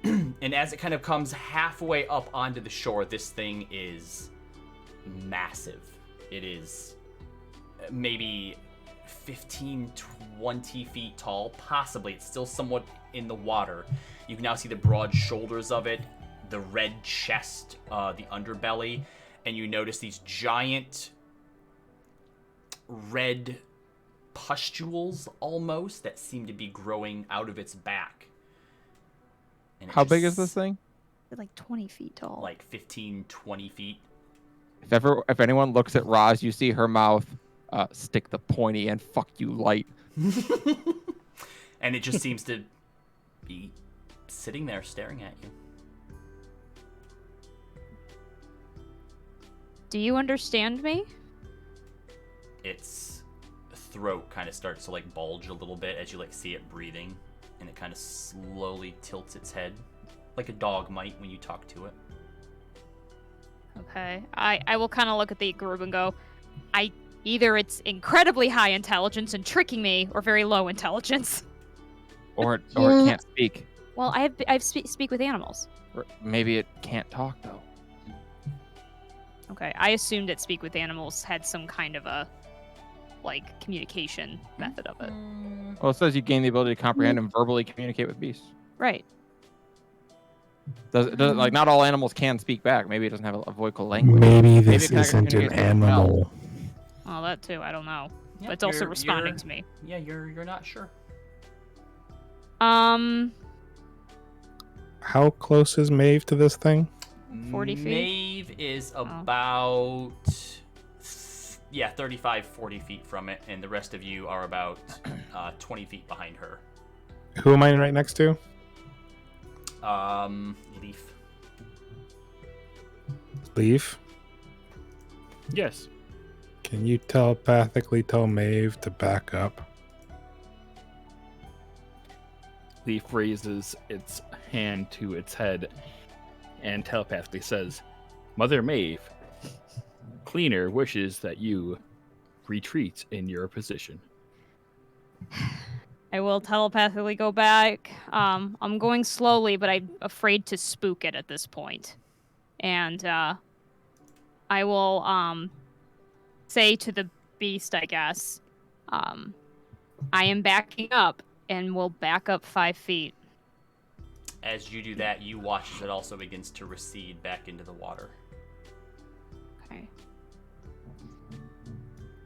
And as it kind of comes halfway up onto the shore, this thing is massive. It is maybe 15, 20 feet tall, possibly. It's still somewhat in the water. You can now see the broad shoulders of it, the red chest, the underbelly, and you notice these giant red pustules almost that seem to be growing out of its back. And How big is this thing? They're like 20 feet tall. Like 15, 20 feet. If anyone looks at Roz, you see her mouth stick the pointy and fuck you light. And it just seems to be sitting there staring at you. Do you understand me? Its throat kind of starts to like bulge a little bit as you like see it breathing, and it kind of slowly tilts its head like a dog might when you talk to it. Okay. I will kind of look at the group and go, either it's incredibly high intelligence and tricking me, or very low intelligence. Or it can't speak. Well, I speak with animals. Or maybe it can't talk though. Okay, I assumed that speak with animals had some kind of a like communication method of it. Well, it says you gain the ability to comprehend and verbally communicate with beasts. Right. Does like not all animals can speak back? Maybe it doesn't have a vocal language. Maybe it this can isn't an communicate with smell. animal. Well, that too. I don't know. Yeah, But it's also you're- responding to me. Yeah, you're not sure. How close is Maeve to this thing? 40 feet? Maeve is about 35, 40 feet from it, and the rest of you are about 20 feet behind her. Who am I right next to? Leaf. Leaf. Yes. Can you telepathically tell Maeve to back up? Leaf raises its hand to its head and telepathically says, Mother Maeve, Cleaner wishes that you retreat in your position. I will telepathically go back. I'm going slowly, but I'm afraid to spook it at this point. And I will say to the beast, I guess, I am backing up, and will back up 5 feet. As you do that, you watch as it also begins to recede back into the water. Okay.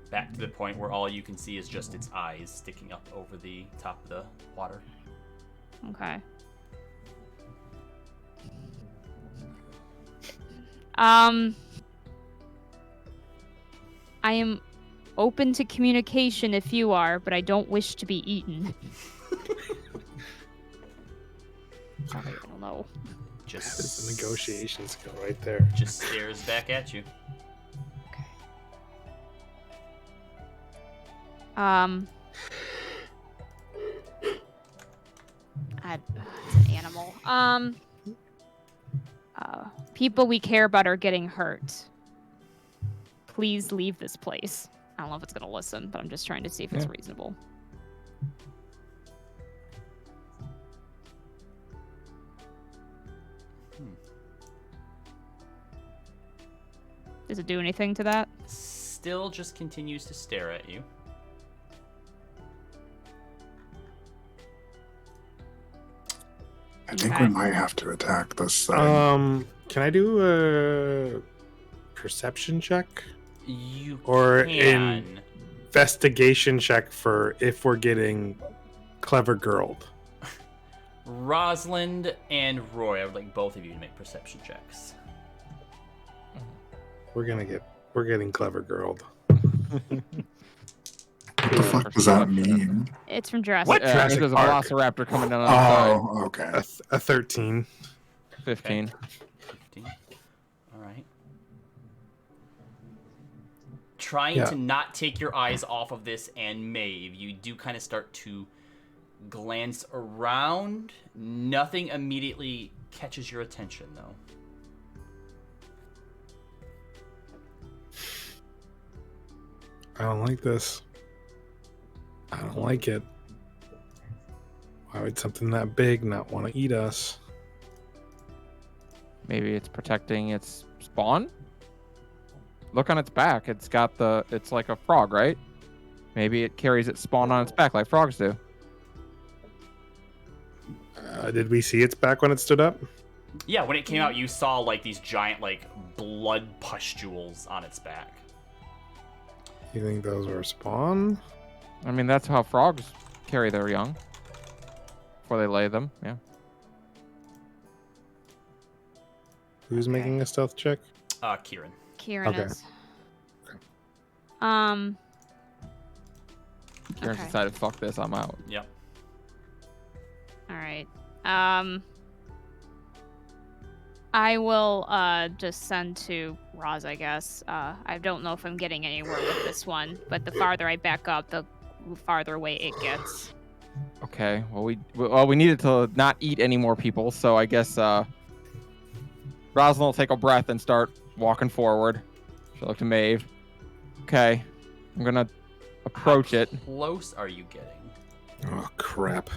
Back to the point where all you can see is just its eyes sticking up over the top of the water. Okay. I am open to communication if you are, but I don't wish to be eaten. Sorry, I don't know. Just That's the negotiation skill right there. just stares back at you. It's an animal. People we care about are getting hurt. Please leave this place. I don't know if it's gonna listen, but I'm just trying to see if it's reasonable. Does it do anything to that? Still just continues to stare at you. I think we might have to attack this thing. Can I do a perception check You or can. investigation check for if we're getting clever girled? Rosalind and Roy, I would like both of you to make perception checks. We're getting clever girled. What the fuck does that mean? It's from Jurassic. What? Park. Jurassic There's a Park. velociraptor coming down on the side. Oh, okay. A 13. 15. 15. All right. Trying Yeah. to not take your eyes off of this and Maeve, you do kind of start to glance around. Nothing immediately catches your attention, though. I don't like this. I don't like it. Why would something that big not want to eat us? Maybe it's protecting its spawn? Look on its back. It's like a frog, right? Maybe it carries its spawn on its back like frogs do. Did we see its back when it stood up? Yeah, when it came out, you saw like these giant like blood pustules on its back. You think those were spawn? I mean, that's how frogs carry their young. Before they lay them, yeah. Who's making a stealth check? Kieran. Kieran Okay. is. Okay. Kieran's Okay. decided, fuck this, I'm out. Yep. All right. I will just send to Roz, I guess. I don't know if I'm getting anywhere with this one, but the farther I back up, the farther away it gets. Okay, well we needed to not eat any more people, so I guess Rosalind will take a breath and start walking forward. She'll look to Maeve. Okay, I'm gonna approach it. Close are you getting? Oh, crap.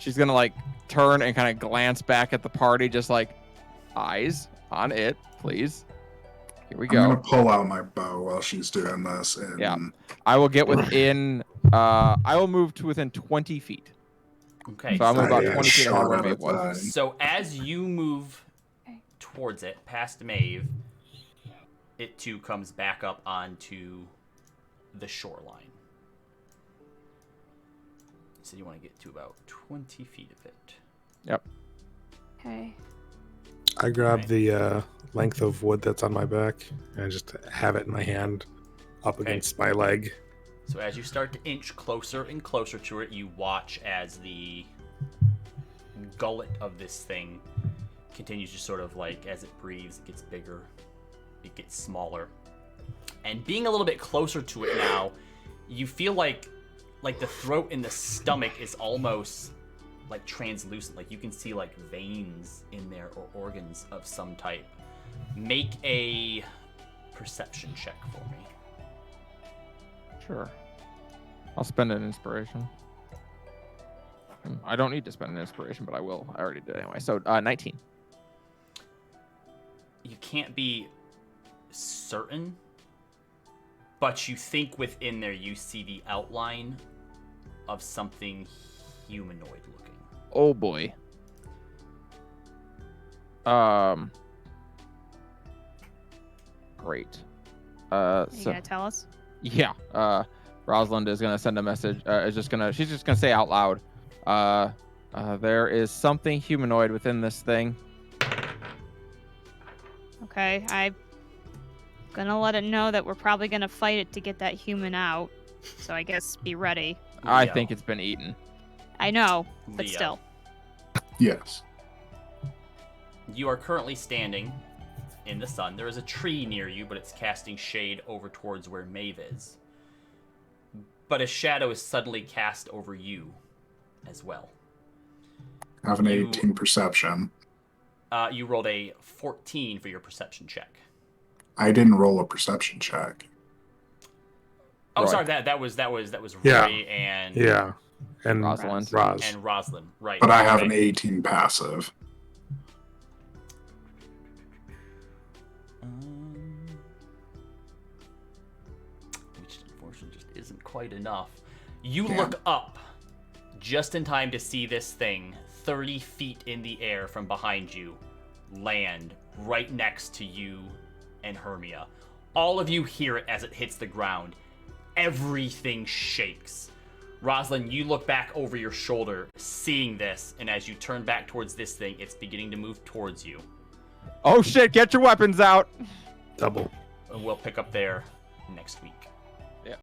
She's gonna like turn and kind of glance back at the party, just like eyes on it, please. Here we I'm gonna go. pull out my bow while she's doing this, and Yeah. I will get within. I will move to within 20 feet. Okay. So I'm I about get a 20 feet ahead shot of where at Maeve it was. then. So as you move Okay. towards it, past Maeve, it too comes back up onto the shoreline. So you want to get to about 20 feet of it. Yep. Okay. I grab Right. the length of wood that's on my back and I just have it in my hand up Okay. against my leg. So as you start to inch closer and closer to it, you watch as the gullet of this thing continues to sort of like, as it breathes, it gets bigger, it gets smaller. And being a little bit closer to it now, you feel like the throat and the stomach is almost like translucent. Like you can see like veins in there or organs of some type. Make a perception check for me. Sure. I'll spend an inspiration. I don't need to spend an inspiration, but I will. I already did anyway. So 19. You can't be certain, but you think within there you see the outline of something humanoid looking. Oh boy. Great. Are you So gonna tell us? yeah. Rosalind is gonna send a message. She's just gonna say out loud. There is something humanoid within this thing. Okay, I'm gonna let it know that we're probably gonna fight it to get that human out. So I guess be ready. I Leo. think it's been eaten. I know, but Leo. still. yes. You are currently standing in the sun. There is a tree near you, but it's casting shade over towards where Maeve is. But a shadow is suddenly cast over you as well. I have an You- 18 perception. You rolled a 14 for your perception check. I didn't roll a perception check. Oh, Roy. sorry, that was Roy Yeah. and Yeah. And Rosalind. Roz. and Rosalind, right? But I have okay. an 18 passive. Which unfortunately just isn't quite enough. You Damn. look up just in time to see this thing 30 feet in the air from behind you, land right next to you and Hermia. All of you hear it as it hits the ground. Everything shakes. Rosalind, you look back over your shoulder, seeing this, and as you turn back towards this thing, it's beginning to move towards you. Oh shit, get your weapons out. Double. And we'll pick up there next week.